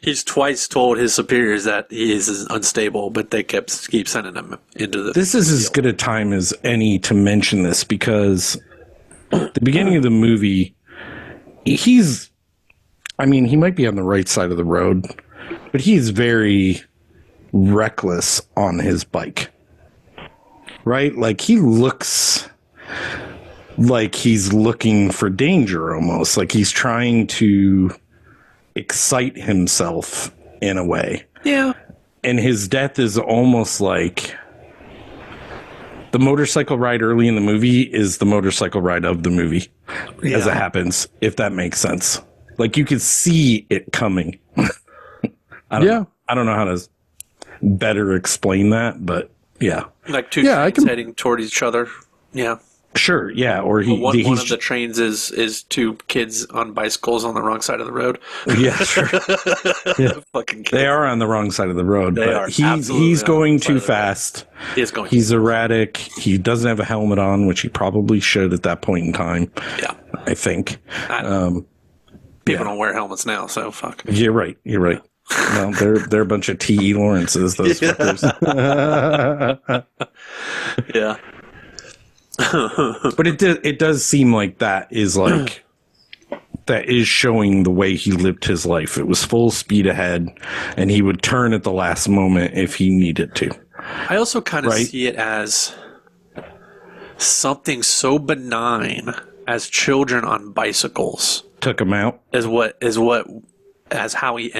he's twice told his superiors that he is unstable, but they keep sending him into the. This is as good a time as any to mention this, because at the beginning of the movie, he might be on the right side of the road, but he's very reckless on his bike. Right? Like, he looks like he's looking for danger almost. Like he's trying to excite himself in a way. Yeah. And his death is almost like the motorcycle ride early in the movie is the motorcycle ride of the movie as it happens, if that makes sense. Like, you could see it coming. I don't know how to better explain that, but yeah. Like two trains heading toward each other. Yeah. Sure, yeah. Or one of the trains is two kids on bicycles on the wrong side of the road. Yeah, sure. Fucking kids. They are on the wrong side of the road. They are. He's going too fast. He is going. He's erratic. He doesn't have a helmet on, which he probably should at that point in time. Yeah, I think. People don't wear helmets now, so fuck. You're right. Well, they're a bunch of T.E. Lawrences, those fuckers. Yeah. But it does seem like that is showing the way he lived his life. It was full speed ahead, and he would turn at the last moment if he needed to. I also kind of see it as something so benign as children on bicycles took him out as how he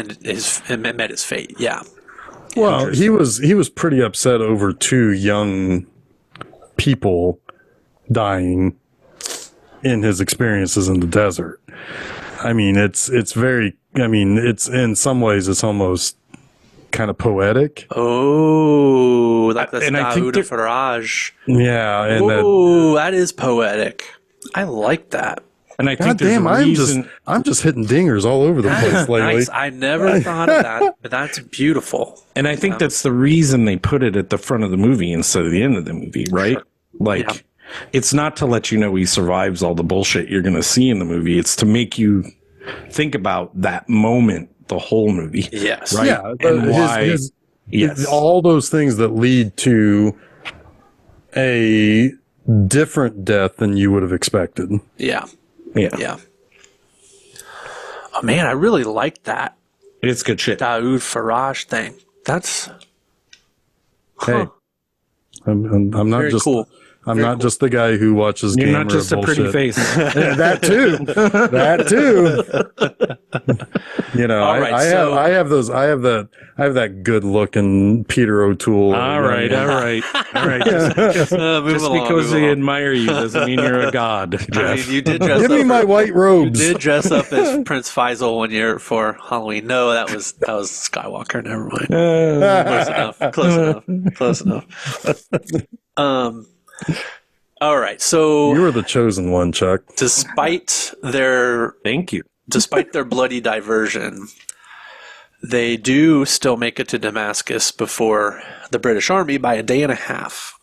met his fate. Yeah. Well, he was pretty upset over two young people dying in his experiences in the desert. I mean, it's in some ways it's almost kind of poetic. Oh, like the and I think Farage. Yeah, and that is poetic. I like that. And I think I'm just hitting dingers all over the place lately. Nice. I never thought of that, but that's beautiful. And I think that's the reason they put it at the front of the movie instead of the end of the movie, right? Sure. Like, it's not to let you know he survives all the bullshit you're going to see in the movie. It's to make you think about that moment, the whole movie. Yes. Right? Yeah. And why? Yes. All those things that lead to a different death than you would have expected. Yeah. Yeah. Oh, man, I really like that. It's good shit. Daoud Farage thing. That's... Hey, I'm not very just... cool. I'm not just the guy who watches You're camera not just a pretty bullshit. face. That too. That too. You know, All right, I have that good looking Peter O'Toole. All right. Just Move along, because move they along. admire you doesn't mean you're a god, I Jeff. mean, you did dress Give up. me my white You robes. did dress up as Prince Faisal one year for Halloween. No, that was Skywalker. Never mind. Close enough. All right. So You were the chosen one, Chuck. despite their Thank you. bloody diversion, they do still make it to Damascus before the British Army by a day and a half.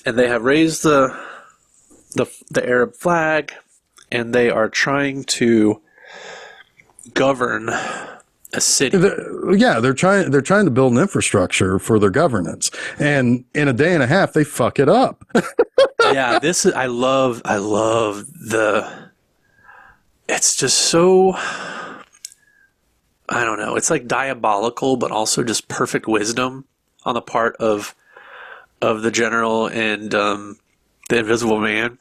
And they have raised the Arab flag, and they are trying to govern a city. They're trying to build an infrastructure for their governance, and in a day and a half they fuck it up. Yeah, I love it's just so, I don't know, it's like diabolical, but also just perfect wisdom on the part of the general and the Invisible Man.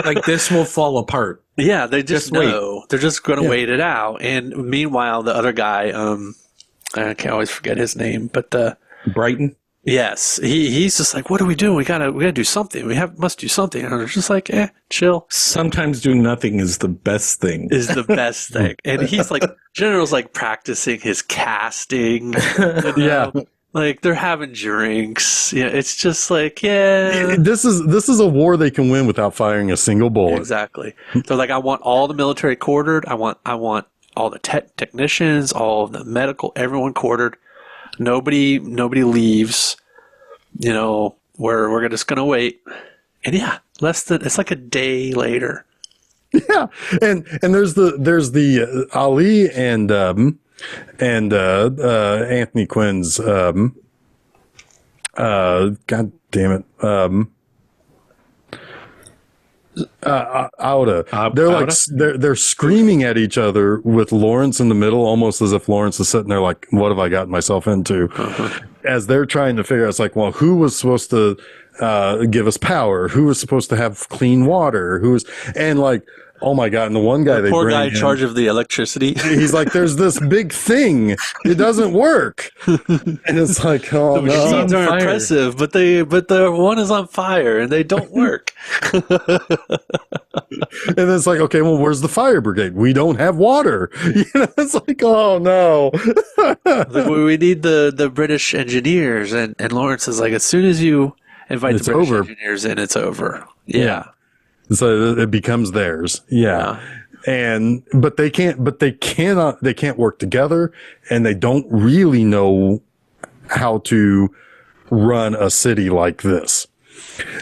Like, this will fall apart. Yeah, they just wait. know. They're just going to wait it out. And meanwhile, the other guy, I can't always forget his name, but Brighton? yes, he's just like, what do we do? We gotta do something. Must do something. And they're just like, chill. Sometimes doing nothing is the best thing. Is the best thing. And he's like, General's like practicing his casting. You know? Like, they're having drinks. Yeah, it's just like, This is a war they can win without firing a single bullet. exactly. They're like, I want all the military quartered. I want all the technicians, all of the medical, everyone quartered. Nobody leaves. You know, we're just gonna wait. And it's like a day later. Yeah, and there's the Ali and Anthony Quinn's God damn it, Auda. They're like they're screaming at each other with Lawrence in the middle, almost as if Lawrence is sitting there like, "What have I gotten myself into?" As they're trying to figure out, it's like, well, who was supposed to give us power? Who was supposed to have clean water? And like, oh my God! And the one guy, The poor guy in charge of the electricity. he's like, "There's this big thing. It doesn't work." And it's like, oh The no. machines are impressive, but the one is on fire and they don't work. And it's like, okay, well, where's the fire brigade? We don't have water. You know, it's like, oh no. Like, we need the British engineers, and Lawrence is like, as soon as you invite It's the British over. engineers in, it's over. Yeah. So it becomes theirs. Yeah. But they can't work together, and they don't really know how to run a city like this.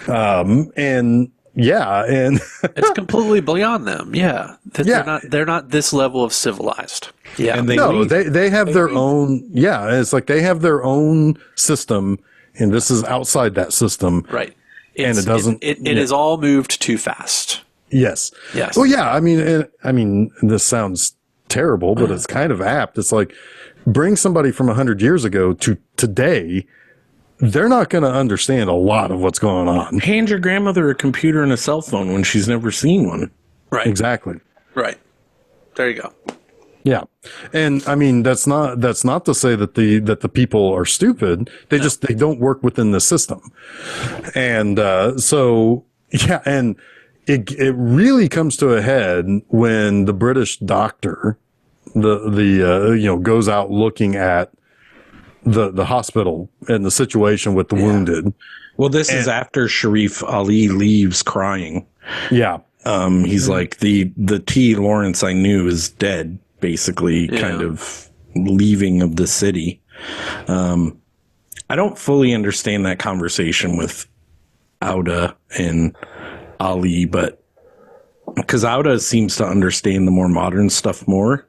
And It's completely beyond them. Yeah. They're not this level of civilized. Yeah. And they have their own. Yeah. It's like they have their own system, and this is outside that system. Right. And it doesn't. It is all moved too fast. Yes. Yes. Well, yeah. I mean, this sounds terrible, but it's kind of apt. It's like, bring somebody from 100 years ago to today. They're not going to understand a lot of what's going on. Hand your grandmother a computer and a cell phone when she's never seen one. Right. Exactly. Right. There you go. Yeah. And I mean, that's not to say that the people are stupid. They don't work within the system. And, so yeah. And it really comes to a head when the British doctor, goes out looking at the hospital and the situation with the wounded. Well, this is after Sharif Ali leaves crying. Yeah. He's like, the T. Lawrence I knew is dead, basically, kind of leaving of the city. I don't fully understand that conversation with Auda and Ali, but because Auda seems to understand the more modern stuff more,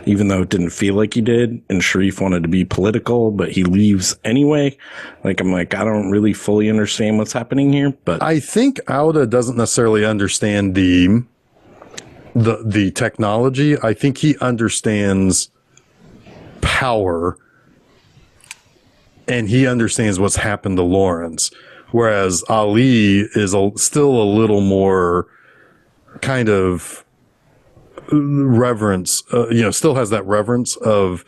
even though it didn't feel like he did, and Sharif wanted to be political, but he leaves anyway. Like, I'm like, I don't really fully understand what's happening here, but I think Auda doesn't necessarily understand the technology. I think he understands power, and he understands what's happened to Lawrence. whereas Ali is still a little more kind of reverence, still has that reverence of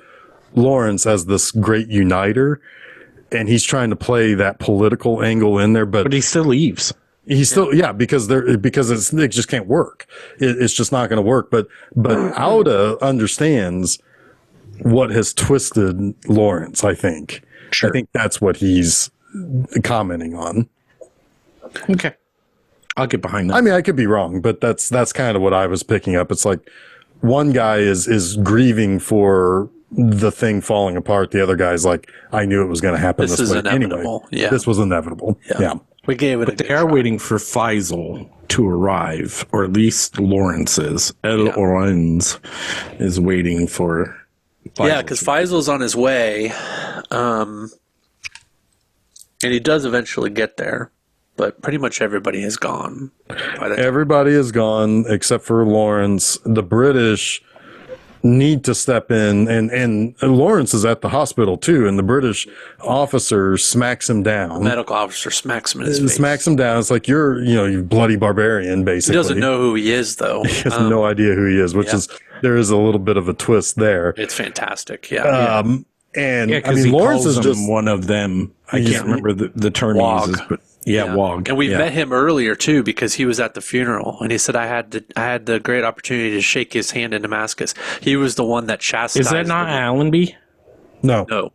Lawrence as this great uniter, and he's trying to play that political angle in there, but he still leaves. He's still, because it just can't work. It's just not going to work. But Auda understands what has twisted Lawrence. I think. Sure. I think that's what he's commenting on. Okay, I'll get behind that. I mean, I could be wrong, but that's kind of what I was picking up. It's like one guy is grieving for the thing falling apart. The other guy's like, I knew it was going to happen this way inevitable. Anyway. Yeah, this was inevitable. Yeah. We gave it but they are waiting for Faisal to arrive, or at least Lawrence is. Lawrence is waiting for Faisal. Yeah, because Faisal's on his way. And he does eventually get there. But pretty much everybody has gone. Everybody is gone except for Lawrence. The British need to step in, and Lawrence is at the hospital too, and the British officer smacks him down. The medical officer smacks him in his face. Smacks him down. It's like, you bloody barbarian, basically. He doesn't know who he is, though. He has no idea who he is, which is, there is a little bit of a twist there. It's fantastic, yeah. And I mean, Lawrence is just one of them. I can't remember the term he uses, but Wog. And we met him earlier too, because he was at the funeral, and he said, I had the great opportunity to shake his hand in Damascus. He was the one that chastised. Is that not Allenby? No.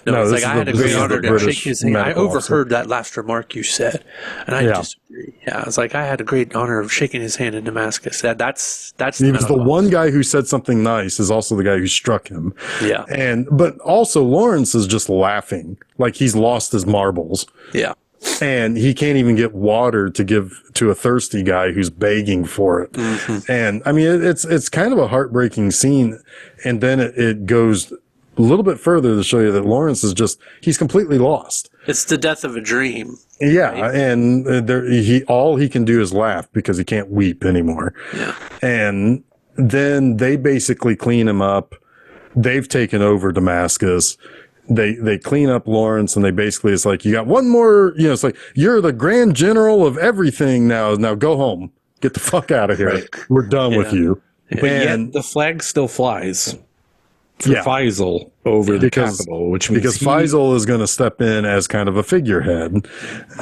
It's like, I had a great honor to shake his hand. I overheard that last remark you said, and I disagree. Yeah, it's like, I had a great honor of shaking his hand in Damascus. That's he was the one guy who said something nice, is also the guy who struck him. Yeah. But also Lawrence is just laughing like he's lost his marbles. Yeah. And he can't even get water to give to a thirsty guy who's begging for it. Mm-hmm. And I mean, it's kind of a heartbreaking scene. And then it goes a little bit further to show you that Lawrence is he's completely lost. It's the death of a dream. Yeah. Right? And all he can do is laugh because he can't weep anymore. Yeah. And then they basically clean him up. They've taken over Damascus. They clean up Lawrence, and it's like, you got one more, it's like, you're the grand general of everything now. Now go home. Get the fuck out of here. Right. We're done with you. But yet the flag still flies for Faisal over the capital, which means Faisal is going to step in as kind of a figurehead,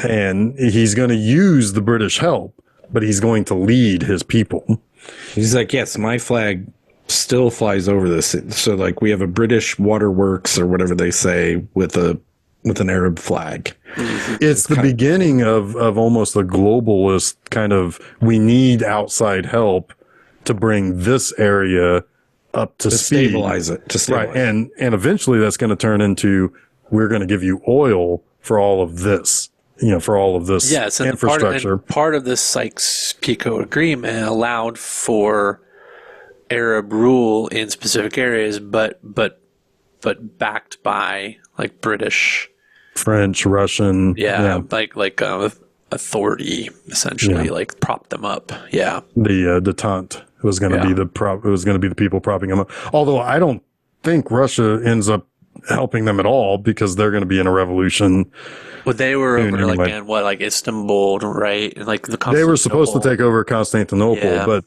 and he's going to use the British help, but he's going to lead his people. He's like, yes, my flag still flies over this. So like, we have a British waterworks or whatever they say with an Arab flag. It's the beginning of almost a globalist kind of, we need outside help to bring this area up to speed. Stabilize it. Right. And eventually that's going to turn into, we're going to give you oil for all of this. For all of this infrastructure. Part of this Sykes-Picot agreement allowed for Arab rule in specific areas, but backed by like British, French, Russian, like authority, essentially, like prop them up. Yeah, the detente was going to be it was going to be the people propping them up. Although I don't think Russia ends up helping them at all, because they're going to be in a revolution. Well, they were over like Istanbul, right? And like they were supposed to take over Constantinople, but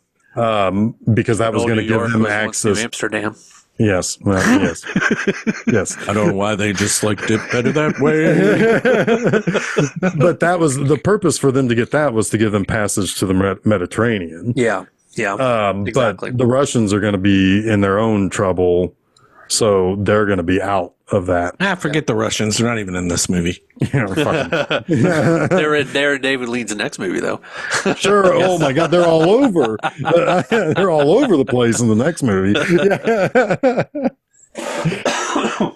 because that was going to give them access. New Amsterdam. Yes. Well, yes. Yes. I don't know why they just liked it better that way. But that was the purpose for them to get that, was to give them passage to the Mediterranean. Yeah. Yeah. Exactly. But the Russians are going to be in their own trouble. So they're going to be out of that. Forget the Russians. They're not even in this movie. They're in David Lean's next movie, though. Sure. Oh, my God. They're all over. They're all over the place in the next movie.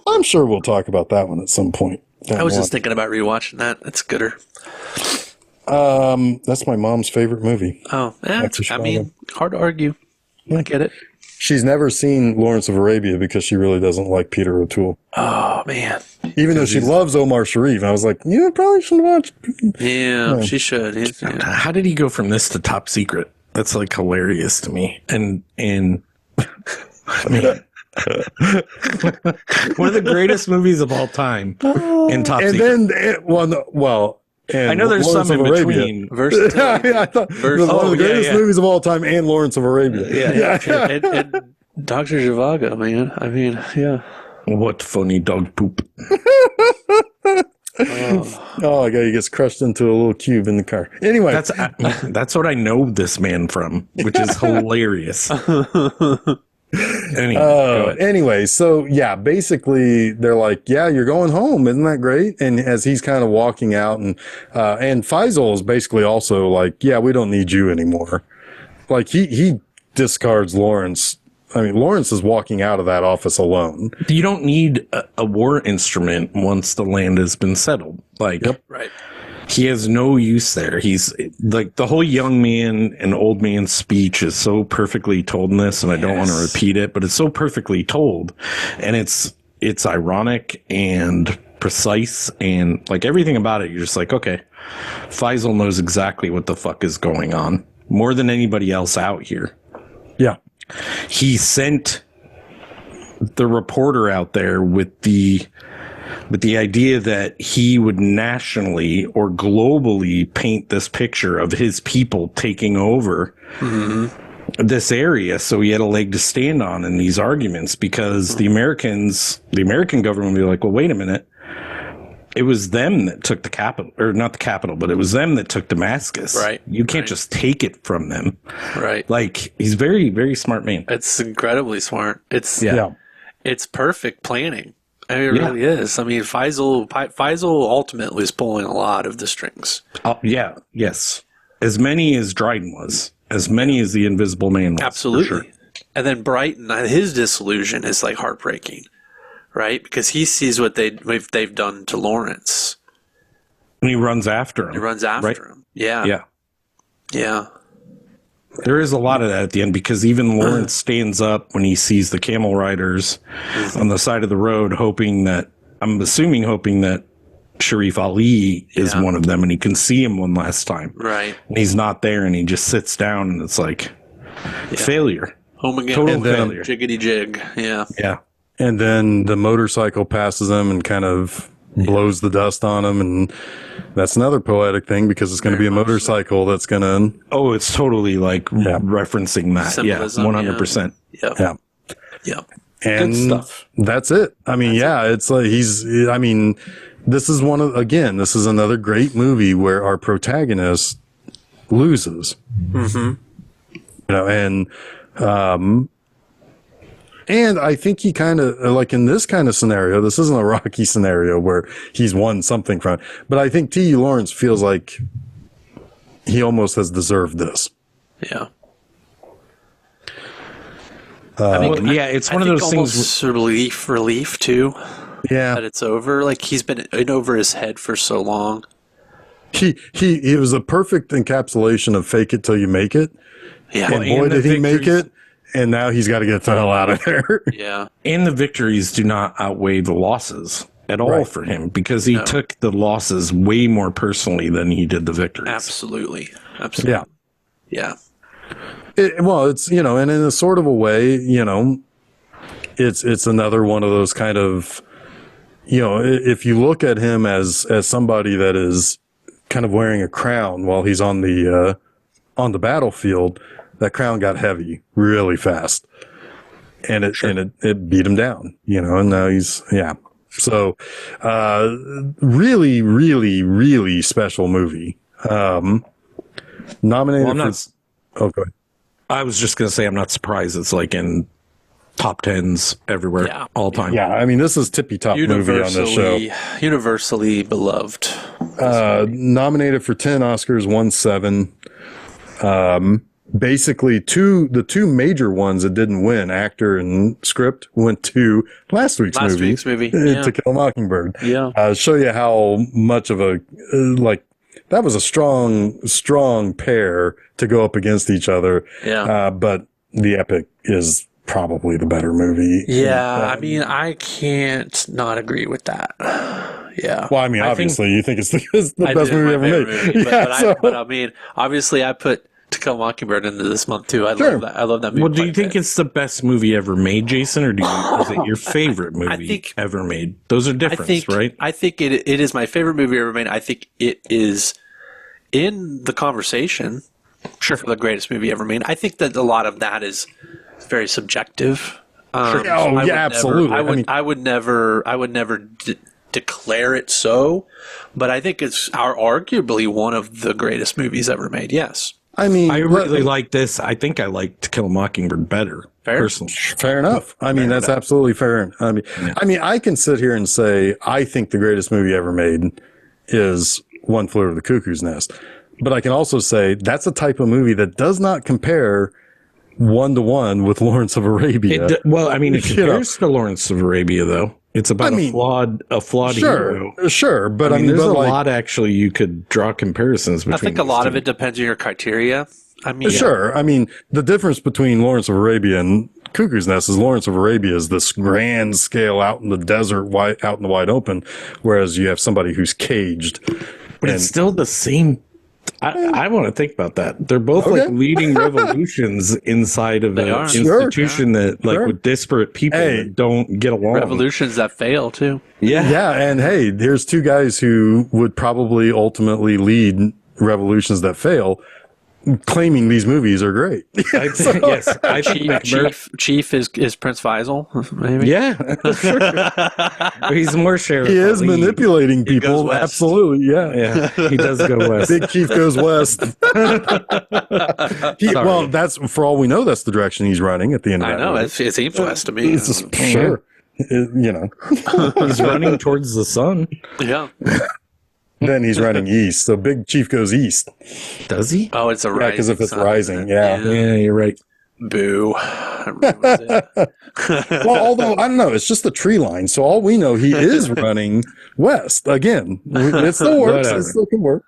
I'm sure we'll talk about that one at some point. I was just thinking about rewatching that. It's gooder. That's my mom's favorite movie. Oh, I mean, hard to argue. I get it. She's never seen Lawrence of Arabia because she really doesn't like Peter O'Toole. Oh, man. Even though she loves Omar Sharif. I was like, you probably should watch. Yeah, she should. How did he go from this to Top Secret? That's like hilarious to me. And I mean, one of the greatest movies of all time in Top Secret. And then, and I know there's Lawrence some of in Arabia. between. Versatility. I thought one of the greatest movies of all time, and Lawrence of Arabia. And Dr. Zhivago, man. I mean, yeah. What funny dog poop. Oh, he gets crushed into a little cube in the car. Anyway, That's what I know this man from, which is hilarious. Anyway, go ahead. anyway, so yeah, basically they're like, yeah, you're going home. Isn't that great? And as he's kind of walking out and Faisal is basically also like, yeah, we don't need you anymore. Like he discards Lawrence. I mean, Lawrence is walking out of that office alone. You don't need a war instrument once the land has been settled. Like, Right. he has no use there. He's like the whole young man and old man speech is so perfectly told in this, and I don't want to repeat it, but it's so perfectly told, and it's ironic and precise, and like everything about it, you're just like, okay, Faisal knows exactly what the fuck is going on more than anybody else out here. Yeah. He sent the reporter out there with the idea that he would nationally or globally paint this picture of his people taking over this area, so he had a leg to stand on in these arguments, because the American government would be like, well, wait a minute. It was them that took the capital, or not the capital, but it was them that took Damascus. Right. You can't just take it from them. Right. Like, he's very, very smart man. It's incredibly smart. It's perfect planning. I mean, it really is. I mean, Faisal ultimately is pulling a lot of the strings. Yes. As many as Dryden was. As many as the Invisible Man was. Absolutely. For sure. And then Brighton, his disillusion is like heartbreaking, right? Because he sees what they've done to Lawrence. And he runs after him. He runs after him. Yeah. There is a lot of that at the end, because even Lawrence stands up when he sees the camel riders on the side of the road, hoping that Sharif Ali is one of them, and he can see him one last time. Right. And he's not there, and he just sits down, and it's like failure. Home again. Total failure. Jiggity jig. Yeah. Yeah. And then the motorcycle passes him and kind of blows the dust on him, and that's another poetic thing, because it's going to be a motorcycle that's going to... Oh, it's totally like referencing that. Symbolism, 100%. Yep. And good stuff. That's it. I mean, it's like this is this is another great movie where our protagonist loses. You know, and I think he kind of, like in this kind of scenario, this isn't a Rocky scenario where he's won something from it, but I think T.U. Lawrence feels like he almost has deserved this. Yeah. It's one of those things. Relief too. Yeah. That it's over. Like, he's been in over his head for so long. He was a perfect encapsulation of fake it till you make it. Yeah. And boy, did he make it. And now he's got to get the hell out of there. Yeah. And the victories do not outweigh the losses at all for him, because he took the losses way more personally than he did the victories. Absolutely. Yeah. It's, you know, and in a sort of a way, you know, it's another one of those kind of, you know, if you look at him as somebody that is kind of wearing a crown while he's on the battlefield, that crown got heavy really fast, and it beat him down, you know, and now he's, So, really, really, really special movie. Nominated go ahead. I was just going to say, I'm not surprised it's like in top 10s everywhere, all time. Yeah, I mean, this is tippy top movie on this show. Universally beloved. Nominated for 10 Oscars, won 7. Basically, the two major ones that didn't win, actor and script, went to last week's movie, To Kill a Mockingbird. Yeah. Show you how much of a that was a strong pair to go up against each other. Yeah. But the Epic is probably the better movie. Yeah, I mean, I can't not agree with that. Yeah. Well, I mean, obviously, you think it's the best movie ever made. But I mean, obviously, I put To Kill a Mockingbird into this month too. I Sure. love that. I love that movie. Well, do you quite a think bit. it's the best movie ever made, Jason, or is it your favorite movie think- ever made? Those are different, right? I think it is my favorite movie ever made. I think it is in the conversation for the greatest movie ever made. I think that a lot of that is very subjective. Oh, yeah, I would absolutely. I would never declare it so, but I think it's arguably one of the greatest movies ever made. Yes. I mean, I really like this. I think I like To Kill a Mockingbird better, Fair. personally. fair enough. I mean, that's absolutely fair. I mean, I can sit here and say I think the greatest movie ever made is One Flew Over the Cuckoo's Nest, but I can also say that's a type of movie that does not compare 1-to-1 with Lawrence of Arabia. Well, I mean, it compares to Lawrence of Arabia, though. It's about a flawed hero. Sure, but I mean, there's but a like, lot actually you could draw comparisons between. I think a lot of it depends on your criteria. I mean, sure. I mean, the difference between Lawrence of Arabia and Cuckoo's Nest is Lawrence of Arabia is this grand scale out in the desert, out in the wide open, whereas you have somebody who's caged. But it's still the same. I want to think about that. They're both like leading revolutions inside of an institution that, like, with disparate people that don't get along. revolutions that fail too. Yeah, and hey, here's two guys who would probably ultimately lead revolutions that fail, claiming these movies are great. Yes, I think Chief is Prince Faisal, maybe. Yeah, sure. He's more sheriff. He is manipulating goes people. west. Absolutely, Yeah, he does go west. Big Chief goes west. Well, that's for all we know. That's the direction he's running at the end of I that know movie. it seems west to me. It's just, sure, you know. He's running towards the sun. Yeah. Then he's running east. So Big Chief goes east. Does he? Oh, it's a Yeah, rising because if it's sun. rising, yeah. Yeah, you're right. Boo. That ruins it. Well, although I don't know, it's just the tree line. So all we know, he is running west again. It still works. Whatever. It still can work.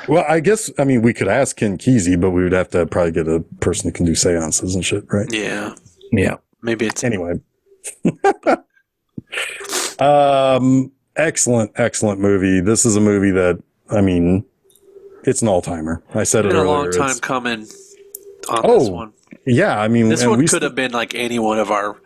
Well, I guess I mean we could ask Ken Kesey, but we would have to probably get a person who can do seances and shit, right? Yeah. Yeah. Maybe it's Anyway. Excellent movie. This is a movie that, I mean, it's an all-timer. I said it been a earlier. long time It's- coming on this one. Yeah, I mean, This and one we could have been like any one of our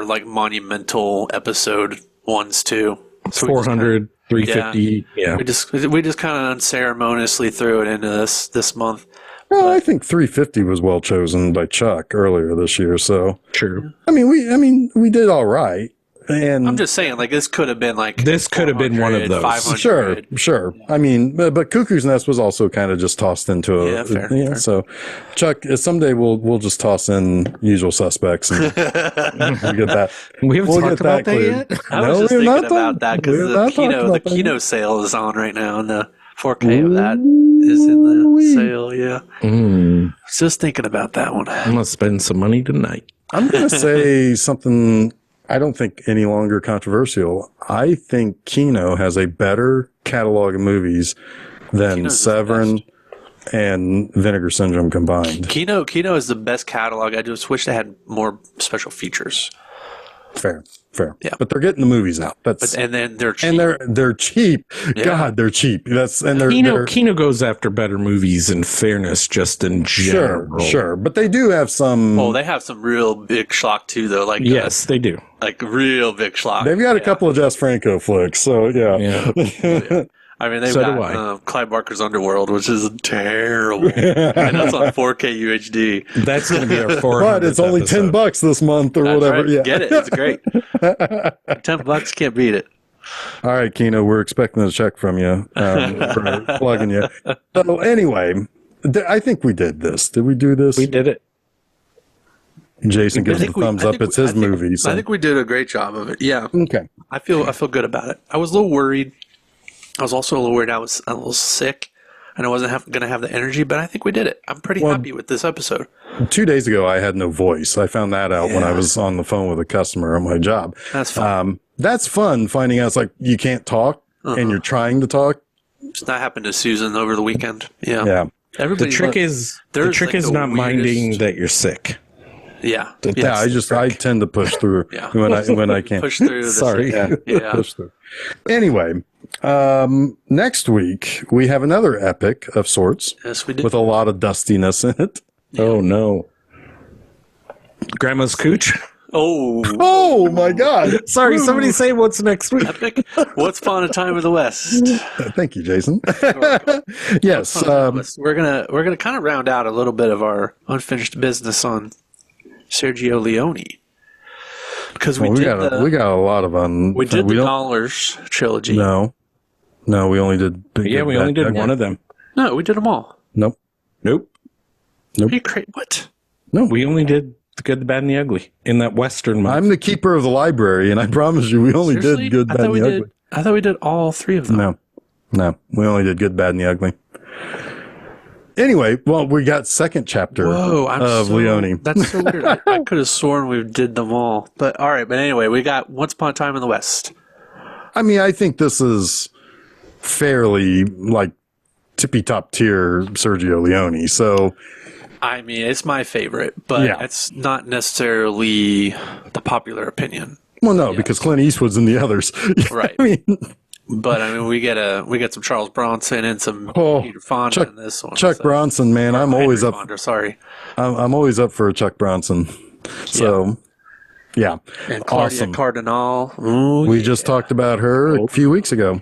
like monumental episode ones too. So we just 400, 350. Yeah. we just kind of unceremoniously threw it into this month. Well, I think 350 was well chosen by Chuck earlier this year. So, True. I mean, we did all right. And I'm just saying, like this could have been like This could have been one of 400, those. 500. Sure. I mean, but Cuckoo's Nest was also kind of just tossed into a, Yeah, fair. So, Chuck, someday we'll just toss in Usual Suspects and we'll get that. We haven't We'll talked get about that cleared. yet. I No, was just we're thinking not about talking- that we're because not the talking Kino about that. Kino sale is on right now, and the 4K of that is in the sale. Yeah, just thinking about that one. I'm gonna spend some money tonight. I'm going to say something I don't think any longer controversial. I think Kino has a better catalog of movies than Kino's the Severin and Vinegar Syndrome combined. Kino is the best catalog. I just wish they had more special features. Fair. Yeah. But they're getting the movies out. That's And then they're cheap. and they're cheap. Yeah. God, they're cheap. They're Kino goes after better movies in fairness, just in general. sure. But they do have some. Oh, they have some real big schlock too, though. Like Yes, they do. like real big schlock. They've got a couple of Jess Franco flicks, so yeah. Yeah. I mean, they've So do got Clive Barker's Underworld, which is terrible, and that's on 4K UHD. That's going to be our 400th But it's only episode. $10 this month or That's whatever. right. Yeah. Get it? It's great. $10 can't beat it. All right, Kino, we're expecting a check from you for plugging you. So anyway, I think we did this. Did we do this? We did it. Jason gives the thumbs up. It's his movie. So. I think we did a great job of it. Yeah, Okay. I feel good about it. I was a little worried. I was also a little worried. I was a little sick, and I wasn't going to have the energy. But I think we did it. I'm pretty happy with this episode. 2 days ago, I had no voice. I found that out when I was on the phone with a customer on my job. That's fun. That's fun finding out it's like you can't talk and you're trying to talk. That happened to Susan over the weekend. Yeah. Yeah. The Everybody. trick is there's like not the minding weirdest- that you're sick. Yeah. Yeah, I tend to push through Yeah. when I can. Push through. Sorry. Yeah. Push through. Anyway, next week we have another epic of sorts Yes, we did. with a lot of dustiness in it. Oh no. Grandma's Cooch. Oh my God! Sorry, somebody say what's next week. Epic. Once Upon a Time in the West. Thank you, Jason. Yes, We're gonna kind of round out a little bit of our unfinished business on Sergio Leone because we got a lot of we did the Dollars trilogy. No, we only did. We only did one of them. No, we did them all. Nope. Are you crazy? What? No, we only did the Good, the Bad, and the Ugly in that Western month. I'm the keeper of the library, and I promise you, we only Seriously? did Good, Bad, and the Ugly. I thought we did all three of them. No, we only did Good, Bad, and the Ugly. Anyway, well, we got second chapter of Leone. That's so weird. I could have sworn we did them all. But all right. But anyway, we got Once Upon a Time in the West. I mean, I think this is fairly like tippy top tier Sergio Leone. So, I mean, it's my favorite, but it's not necessarily the popular opinion. Well, no, because Clint Eastwood's in the others. Right. But I mean, we get some Charles Bronson and some Peter Fonda in this one. Chuck Bronson, man, I'm always up. Fonda, sorry, I'm always up for a Chuck Bronson. So, yeah, and Claudia Cardinal. Ooh, we just talked about her a few weeks ago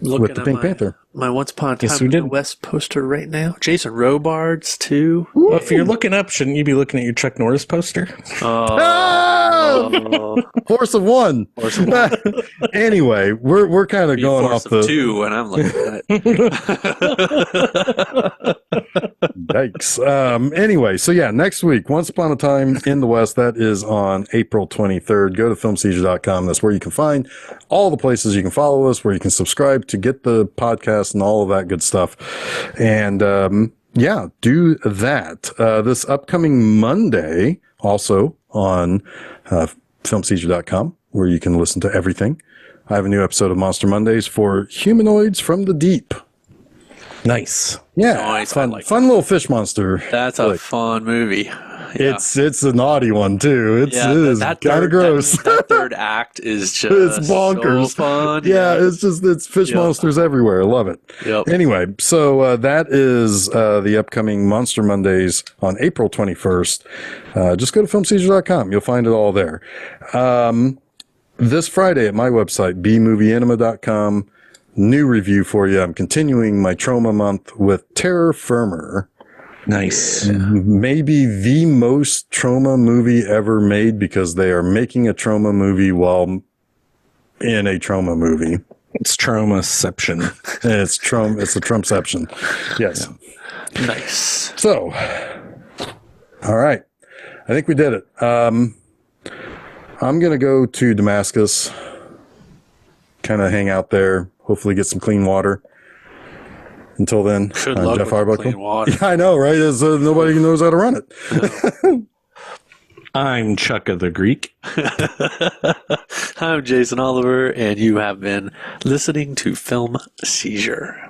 with the Pink Panther. My Once Upon a Time in the West poster right now. Jason Robards too. Well, if you're looking up, shouldn't you be looking at your Chuck Norris poster? Horse of one. Anyway, we're kind of going off the two, and I'm looking at it. Yikes. Anyway, so yeah, next week, Once Upon a Time in the West, that is on April 23rd. Go to filmseizure.com. That's where you can find all the places you can follow us, where you can subscribe to get the podcast and all of that good stuff. And do that. This upcoming Monday, also on filmseizure.com, where you can listen to everything. I have a new episode of Monster Mondays for Humanoids from the Deep. Nice. Yeah. Nice. Fun little fish monster. That's a fun movie. Yeah. It's a naughty one too. It is kind of gross. That third act is just it's bonkers. So fun. Yeah, it's fish monsters everywhere. I love it. Yep. Anyway, so that is the upcoming Monster Mondays on April 21st. Just go to filmseizure.com. You'll find it all there. This Friday at my website, bmovieanima.com, new review for you. I'm continuing my trauma month with Terror Firmer. Nice. Maybe the most trauma movie ever made, because they are making a trauma movie while in a trauma movie. It's Traumaception. It's a Trumpception. Yes. Yeah. Nice. So, all right. I think we did it. I'm going to go to Damascus, kind of hang out there, hopefully get some clean water. Until then, I'm Jeff Arbuckle. Yeah, I know, right? Nobody knows how to run it. I'm Chuck of the Greek. I'm Jason Oliver, and you have been listening to Film Seizure.